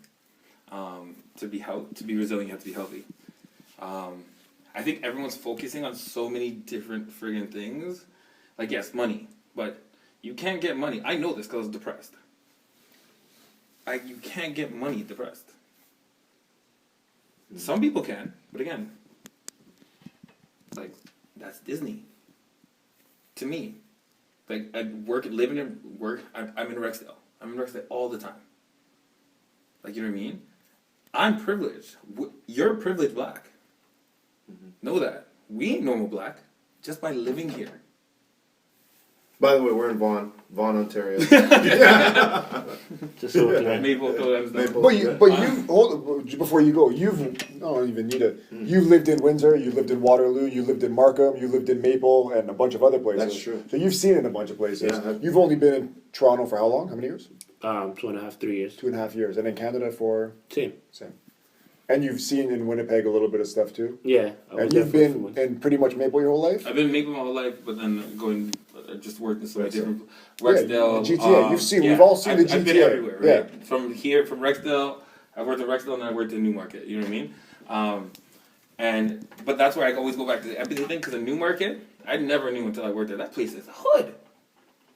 To be resilient, you have to be healthy. I think everyone's focusing on so many different friggin' things. Like, yes, money, but you can't get money. I know this because I was depressed. You can't get money depressed. Some people can, but again, like, that's Disney. To me, like, I'm in Rexdale. I'm in Rexdale all the time. Like, you know what I mean? I'm privileged. You're privileged black. Know that. We ain't normal black just by living here. By the way, we're in Vaughan, Ontario. Just so clear. Maple, But you hold before you go. You don't even need it. You've lived in Windsor. You lived in Waterloo. You lived in Markham. You lived in Maple and a bunch of other places. That's true. So you've seen it in a bunch of places. Yeah. You've only been in Toronto for how long? How many years? 2.5, 3 years. 2.5 years, and in Canada for Same. same. And you've seen in Winnipeg a little bit of stuff too. Yeah. I was And there you've for a few been months. in pretty much Maple your whole life. I've been Maple my whole life, but then just working so many Rexdale. different Yeah, Rexdale. the GTA, you've seen- we've all seen the I've been GTA, everywhere, right? yeah. From Rexdale, I worked at Rexdale, and then I worked in Newmarket. You know what I mean? But that's where I always go back to the empathy thing, because in Newmarket, I never knew until I worked there. That place is hood.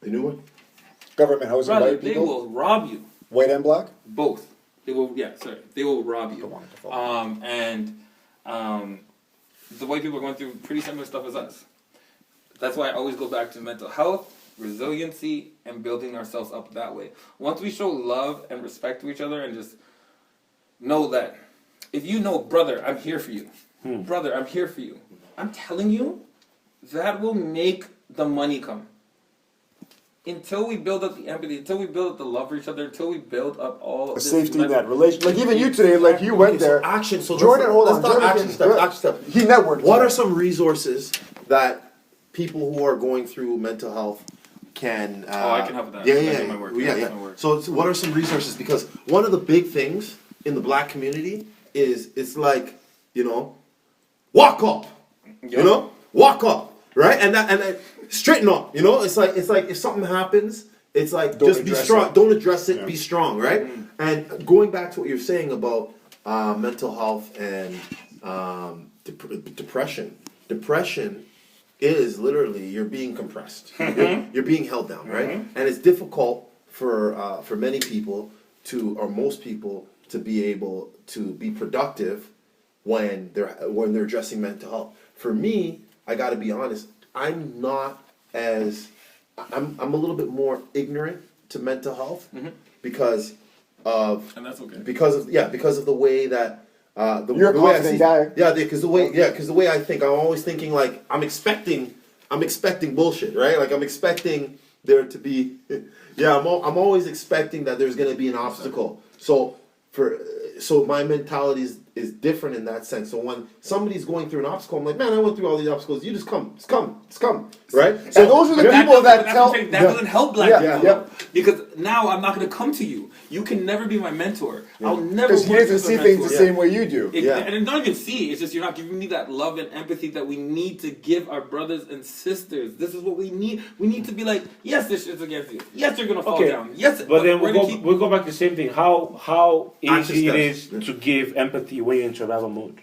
The new one? Government housing, Brother, white they people, will rob you. white and black. Both. They will, they will rob you. Don't want it to fall. The white people are going through pretty similar stuff as us. That's why I always go back to mental health, resiliency, and building ourselves up that way. Once we show love and respect to each other and just know that if you know, brother, I'm here for you. Brother, I'm here for you. I'm telling you, that will make the money come. Until we build up the empathy, until we build up the love for each other, until we build up all A this safety mental- net relation. Like even you today, like you went Okay, so there. action. So Jordan, hold on. let's talk Jordan action can- steps. Action steps. He networked. What are some resources that people who are going through mental health can? I can help with that. Yeah, That's my work. yeah, That's yeah. my work. So, what are some resources? Because one of the big things in the black community is it's like, walk up. Walk up, right? And that straighten up. It's like if something happens, it's like Don't just be address strong. it. Don't address it. Yeah. Be strong, right? And going back to what you're saying about mental health and depression. Depression is literally you're being compressed. You're being held down, right? And it's difficult for many people or most people to be able to be productive when they're addressing mental health. For me, I got to be honest. I'm a little bit more ignorant to mental health because of And that's okay. because of the way that You're a the way I confident see- guy. Yeah, because the way I think, I'm always thinking like I'm expecting bullshit, right? Like I'm expecting there to be, I'm always expecting that there's gonna be an obstacle. So my mentality is different in that sense. So when somebody's going through an obstacle, I'm like, man, I went through all these obstacles. You just come, right? So those are the people that tell. that doesn't help black Yeah, people. yeah. Because now I'm not going to come to you. You can never be my mentor. I'll never. Because he work doesn't with a see things the mentor. same way you do. Yeah. And not even see. It's just you're not giving me that love and empathy that we need to give our brothers and sisters. This is what we need. We need to be like, yes, this shit's against you. Yes, you're gonna fall Okay. down. Yes, But then we're we'll gonna keep. go back to the same thing. How Action easy it steps. is to give empathy when you're in survival mode,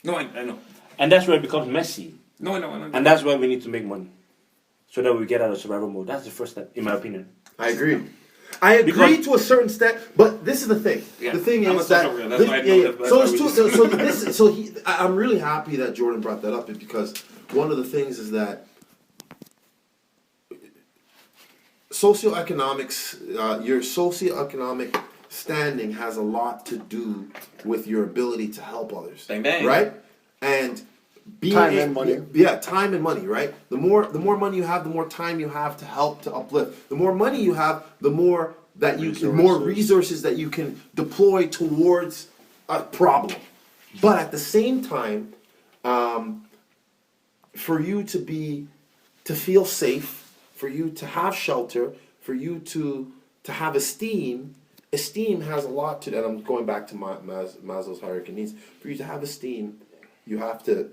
No, I know. and that's where it becomes messy, No, I know. I know. and that's why we need to make money, so that we get out of survival mode. That's the first step, in my opinion. I agree. I agree Because- to a certain extent, but this is the thing. Yeah, The thing I'm a is that social real. That's why I know that- So that's there's why two. we So this. So I'm really happy that Jordan brought that up, because one of the things is that socioeconomics, your socioeconomic standing has a lot to do with your ability to help others. Bang, bang. Right? And being Time and money. Yeah, time and money, right? The more money you have, the more time you have to help to uplift. The more money you have, the more that more resources that you can deploy towards a problem. But at the same time, for you to feel safe, for you to have shelter, for you to have esteem has a lot to, and I'm going back to Maslow's hierarchy of needs. For you to have esteem, you have to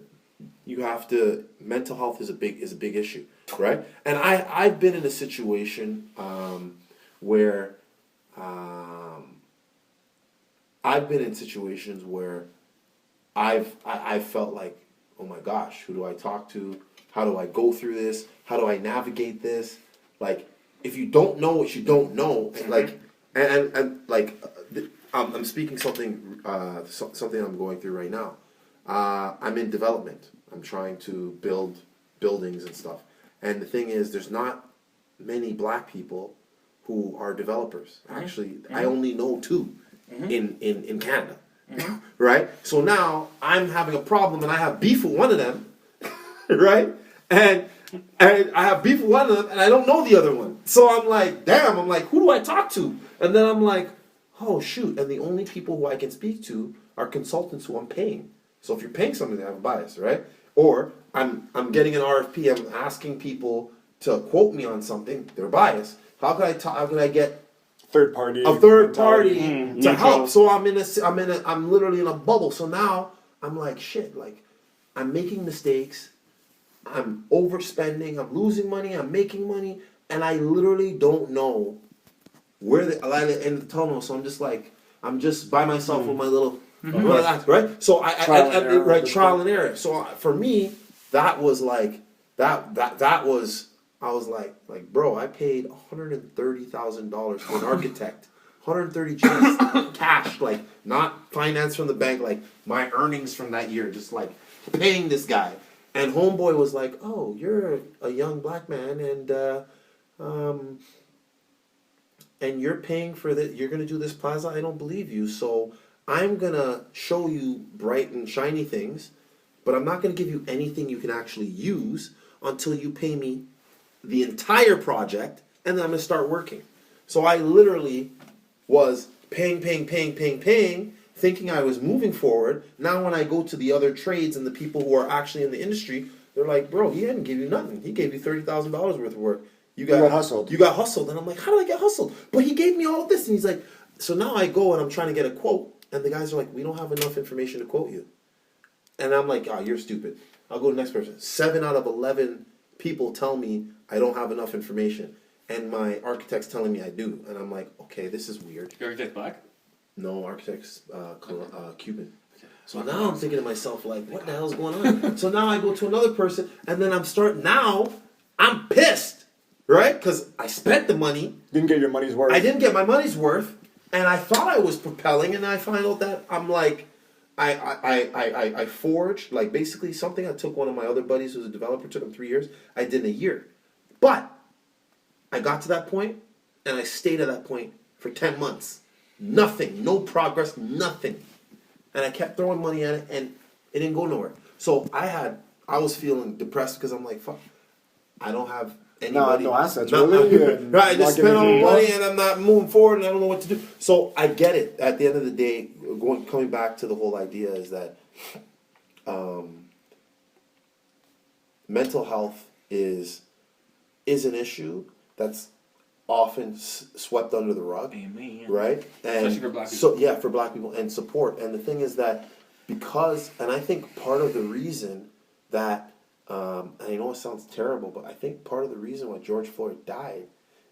mental health is a big issue, right? And I've been in a situation where I've been in situations where I've felt like, oh my gosh, who do I talk to? How do I go through this? How do I navigate this? Like, if you don't know what you don't know, like, and like, I'm speaking something I'm going through right now. I'm in development. I'm trying to build buildings and stuff. And the thing is, there's not many black people who are developers. Actually, I only know 2. in Canada, right? So now I'm having a problem, and I have beef with one of them, right? And I have beef with one of them, and I don't know the other one. So I'm like, damn. I'm like, who do I talk to? And then I'm like, oh shoot. And the only people who I can speak to are consultants who I'm paying. So if you're paying somebody, they have a bias, right? Or I'm getting an RFP. I'm asking people to quote me on something. They're biased. How could I get Third party. a third party to neutral. help? So I'm literally in a bubble. So now I'm like, shit. Like, I'm making mistakes. I'm overspending. I'm losing money. I'm making money, and I literally don't know where the light at the end of the tunnel. So I'm just like, I'm just by myself with my little, right? So trial and error. So for me, that was like that was, I was like, bro, I paid $130,000 for an architect. 130 G's cash, like not finance from the bank, like my earnings from that year, just like paying this guy. And homeboy was like, "Oh, you're a young black man, and you're paying for that. You're gonna do this plaza. I don't believe you. So I'm gonna show you bright and shiny things, but I'm not gonna give you anything you can actually use until you pay me the entire project, and then I'm gonna start working." So I literally was paying, thinking I was moving forward. Now when I go to the other trades and the people who are actually in the industry, they're like, bro, he didn't give you nothing. He gave you $30,000 worth of work. You got hustled. You got hustled. And I'm like, how did I get hustled? But he gave me all of this. And he's like, so now I go and I'm trying to get a quote. And the guys are like, we don't have enough information to quote you. And I'm like, oh, you're stupid. I'll go to the next person. 7 out of 11 people tell me I don't have enough information. And my architect's telling me I do. And I'm like, okay, this is weird. Your architect black? No, architect's Cuban. So now I'm thinking to myself, like, what the hell's going on? So now I go to another person, and then I'm pissed, right? Because I spent the money. Didn't get your money's worth. I didn't get my money's worth, and I thought I was propelling, and I find out that I'm like, I forged, like, basically something I took one of my other buddies who's a developer, took him 3 years, I did in a year. But I got to that point, and I stayed at that point for 10 months. Nothing, no progress, nothing. And I kept throwing money at it, and it didn't go nowhere. So I was feeling depressed because I'm like, fuck, I don't have anybody. No assets, really. Right, I just spent all the money, and I'm not moving forward, and I don't know what to do. So I get it. At the end of the day, coming back to the whole idea is that mental health is an issue that's often swept under the rug, right? And Especially for black people. So yeah, for black people and support. And the thing is that and I think part of the reason that, and I know it sounds terrible, but I think part of the reason why George Floyd died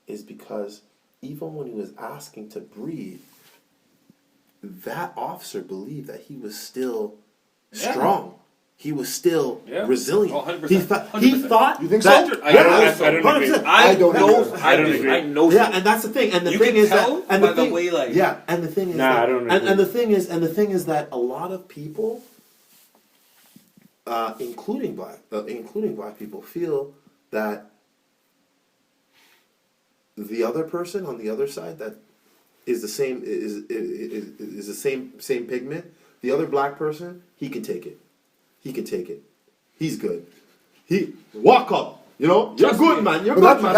is because even when he was asking to breathe, that officer believed that he was still strong. He was still resilient. Oh, 100%. He thought. You think that, so? I don't agree. I don't agree. I know. Yeah, and that's the thing. And the You thing can is tell that, and by the the thing, way, like- yeah, and the thing is, Nah, that, I don't agree. and the thing is that a lot of people, including black people, feel that the other person on the other side that is the same is the same pigment. The other black person, he can take it. He can take it. He's good. He walk up. You know, you're good, man. You're good, man.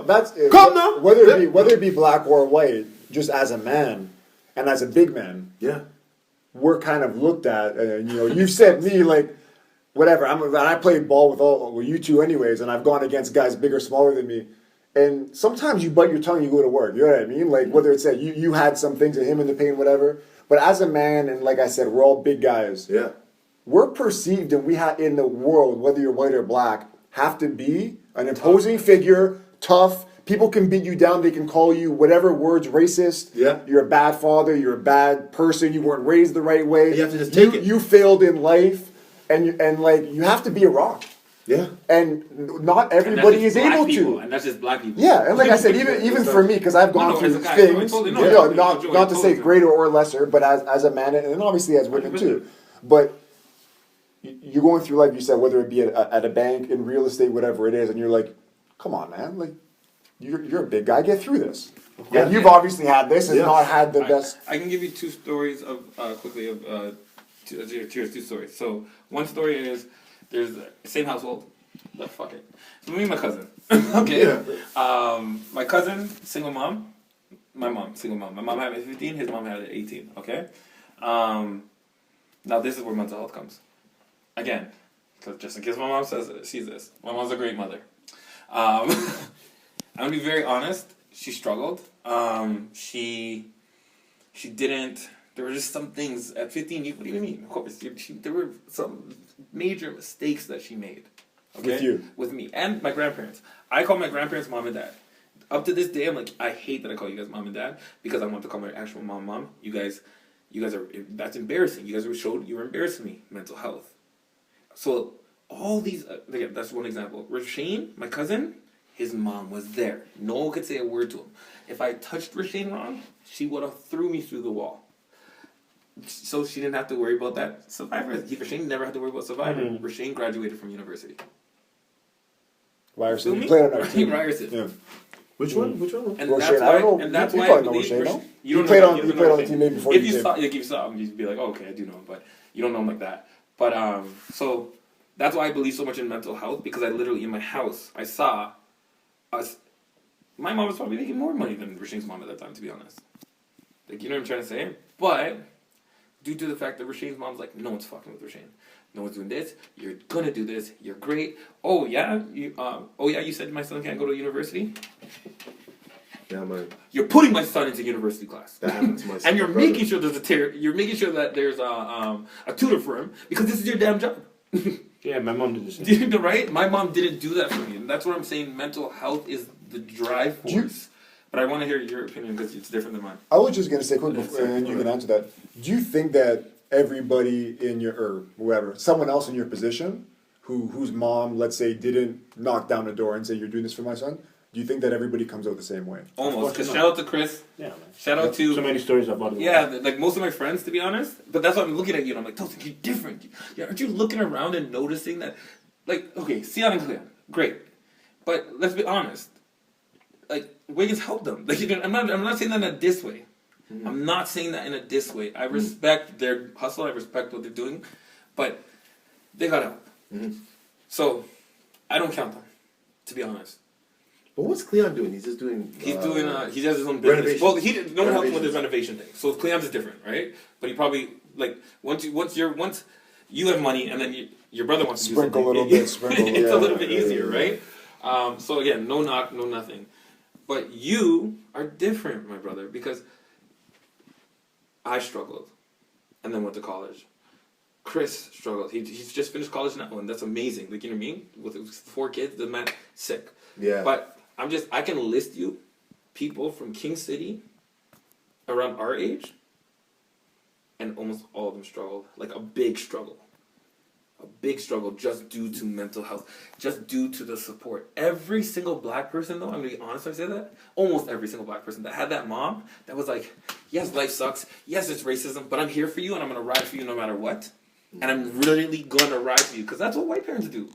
That's it. Come now. Whether it be black or white, just as a man and as a big man, Yeah. we're kind of looked at. You said me like, whatever. I played ball with you two anyways, and I've gone against guys bigger, smaller than me. And sometimes you bite your tongue, you go to work. You know what I mean? Like whether it's that you had some things of him in the pain, whatever. But as a man, and like I said, we're all big guys. Yeah. We're perceived, and we have in the world, whether you're white or black, have to be an imposing figure, tough. People can beat you down. They can call you whatever words, racist. Yeah. You're a bad father. You're a bad person. You weren't raised the right way. You have to just take it. You failed in life, and you have to be a rock. Yeah. And not everybody is able to. And that's just black people. Yeah, and like I said, even for me, because I've gone through as a guy, things. I totally know. No, Yeah, not Joey, not to say totally. greater or lesser, but as a man, and obviously as women too. But you're going through life, you said, whether it be at a bank, in real estate, whatever it is, and you're like, come on, man, like you're a big guy, get through this. And you've obviously had this and Yeah. not had the best. I can give you two stories of quickly of two stories. So one story is there's same household. But fuck it. So me and my cousin. Okay. My cousin, single mom. My mom, single mom. My mom had 15. His mom had 18. Okay. Now this is where mental health comes. Again, because just in case my mom sees this, my mom's a great mother. I'm gonna be very honest. She struggled. She didn't. There were just some things at 15. What do you mean? Of course, there were some major mistakes that she made. Okay? With you? With me and my grandparents. I call my grandparents mom and dad. Up to this day, I'm like, I hate that I call you guys mom and dad because I want to call my actual mom. You guys are. That's embarrassing. You guys you were embarrassing me. Mental health. So all these. Again, that's one example. Rashane, my cousin. His mom was there. No one could say a word to him. If I touched Rashane wrong, she would have threw me through the wall. So she didn't have to worry about that. Survivor. Rashane never had to worry about Survivor. Rashane graduated from university. Ryerson. Sue You me? played on our team. Ryerson. Yeah. Which one? Which one? And Roshan, that's I don't why. know. And that's You why I probably know believe Roshan, Rash- no? You don't played know- on you you don't played know on the Rashane. team maybe before If you you came. saw, like if you saw him, you'd be like, oh, okay, I do know him, but you don't know him like that. But so that's why I believe so much in mental health because I literally in my house I saw us. My mom was probably making more money than Rashane's mom at that time, to be honest. Like you know what I'm trying to say, but due to the fact that Rashane's mom's like, no one's fucking with Rashane. No one's doing this. You're gonna do this. You're great. Oh yeah, you said my son can't go to university. Yeah, man. You're putting my son into university class, That happened to my son. and you're making sure you're making sure that there's a tutor for him because this is your damn job. Yeah, my mom did the same. Right? My mom didn't do that for me, and that's what I'm saying. Mental health is the drive Do you- force. But I want to hear your opinion because it's different than mine. I was just gonna say quick, and you can answer that. Do you think that everybody in your or whoever, someone else in your position, whose mom, let's say, didn't knock down the door and say you're doing this for my son, do you think that everybody comes out the same way? Almost. Because not. shout out to Chris. Yeah, man. Shout out to So many stories about it. yeah, like most of my friends, to be honest. But that's why I'm looking at you and I'm like, Tosin, you're different. Yeah, aren't you looking around and noticing that? Like, okay, Sion and Cleon, great. But let's be honest. Like, Wiggins helped them. Like, I'm not saying that in a diss way. I'm not saying that in a diss way. I respect their hustle. I respect what they're doing. But they got help. So, I don't count them, to be honest. But what's Cleon doing? He's just doing. He's doing. He has his own business. Renovations. Well, no one helped him with his Renovations. renovation thing. So Cleon's is different, right? But he probably like once you have money and then your brother wants to do Sprinkle a something, little bit, sprinkle, it's yeah, a little bit yeah, easier, yeah. right? So again, no knock, no nothing. But you are different, my brother, because I struggled and then went to college. Chris struggled. He's just finished college now, and that's amazing. Like you know what I mean? With 4 kids, the man sick. Yeah. But I can list you people from King City around our age, and almost all of them struggled. Like a big struggle. A big struggle just due to mental health, just due to the support. Every single black person, though, I'm gonna be honest when I say that, almost every single black person that had that mom that was like, yes, life sucks, yes, it's racism, but I'm here for you and I'm gonna ride for you no matter what. And I'm really gonna ride for you, because that's what white parents do.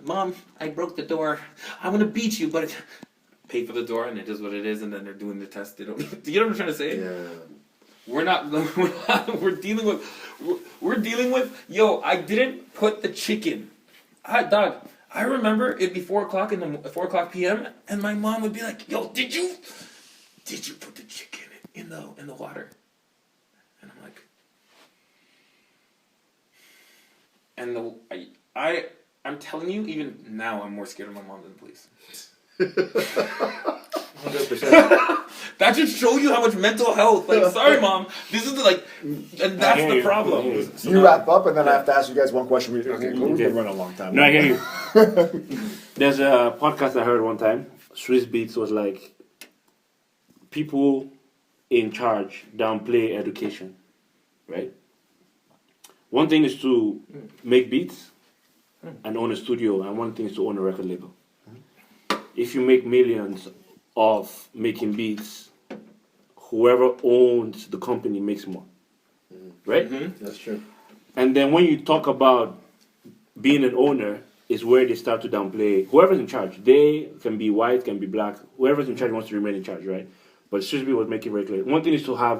Mom, I broke the door. I'm gonna beat you, but pay for the door, and it is what it is. And then they're doing the test. They don't. Do you know what I'm trying to say? Yeah. We're dealing with. Yo, I didn't put the chicken. Dog. I remember it'd be 4:00 p.m. and my mom would be like, "Yo, did you put the chicken in the water?" And I'm like. And I'm telling you, even now, I'm more scared of my mom than the police. 100%. That should show you how much mental health. Like, sorry, mom, this is and that's hear the you. problem. I hear you. So You now- wrap up, and then I have to ask you guys one question. We've Okay, been running a long time. No, I hear you. There's a podcast I heard one time. Swiss Beats was like, people in charge downplay education, right? One thing is to make beats and own a studio, and one thing is to own a record label. If you make millions of making beats, whoever owns the company makes more, right? That's true. And then when you talk about being an owner, is where they start to downplay whoever's in charge. They can be white, can be black. Whoever's in charge wants to remain in charge, right? But Shisby was making very clear. One thing is to have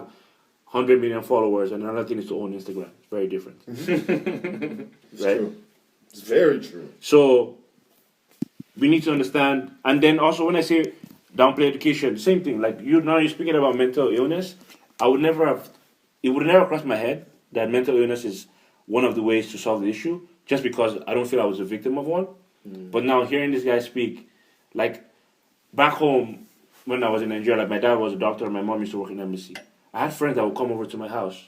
100 million followers, and another thing is to own Instagram. It's very different. It's right? true. It's very true. So we need to understand. And then also when I say downplay education, same thing. Like you're speaking about mental illness. It would never cross my head that mental illness is one of the ways to solve the issue, just because I don't feel I was a victim of one. But now hearing this guy speak, like back home when I was in Nigeria, like my dad was a doctor and my mom used to work in embassy. I had friends that would come over to my house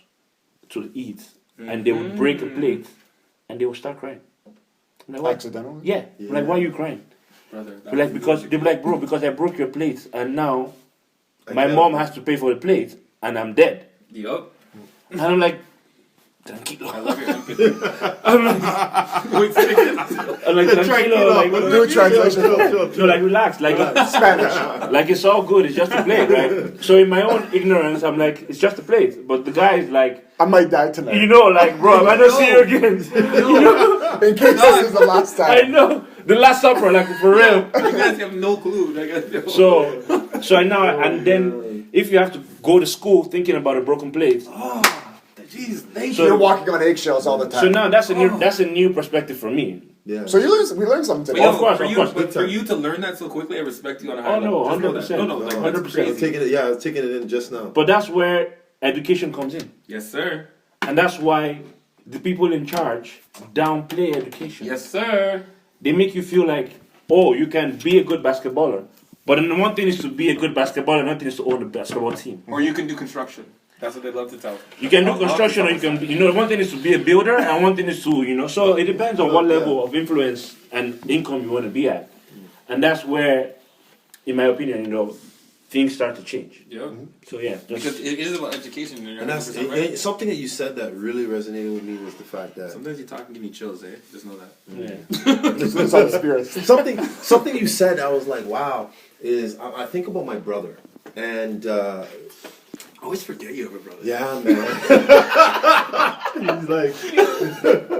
to eat, and they would break a plate, and they would start crying. I'm like, "Why?" Accidentally? Yeah. I'm like, why are you crying? Brother, They're like, because they're like, bro, because I broke your plate, and now my mom has to pay for the plate, and I'm dead. Yup. And I'm like, tranquilo. I love your empathy. I'm like, Wait, say it again. I'm like, tranquilo. Like, Do a translation. no, like, relax. Like, Spanish. like, it's all good. It's just a plate, right? So in my own ignorance, I'm like, it's just a plate. But the guy is like, I might die tonight. you know, like, bro, I don't see you again. In case this is the last I time. know. The Last Supper, like, for real. You guys have no clue. Like, So I now, and then if you have to go to school thinking about a broken plate, jeez, thank So- You're walking on eggshells all the time. so now that's a new perspective for me. Yeah. So we learned something But today. yo, Of course, for of you, course. but for you to learn that so quickly, I respect you on a high Oh, no, level. Just know that. 100%. No, like No, that's 100%. I'm crazy. taking it. I was taking it in just now. But that's where education comes in. Yes, sir. And that's why the people in charge downplay education. Yes, sir. They make you feel like, oh, you can be a good basketballer. But then one thing is to be a good basketballer, another thing is to own a basketball team. Or you can do construction. That's what they love to tell. You can do construction, or you can, one thing is to be a builder, and one thing is to, so it depends on what level of influence and income you want to be at. And that's where, in my opinion, things start to change. Yeah. So yeah, Because it is about education. And you're And that's 100% right. something that you said that really resonated with me was the fact that Sometimes you talk and give me chills, eh? Just know that. yeah. It's all the spirits. something you said. I was like, wow. Is I think about my brother and. I always forget you have a brother. Yeah, man. He's like,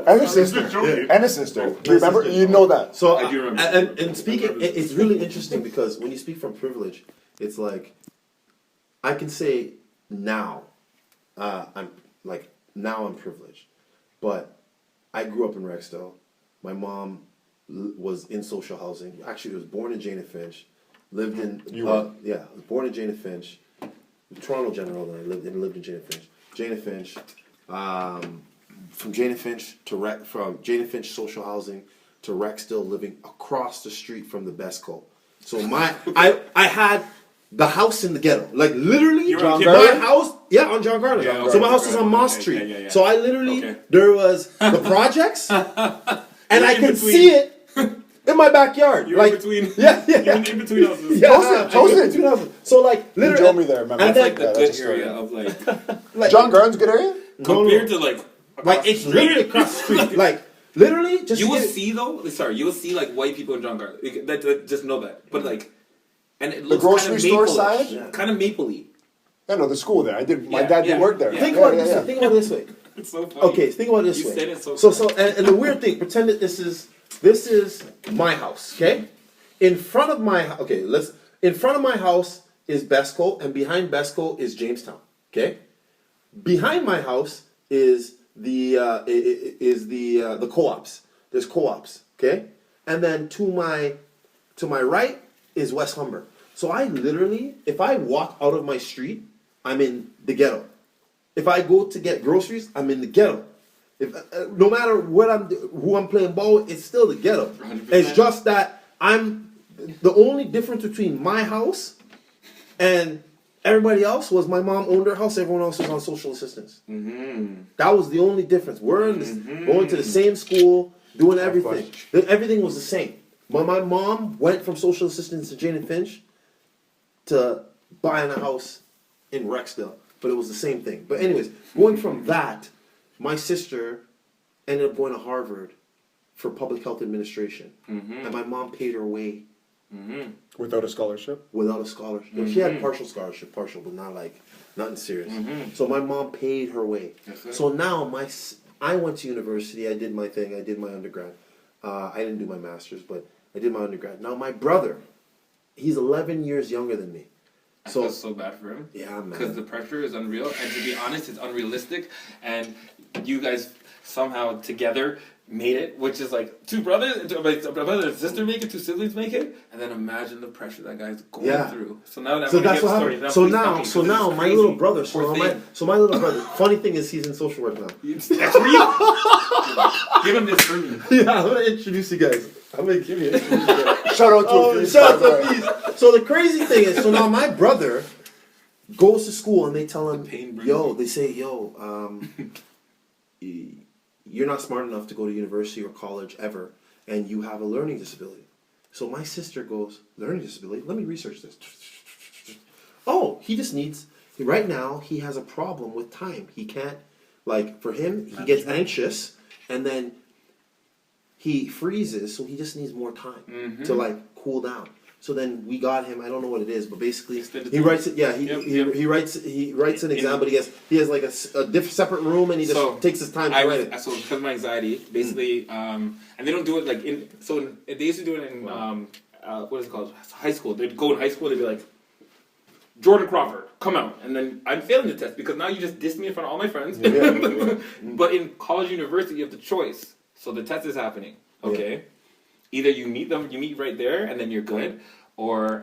And a sister. And a sister. Do you remember? You know that. so I do remember. and speaking, it's really interesting because when you speak from privilege, it's like I can say now, I'm privileged, but I grew up in Rexdale. My mom was in social housing. Actually, was born in Jane and Finch. Lived in was born in Jane and Finch. Toronto General, then I lived in Jane and Finch. Jane and Finch, from Jane and Finch from Jane and Finch social housing to Rexdale, living across the street from the Besco. So I had the house in the ghetto, like literally on my house. Yeah, on John Garland. Yeah, so my okay, house was on Moss okay, Street. yeah. So I literally Okay. there was the projects, and I in could between. see it in my backyard. You're like in between. yeah. You're in between houses. Yeah, Toasted. So like You literally, drove me there, remember? And That's then- like the That's a good story. area of like like John Garland's a good area? compared to like it's literally across the street. Like literally, just you to will get- see though. Sorry, you will see like white people in John Garland. Just know that. But like, and it The looks grocery kind of store maple-ish. side? Kind of mapley. I know, the school there. My Yeah, dad did yeah, work there. yeah. Think about it this way. Think about it this way. It's so funny. Okay, think about it this You way. said it so So and the weird thing, pretend that this is my house, okay? In front of my in front of my house is Besco, and behind Besco is Jamestown, okay? Behind my house is the co-ops. There's co-ops, okay? And then to my right is West Humber. So I literally, if I walk out of my street, I'm in the ghetto. If I go to get groceries, I'm in the ghetto. If no matter who I'm playing ball with, it's still the ghetto. 100%. It's just that I'm the only difference between my house and everybody else was my mom owned her house. Everyone else was on social assistance. That was the only difference. We're in this, going to the same school, doing everything. Everything was the same. But my mom went from social assistance to Jane and Finch to buying a house in Rexdale. But it was the same thing. But anyways, going from that, my sister ended up going to Harvard for public health administration. And my mom paid her way Without a scholarship? without a scholarship. She had partial scholarship, but not like nothing serious. So my mom paid her way. Yes, sir. So now I went to university. I did my thing. I did my undergrad. I didn't do my master's, but I did my undergrad. Now my brother, he's 11 years younger than me. I feel so bad for him. Yeah, man. Because the pressure is unreal, and to be honest, it's unrealistic. And you guys somehow together made it, which is like two brothers, a brother and sister make it, two siblings make it, and then imagine the pressure that guy's going through. So now that So that's what happened. So now my little brother. So my little brother. Funny thing is, he's in social work now. That's real. Give him this for me. Yeah, I'm gonna introduce you guys. I'm gonna give you. Shout out to Afiz, shout out by to the way. Afiz. So the crazy thing is, so now my brother goes to school and they tell him, they say, you're not smart enough to go to university or college ever, and you have a learning disability. So my sister goes, learning disability? Let me research this. Oh, he just needs, right now, he has a problem with time. He can't, like, for him, he gets anxious, and then he freezes, so he just needs more time to, like, cool down. So then we got him. I don't know what it is, but basically he writes it. Yeah, he writes an exam, but he has like a separate room, and he just takes his time to write it. So because of my anxiety, basically, and they don't do it like in. So they used to do it in what is it called? High school. They'd go in high school. They'd be like, Jordan Crawford, come out, and then I'm failing the test because now you just dissed me in front of all my friends. But in college, university, you have the choice. So the test is happening. Okay. Yeah. Either you meet right there, and then you're good, or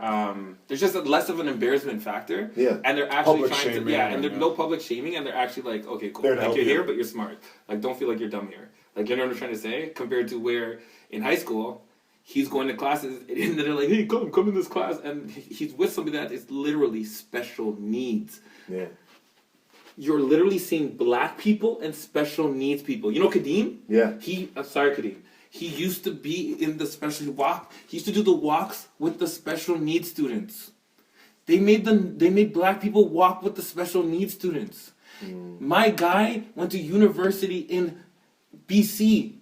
there's just less of an embarrassment factor. Yeah. And they're actually Public trying shaming, to, and there's no public shaming, and they're actually like, okay, cool, like you're here, but you're smart. Like, don't feel like you're dumb here. Like, you know what I'm trying to say? Compared to where in high school, he's going to classes, and they're like, hey, come in this class, and he's with somebody that is literally special needs. Yeah. You're literally seeing black people and special needs people. You know Kadeem? Yeah. Sorry, Kadeem. He used to be in the special walk. He used to do the walks with the special needs students. They made black people walk with the special needs students. My guy went to university in BC.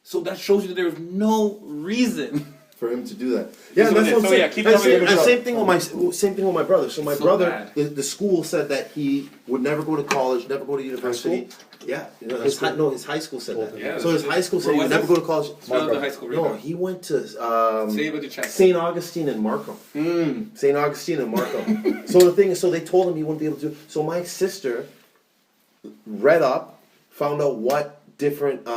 So that shows you that there's no reason for him to do that. Yeah, that's what I'm saying. And same thing with my brother. So my brother, the school said that he would never go to college, never go to university. Yeah, his high school said that. Yeah, so his high school said he would never go to college. High school no, he went to St. Augustine and Markham. St. Augustine and Markham. So the thing is, so they told him he wouldn't be able to do. So my sister read up, found out what different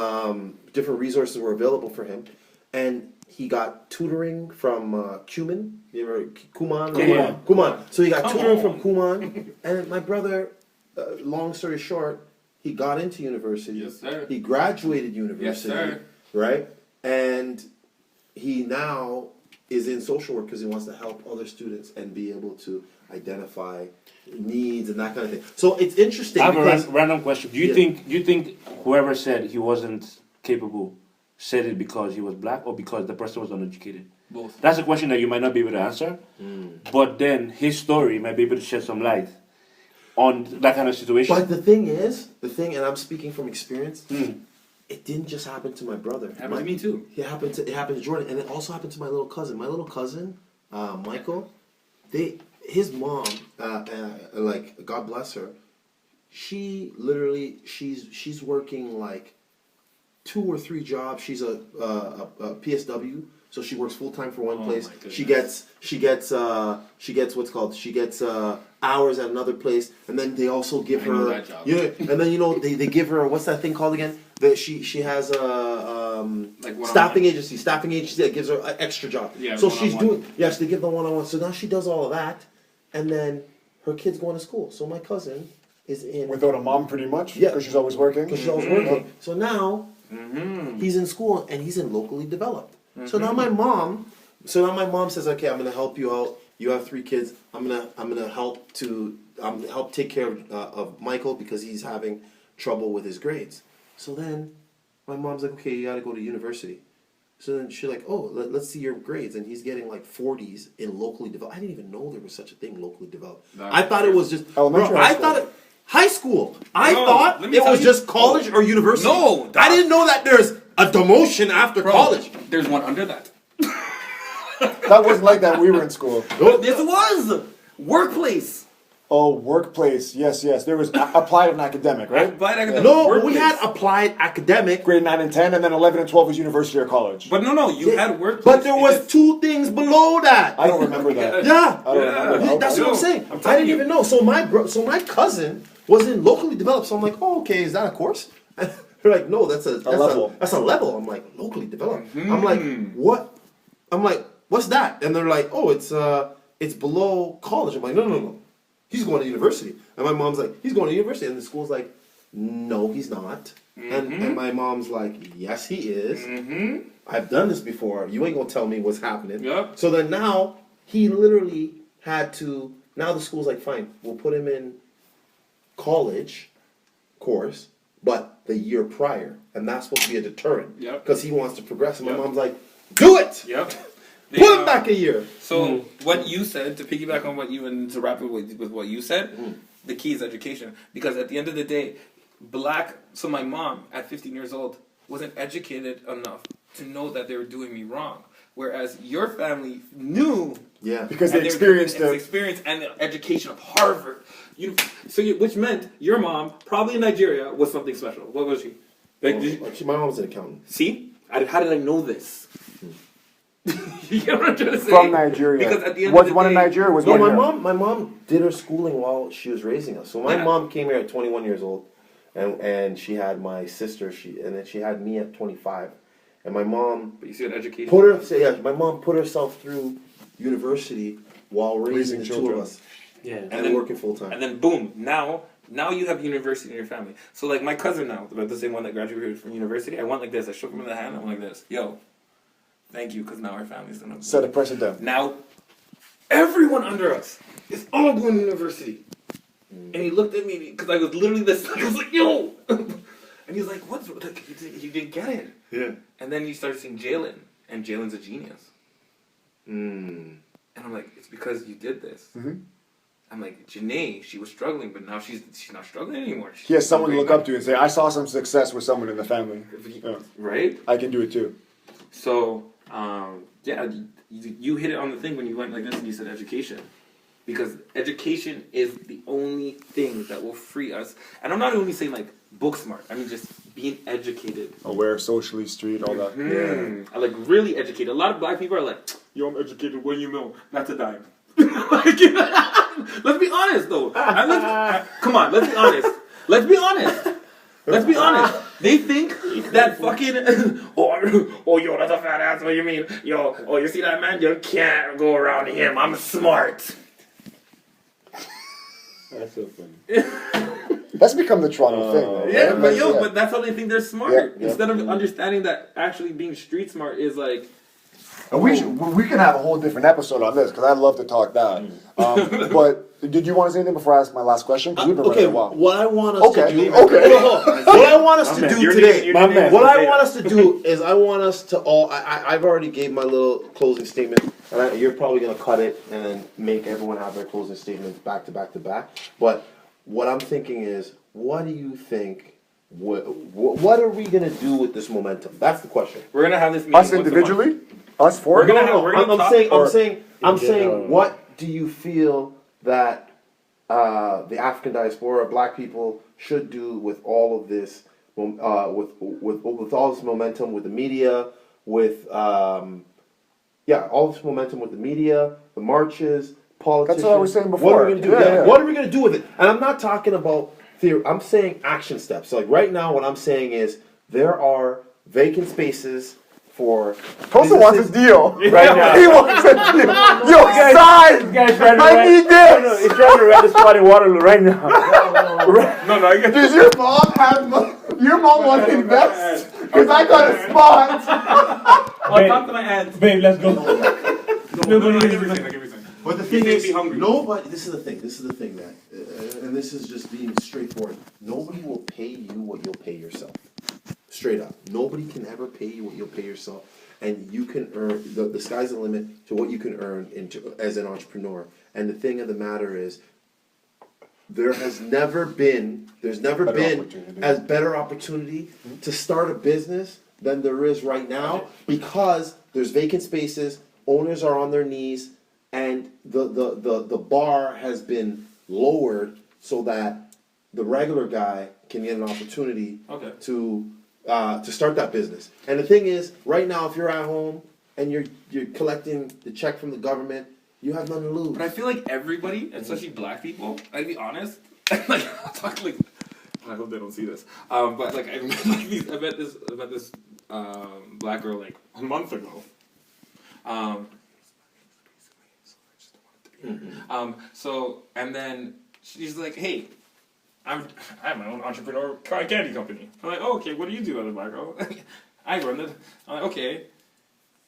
resources were available for him, and he got tutoring from Kumon. You ever Kumon? Kumon. So he got tutoring from Kumon, and my brother. Long story short, he got into university. Yes, sir. He graduated university. Yes, sir. Right, and he now is in social work because he wants to help other students and be able to identify needs and that kind of thing. So it's interesting. I have a random question. Do you think whoever said he wasn't capable said it because he was black or because the person was uneducated? Both. That's a question that you might not be able to answer. But then his story might be able to shed some light on that kind of situation. But the thing, and I'm speaking from experience, it didn't just happen to my brother. It happened to me too. It happened to Jordan, and it also happened to my little cousin. My little cousin, Michael, his mom, like, God bless her, she literally, she's working like 2 or 3 jobs. She's a PSW, so she works full time for one place. She gets what's called, hours at another place, and then they also give her that job. And then they give her, what's that thing called again? That she has a like staffing agency that gives her an extra job. Yeah, so she's doing they give the one-on-one. So now she does all of that, and then her kid's going to school. So my cousin is in without a mom, pretty much. Yeah, because she's always working. So now he's in school and he's in locally developed. So now my mom says, okay, I'm gonna help you out. You have 3 kids. I'm gonna help take care of Michael because he's having trouble with his grades. So then my mom's like, okay, you gotta go to university. So then she's like, oh, let's see your grades, and he's getting like 40s in locally developed. I didn't even know there was such a thing, locally developed. I thought it was just elementary. High school. I thought it was just college or university. No, I didn't know that there's a demotion after college. There's one under that. That wasn't like that when we were in school. Yes, it was. Workplace. Oh, workplace. Yes. There was applied and academic, right? Applied academic. No, but we workplace. had applied academic, Grade 9 and 10, and then 11 and 12 was university or college. But no, you had workplace. but there was It's- 2 things below that. I don't remember that. Yeah, I don't remember that. that's what I'm saying. I'm I telling didn't you. even know. So my cousin was in locally developed. So I'm like, oh, okay, is that a course? They're like, no, that's a level. That's a level. I'm like, locally developed. Mm-hmm. I'm like, what? I'm like, what's that? And they're like, oh, it's below college. I'm like, no. He's going to university. And my mom's like, he's going to university. And the school's like, no, he's not. And my mom's like, yes, he is. Mm-hmm. I've done this before. You ain't gonna tell me what's happening. Yep. So then now he literally had to. Now the school's like, fine, we'll put him in college course, but the year prior, and that's supposed to be a deterrent. Yep. Because he wants to progress. And my Yep. mom's like, do it. Yep. Put him back a year. So what you said, to piggyback on what you and to wrap it with what you said, the key is education. Because at the end of the day, so my mom at 15 years old wasn't educated enough to know that they were doing me wrong. Whereas your family knew. Yeah. Because and they were experienced given it. experience and the education of Harvard. Which meant your mom, probably in Nigeria, was something special. What was she? Like, Actually, my mom's an accountant. see? How did I know this? You get what I'm trying to say? From Nigeria. Because at the end was of the one day, in Nigeria? Was No, one my here? mom did her schooling while she was raising us. So my Yeah. mom came here at 21 years old, and she had my sister. And then she had me at 25, and my mom But you see, an education. my mom put herself through university while raising the two children. of us Yeah. and working full time. And then boom, now you have university in your family. So like my cousin now, the same one that graduated from university, I went like this. I shook him in the hand. I went like this. Yo, thank you, because now our family's gonna Set a precedent. Now, everyone under us is all going to university. And he looked at me because I was literally this. I was like, yo, and he's like, what's like? You didn't get it. Yeah. And then you start seeing Jalen, and Jalen's a genius. Mm. And I'm like, it's because you did this. Mhm. I'm like, Janae, she was struggling, but now she's not struggling anymore. He has someone to look up to and say, I saw some success with someone in the family. Yeah. Right? I can do it too. So, yeah, you hit it on the thing when you went like this and you said education. Because education is the only thing that will free us. And I'm not only saying like book smart, I mean just being educated. Aware, socially, street, all that. I like really educated. A lot of black people are like, yo, I'm educated, what do you know? That's a dime. Like, let's be honest though. Come on, let's be honest. Let's be honest. Let's be honest. They think that fucking oh yo, that's a fat ass. What do you mean? Yo, oh you see that man? You can't go around him. I'm smart. That's so funny. That's become the Toronto thing, though. Yeah, right? but yo, Yeah. but that's how they think they're smart. Yeah, yeah. Instead of understanding that actually being street smart is like. And we can have a whole different episode on this because I'd love to talk that. But did you want to say anything before I ask my last question? Because we've been running Okay, a while. what I want us Okay, to do. okay. Hold on. What I want us to do today. My man. What I want us to do is I want us to all. I've already gave my little closing statement, and you're probably gonna cut it and then make everyone have their closing statements back to back to back. But what I'm thinking is, what do you think? What are we gonna do with this momentum? That's the question. We're gonna have this meeting Us once a month. individually? Us four? We're gonna have- No, we're gonna I'm talk, saying, or- I'm saying, what do you feel that the African diaspora, black people, should do with all of this, with all this momentum with the media, with all this momentum with the media, the marches, politicians. That's what I was saying What before. are we gonna do? Yeah, yeah. What are we gonna do with it? And I'm not talking about theory. I'm saying action steps. Like right now, what I'm saying is there are vacant spaces for. Tosa wants a businesses- deal. Right now. He wants a deal. Yo, sign! Guys, trying to I need this! He's trying to rent this spot in Waterloo right now. No, I get Does your mom have your mom wants to invest? Because I got a spot. I'll talk to my aunt. Babe, let's go. No, I get everything. I get everything. But the You thing may is, be hungry. nobody. This is the thing. This is the thing that, and this is just being straightforward. Nobody will pay you what you'll pay yourself. Straight up, nobody can ever pay you what you'll pay yourself, and you can earn. The sky's the limit to what you can earn as an entrepreneur. And the thing of the matter is, there's never been opportunity. as better opportunity to start a business than there is right now, because there's vacant spaces, owners are on their knees, and the bar has been lowered so that the regular guy can get an opportunity Okay. to start that business. And the thing is, right now, if you're at home and you're collecting the check from the government, you have nothing to lose. But I feel like everybody, especially black people, I'd be honest, like I'm talking like I hope they don't see this. But like I met this black girl like a month ago. So and then she's like, hey, I have my own entrepreneur candy company. I'm like, oh, okay, what do you do, other black girl? I run it. I'm like, okay.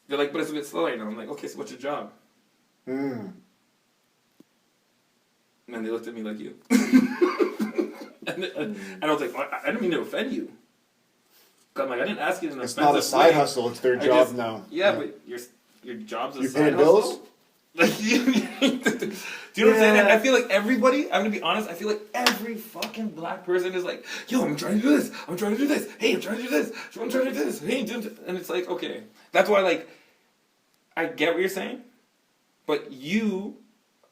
They're like, but it's a bit slow right now. I'm like, okay, so what's your job? Mm. And they looked at me like you. and I was like, I didn't mean to offend you. 'Cause I'm like, I didn't ask you in an It's offensive not a side way. hustle, it's their I job just- now. Yeah, but your job's a You side paying bills? hustle. Like, do you know what I'm saying? And I feel like everybody, I'm gonna be honest, I feel like every fucking black person is like, yo, I'm trying to do this, I'm trying to do this, hey, I'm trying to do this, I'm trying to do this, hey, and it's like, okay. That's why, like, I get what you're saying, but you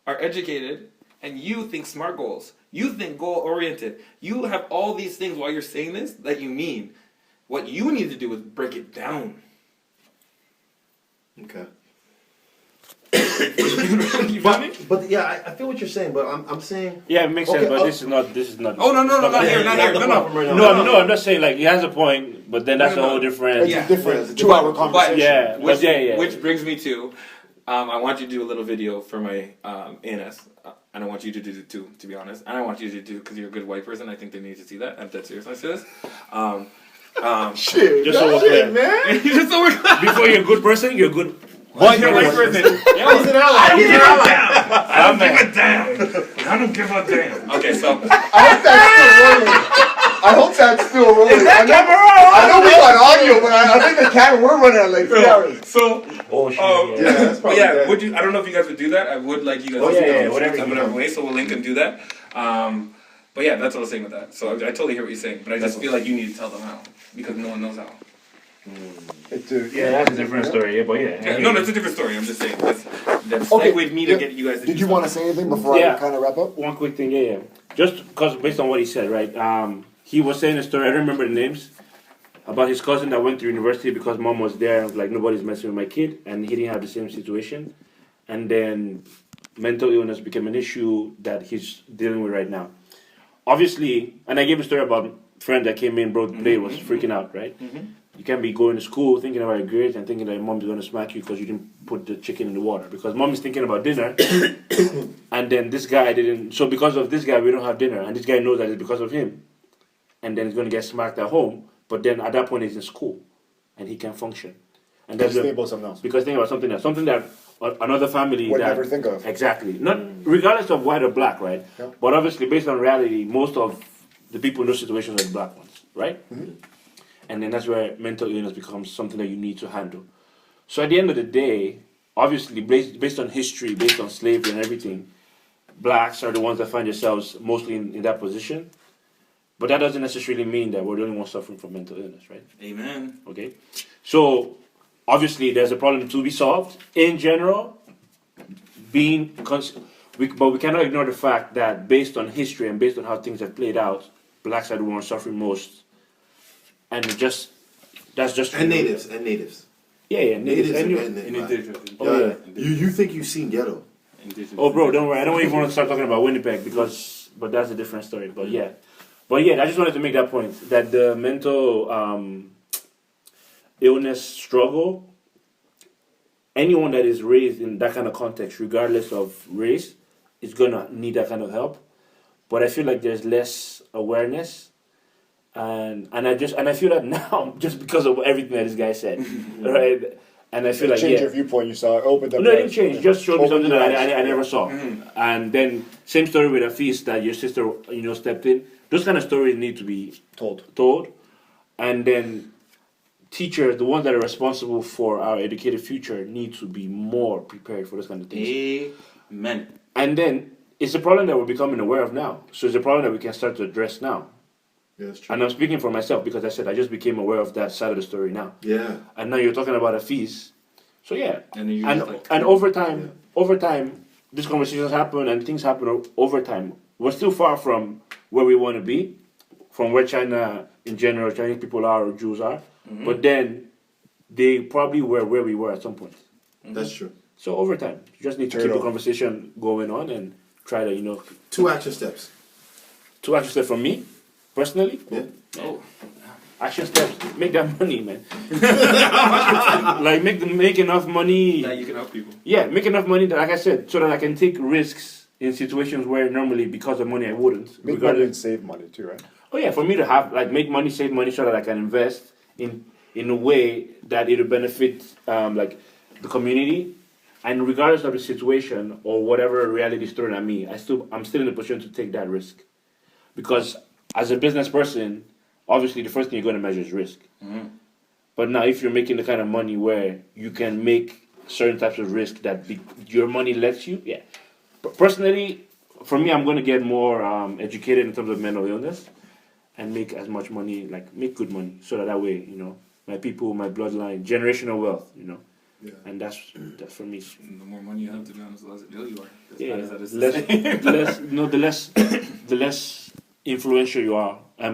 are educated and you think smart goals. You think goal oriented. You have all these things while you're saying this that you mean. What you need to do is break it down. Okay. You feel me? But yeah, I feel what you're saying, but I'm saying. Yeah, it makes Okay, sense, but oh. this is not. Oh, no, it's not here, not here. the No, platform right now. No, I'm not saying like he has a point, but then that's No, a no. whole different. It's Yeah. a different But- 2 hour conversation. Yeah, but yeah. Which brings me to, I want you to do a little video for my ANS, and I want you to do it too, to be honest. And I want you to do, because you're a good white person, I think they need to see that. I'm dead serious when I say this. Shit, Just so we're clear. man. Just so we're Before you're a good person, you're a good. White person. He's an ally. He's an ally. I don't give a damn. I don't give a damn. Okay, so. I hope that's still rolling. I know we got audio, but I think the camera, we're running at like 3 hours. So, Oh shit. Yeah, that's but probably yeah, dead. would you? I don't know if you guys would do that. I would like you guys Oh, to yeah, do yeah, that whatever in you whatever do. way. So we'll link and do that. But yeah, that's what I was saying with that. So I totally hear what you're saying, but I just feel like you need to tell them how because no one knows how. Yeah, that's a different story. Yeah, but yeah. No, that's a different story. I'm just saying that's Okay, segued me to yeah. get you guys. To Did do you want to something. say anything before Yeah. I kind of wrap up? One quick thing, yeah. Just because based on what he said, right? He was saying a story. I don't remember the names about his cousin that went to university because mom was there. Like nobody's messing with my kid, and he didn't have the same situation. And then mental illness became an issue that he's dealing with right now. Obviously, and I gave a story about a friend that came in, brought play, was freaking out, right? You can't be going to school thinking about your grades and thinking that your mom's going to smack you because you didn't put the chicken in the water. Because mom is thinking about dinner, and then this guy didn't. So because of this guy, we don't have dinner, and this guy knows that it's because of him. And then he's going to get smacked at home. But then at that point, he's in school, and he can function. And that's Just think about something else. because think about something else, something that another family Would that never think of. exactly, not regardless of white or black, right? Yeah. But obviously, based on reality, most of the people in those situations are the black ones, right? And then that's where mental illness becomes something that you need to handle. So at the end of the day, obviously, based on history, based on slavery and everything, blacks are the ones that find themselves mostly in that position. But that doesn't necessarily mean that we're the only ones suffering from mental illness, right? Amen. Okay, so obviously there's a problem to be solved in general. But we cannot ignore the fact that based on history and based on how things have played out, blacks are the ones suffering most, and that's just And natives. Yeah, Natives are and getting it. Indigenous. Oh, yeah. You think you've seen ghetto? Oh, bro, don't worry. I don't even want to start talking about Winnipeg but that's a different story. But yeah, I just wanted to make that point that the mental illness struggle. Anyone that is raised in that kind of context, regardless of race, is gonna need that kind of help. But I feel like there's less awareness, and I feel that now just because of everything that this guy said, right? And I feel like Change your viewpoint, you saw it, opened up. no, it didn't change. It just showed me Opened something your that eyes. I never saw. And then same story with a feast that your sister, stepped in. Those kind of stories need to be told. And then teachers, the ones that are responsible for our educated future, need to be more prepared for those kind of things. Amen. And then it's a problem that we're becoming aware of now. So it's a problem that we can start to address now. Yeah, that's true. And I'm speaking for myself because I said I just became aware of that side of the story now. Yeah. And now you're talking about a feast. So yeah. And then you And just like over time, these conversations happen and things happen over time. We're still far from where we want to be, from where China in general, Chinese people are or Jews are. But then they probably were where we were at some point. That's true. So over time, you just need to keep the conversation going on and try to, 2 action steps. 2 action steps from me, personally. Yeah. Oh, Action steps, make that money, man. Like make enough money. that you can help people. Yeah, make enough money that, like I said, so that I can take risks in situations where normally because of money I wouldn't. Make money and save money too, right? Oh yeah, for me to have make money, save money, so that I can invest in a way that it'll benefit like the community, and regardless of the situation or whatever reality is thrown at me, I'm still in a position to take that risk, because as a business person, obviously the first thing you're going to measure is risk. But now, if you're making the kind of money where you can make certain types of risk that your money lets you, yeah. But personally, for me, I'm going to get more educated in terms of mental illness and make as much money, like make good money, so that way, my people, my bloodline, generational wealth, Yeah. and that's for me. And the more money you have, to be honest, the less ill you are. As Yeah, bad as that is to say. the less influential you are, the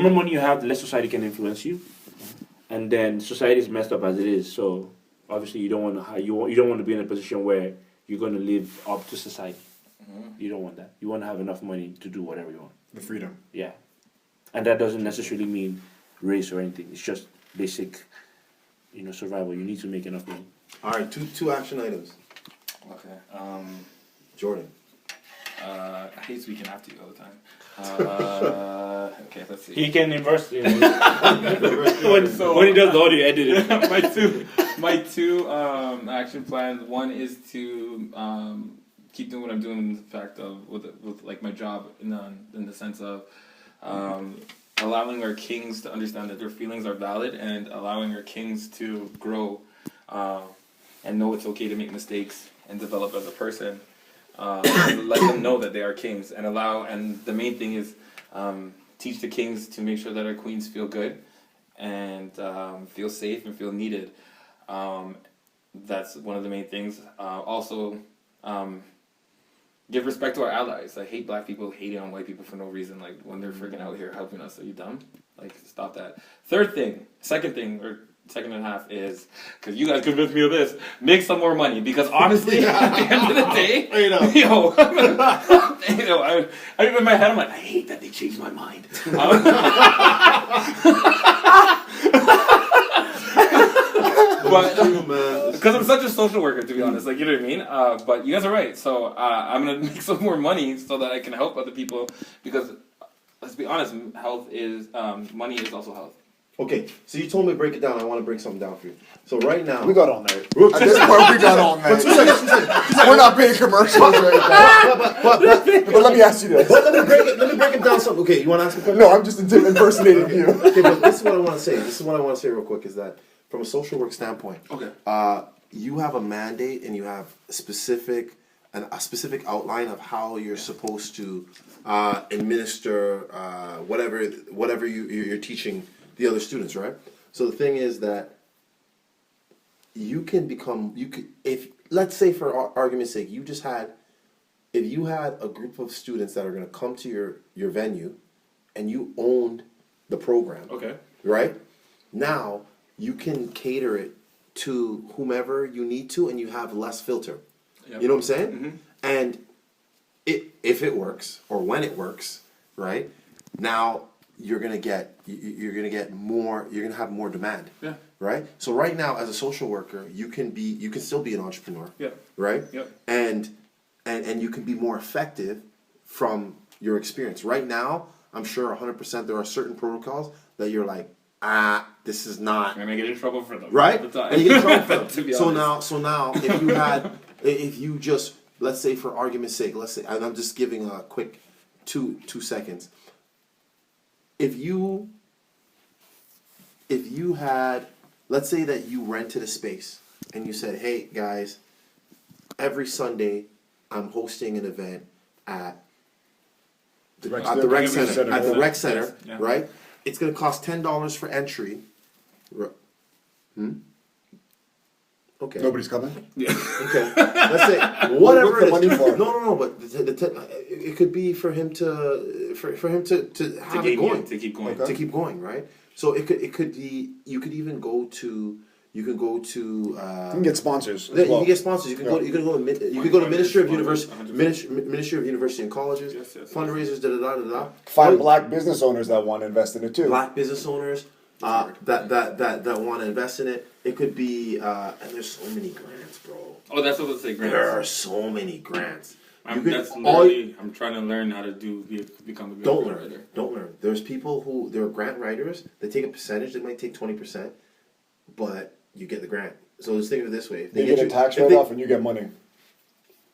more money you have, the less society can influence you, and then society is messed up as it is. So obviously, you don't want to be in a position where you're going to live up to society. You don't want that. You want to have enough money to do whatever you want. The freedom. Yeah, and that doesn't necessarily mean race or anything. It's just basic, survival. You need to make enough money. All right, two action items. Okay. Jordan. I hate speaking after you all the time. Okay, let's see. He can inverse when he does the audio editing. my two action plans. One is to keep doing what I'm doing in the fact of with like my job in the sense of allowing our kings to understand that their feelings are valid, and allowing our kings to grow and know it's okay to make mistakes and develop as a person. Let them know that they are kings, and the main thing is teach the kings to make sure that our queens feel good and feel safe and feel needed. That's one of the main things. Also, give respect to our allies. I hate black people hating on white people for no reason. Like when they're freaking out here helping us, are you dumb? Like stop that. Second and a half is, because you guys convinced me of this, make some more money, because honestly at the end of the day, I in my head I'm like, I hate that they changed my mind. But because I'm such a social worker, to be honest, like, you know what I mean. But you guys are right, so I'm gonna make some more money so that I can help other people, because let's be honest, money is also health. Okay, so you told me to break it down. I want to break something down for you. So right now, We got all night. At this point, we got all night. 2 seconds. We're not paying commercials right now. But But let me ask you this. let me break it down. Something. Okay, you want to ask me a question? No, I'm just impersonating you. Okay, but this is what I want to say. Real quick is that from a social work standpoint, Okay. you have a mandate and you have a specific outline of how you're supposed to administer whatever you're teaching the other students, right? So the thing is that if let's say for argument's sake, if you had a group of students that are going to come to your venue, and you owned the program, Okay. right? Now you can cater it to whomever you need to, and you have less filter. Yep. You know what I'm saying? Mm-hmm. And if it works, or when it works, right? Now you're gonna get more. You're gonna have more demand. Yeah. Right. So right now, as a social worker, you can still be an entrepreneur. Yep. Right. Yep. And you can be more effective from your experience. Right now, I'm sure 100% there are certain protocols that you're like, this is not. I'm gonna get in trouble for them. Right? All the time. And you get in trouble for them. To be So honest. now, if you just, let's say for argument's sake, and I'm just giving a quick 2 seconds. If you had, let's say that you rented a space and you said, hey guys, every Sunday I'm hosting an event at the rec center, Yeah. right? It's going to cost $10 for entry. Okay. Nobody's coming. Okay. Let's say whatever What's the it money is. for? No. But it could be for him to for him to have it going. to keep going. Okay. To keep going, right? So it could be you could even go to You can get sponsors as you well. can get sponsors. You can go. You can go. You can go to Ministry of University, 100%. Ministry of University and Colleges, Yes. fundraisers. Da da da da da. Find black business owners that want to invest in it too. Black business owners that want to invest in it. It could be, and there's so many grants, bro. Oh, that's what let's say. There are Grants. so many grants. That's literally. I'm trying to learn how to become a good Don't grant learn. writer. Don't learn. There's people who they're grant writers. They take a percentage. They might take 20%, but you get the grant. So just think of it this way: if They get a tax write-off and you get money.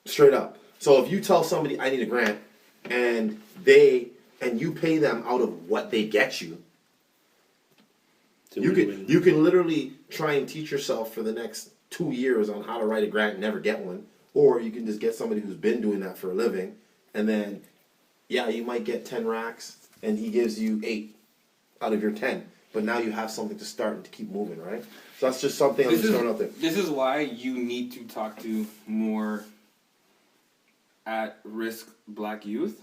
straight up. So if you tell somebody I need a grant, and you pay them out of what they get you, you can literally try and teach yourself for the next 2 years on how to write a grant and never get one, or you can just get somebody who's been doing that for a living, and then you might get 10 racks, and he gives you 8 out of your 10, but now you have something to start and to keep moving, right? So that's just something I'm just throwing out there. This is why you need to talk to more at-risk black youth,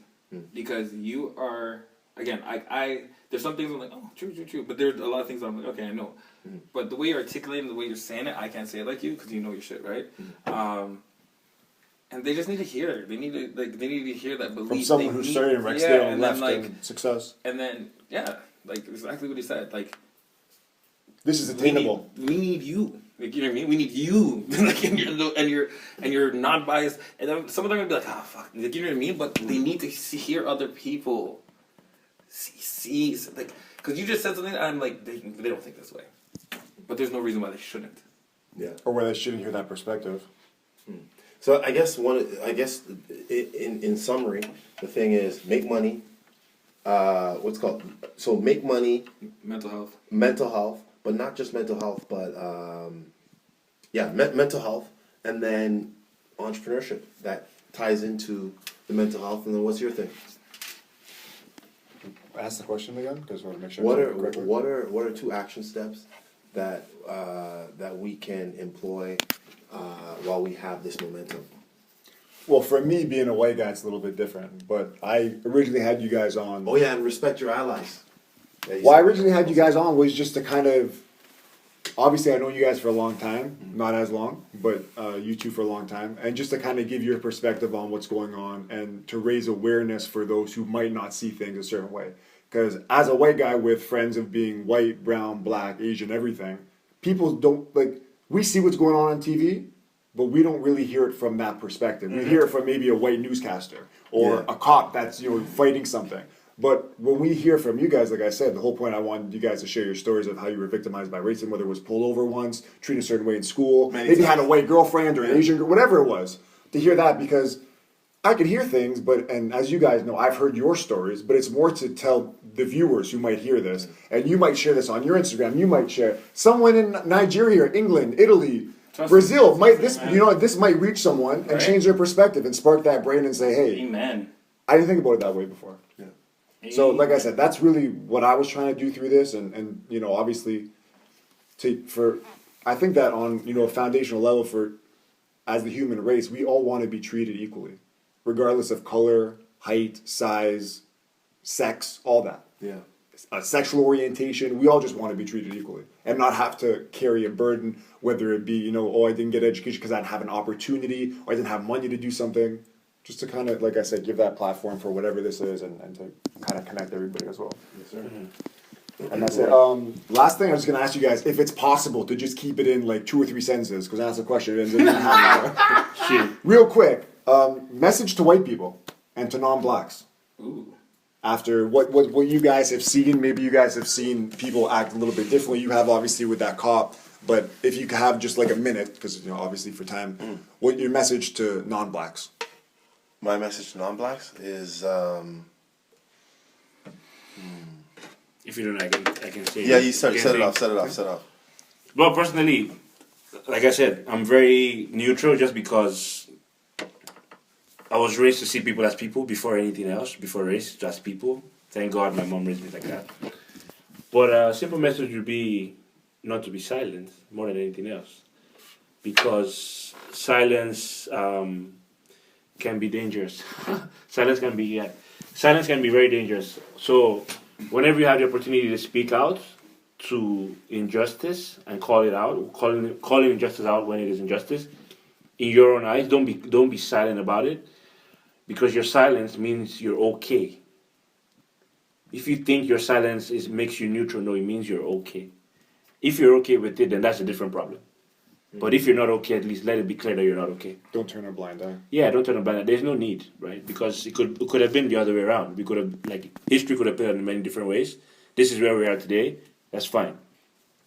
because you are, again, I there's some things I'm like, oh, true, but there's a lot of things I'm like, okay, I know. But the way you're articulating, the way you're saying it, I can't say it like you because you know your shit, right? And they just need to hear it. They need to hear that belief. From someone who started in Rexdale and left in success. And then, like exactly what he said. Like, This is attainable. we need you. Like, you know what I mean? We need you. Like, and you're non-biased. And then some of them are gonna be like, fuck. Like, you know what I mean? But they need to hear other people. See, like, because you just said something, and I'm like, they don't think this way. But there's no reason why they shouldn't. Yeah. Or where they shouldn't hear that perspective. So I guess in summary, the thing is make money. Make money, Mental health, but not just mental health, but mental health, and then entrepreneurship that ties into the mental health. And then what's your thing? Ask the question again because I want to make sure. What are 2 action steps that we can employ while we have this momentum? Well, for me, being a white guy, it's a little bit different. But I originally had you guys on. Oh yeah, and respect your allies. Why I originally had you guys on was just to kind of. Obviously, I know you guys for a long time, not as long, but you two for a long time, and just to kind of give your perspective on what's going on and to raise awareness for those who might not see things a certain way. Because as a white guy with friends of being white, brown, black, Asian, everything, people don't, like, we see what's going on TV, but we don't really hear it from that perspective. We hear it from maybe a white newscaster or a cop that's, fighting something. But when we hear from you guys, like I said, the whole point I wanted you guys to share your stories of how you were victimized by racism, whether it was pulled over once, treated a certain way in school, maybe had a white girlfriend or an Asian girl, whatever it was, to hear that, because I could hear things, and as you guys know, I've heard your stories, but it's more to tell the viewers who might hear this, and you might share this on your Instagram, you might share, someone in Nigeria, England, Italy, Brazil, this might reach someone and change their perspective and spark that brain and say, hey, amen. I didn't think about it that way before. Yeah. So, like I said, that's really what I was trying to do through this, and obviously, I think that on a foundational level as the human race, we all want to be treated equally, regardless of color, height, size, sex, all that. Yeah. Sexual orientation, we all just want to be treated equally and not have to carry a burden, whether it be I didn't get education because I didn't have an opportunity or I didn't have money to do something. Just to kind of, like I said, give that platform for whatever this is and to kind of connect everybody as well. Yes, sir. And that's it. Last thing, I was going to ask you guys if it's possible to just keep it in like 2 or 3 sentences, because that's the question. It ends up being half an hour. Real quick, message to white people and to non-blacks. Ooh. After what you guys have seen, maybe you guys have seen people act a little bit differently. You have obviously with that cop, but if you could have just like a minute, because obviously for time, what your message to non-blacks? My message to non-blacks is If you don't, I can say. you set it off. Well, personally, like I said, I'm very neutral just because I was raised to see people as people before anything else, before race, just people. Thank God my mom raised me like that. But a simple message would be not to be silent more than anything else. because silence can be dangerous. Silence can be very dangerous. So whenever you have the opportunity to speak out to injustice and call it out, calling injustice out when it is injustice, in your own eyes, don't be silent about it, because your silence means you're okay. If you think your silence makes you neutral, no, it means you're okay. If you're okay with it, then that's a different problem. But if you're not okay, at least let it be clear that you're not okay. Don't turn a blind eye. Yeah, don't turn a blind eye. There's no need, right? Because it could have been the other way around. We could have, history could have played out in many different ways. This is where we are today. That's fine.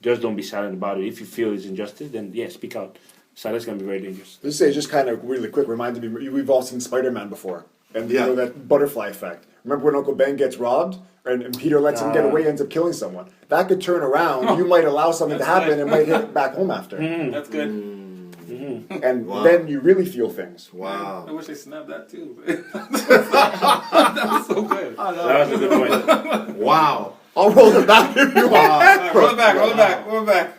Just don't be silent about it. If you feel it's injustice, then yeah, speak out. Silence can be very dangerous. This say just kind of really quick reminded me. We've all seen Spider-Man before, and you know that butterfly effect. Remember when Uncle Ben gets robbed, and Peter lets him get away, ends up killing someone. That could turn around. You might allow something to happen, and might hit back home after. That's good. And then you really feel things. Wow. I wish they snapped that too. That was so good. That was a good point. Wow. I'll roll it back if you want. All right, roll it back.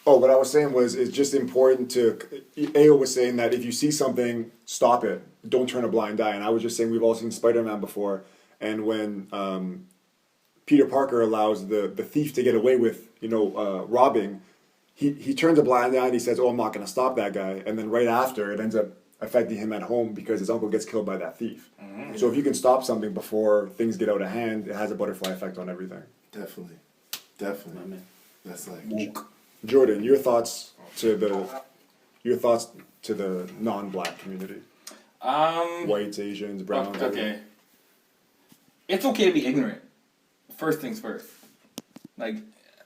Oh, what I was saying was, it's just important to. Ao was saying that if you see something, stop it. Don't turn a blind eye. And I was just saying we've all seen Spider-Man before, and when Peter Parker allows the thief to get away with robbing, he turns a blind eye and he says, "Oh, I'm not going to stop that guy." And then right after, it ends up affecting him at home because his uncle gets killed by that thief. Mm-hmm. So if you can stop something before things get out of hand, it has a butterfly effect on everything. Definitely. That's like Jordan, your thoughts to the non-black community, whites, Asians, browns. Okay. It's okay to be ignorant. First things first. Like,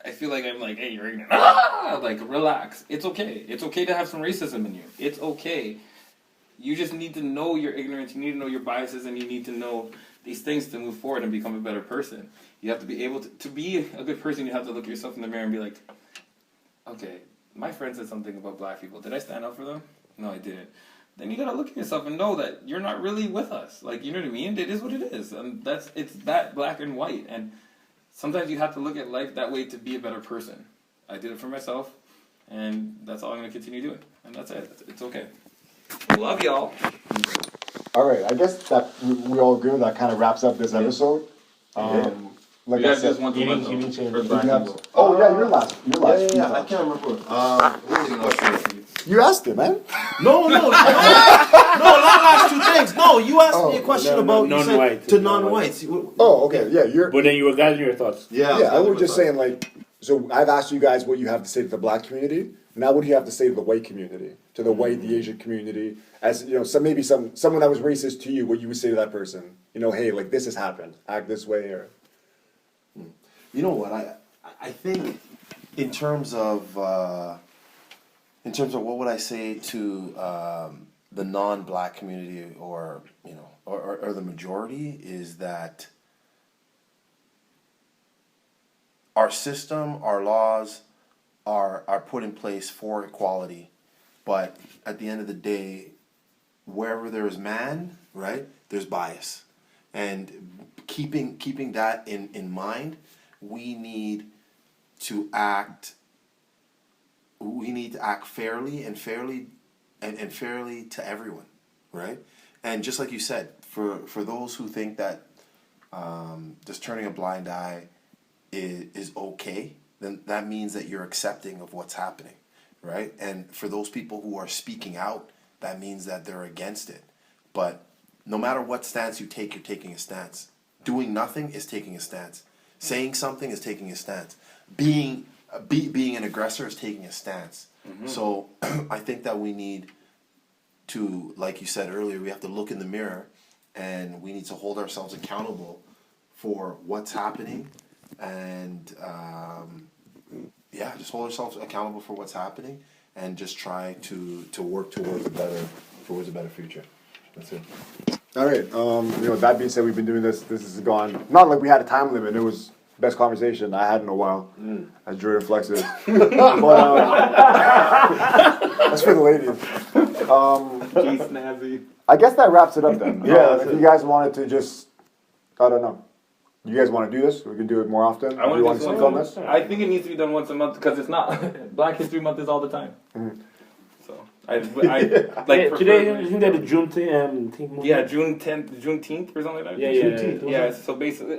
I feel like I'm like, hey, you're ignorant. Like, relax. It's okay. It's okay to have some racism in you. It's okay. You just need to know your ignorance. You need to know your biases, and you need to know these things to move forward and become a better person. You have to be able to be a good person. You have to look yourself in the mirror and be like, okay, my friend said something about black people. Did I stand up for them? No, I didn't. Then you gotta look at yourself and know that you're not really with us. Like, you know what I mean? It is what it is, and it's that black and white. And sometimes you have to look at life that way to be a better person. I did it for myself, and that's all I'm gonna continue doing. And that's it. It's okay. Love y'all. All right, I guess that we all agree that kind of wraps up this episode. Like You I guys said, just want to he didn't say for anything. black people. oh yeah, you're last. Yeah, I can't remember. You asked it, man. No, not last two things. No, you asked me a question about you said non-white. to non-whites. Oh, okay, yeah, you're. But then you were gathering your thoughts. Yeah, Yeah, I was just saying, like, so I've asked you guys what you have to say to the black community. Now, what do you have to say to the white community, to the white, the Asian community? As you know, someone that was racist to you, what you would say to that person? You know, hey, like this has happened. Act this way, or You know what? I think in terms of what would I say to the non-black community, or or the majority, is that our system, our laws are put in place for equality, but at the end of the day, wherever there is man, right, there's bias, and keeping that in mind, we need to act fairly and fairly to everyone, right? And just like you said, for those who think that just turning a blind eye is okay, then that means that you're accepting of what's happening, right? And for those people who are speaking out, that means that they're against it. But no matter what stance you take, you're taking a stance. Doing nothing is taking a stance. Saying something is taking a stance. Being an aggressor is taking a stance. Mm-hmm. So I think that we need to, like you said earlier, we have to look in the mirror, and we need to hold ourselves accountable for what's happening, and just hold ourselves accountable for what's happening, and just try to work towards a better future. That's it. all right. That being said, we've been doing this. This has gone not like we had a time limit. It was best conversation I had in a while, as Jordan flexes. But that's for the ladies. Gee, snazzy. I guess that wraps it up then. Yeah, if you guys wanted to just, I don't know. You guys want to do this? We can do it more often. I want you to want do to this speak on once this? I think it needs to be done once a month, because it's not Black History Month is all the time. So Like Yeah, for today, further- isn't that the June thing? Yeah, Juneteenth or something like that. Yeah, yeah. Juneteenth. Yeah, so basically,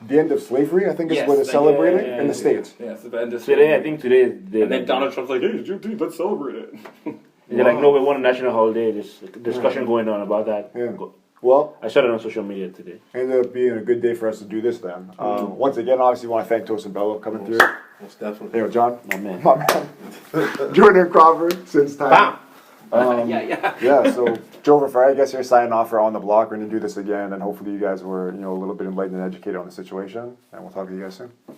The end of slavery, I think, is Yes, what is like, celebrated yeah, in the yeah. States. yeah, it's the end of Today, I think today is the. And then Donald Trump's like, hey, it's Juneteenth, let's celebrate it. They're like, no, we want a national holiday. There's a discussion going on about that. Yeah. Well, I saw it on social media today. ended up being a good day for us to do this then. Once again, obviously, want to thank Tosin Bello coming through. Most definitely. There, John. My man. My man. Jordan Crawford, since time. Yeah, so Joe Raffaele, I guess you're signing off for On the Block. We're going to do this again, and hopefully you guys were, a little bit enlightened and educated on the situation. And we'll talk to you guys soon.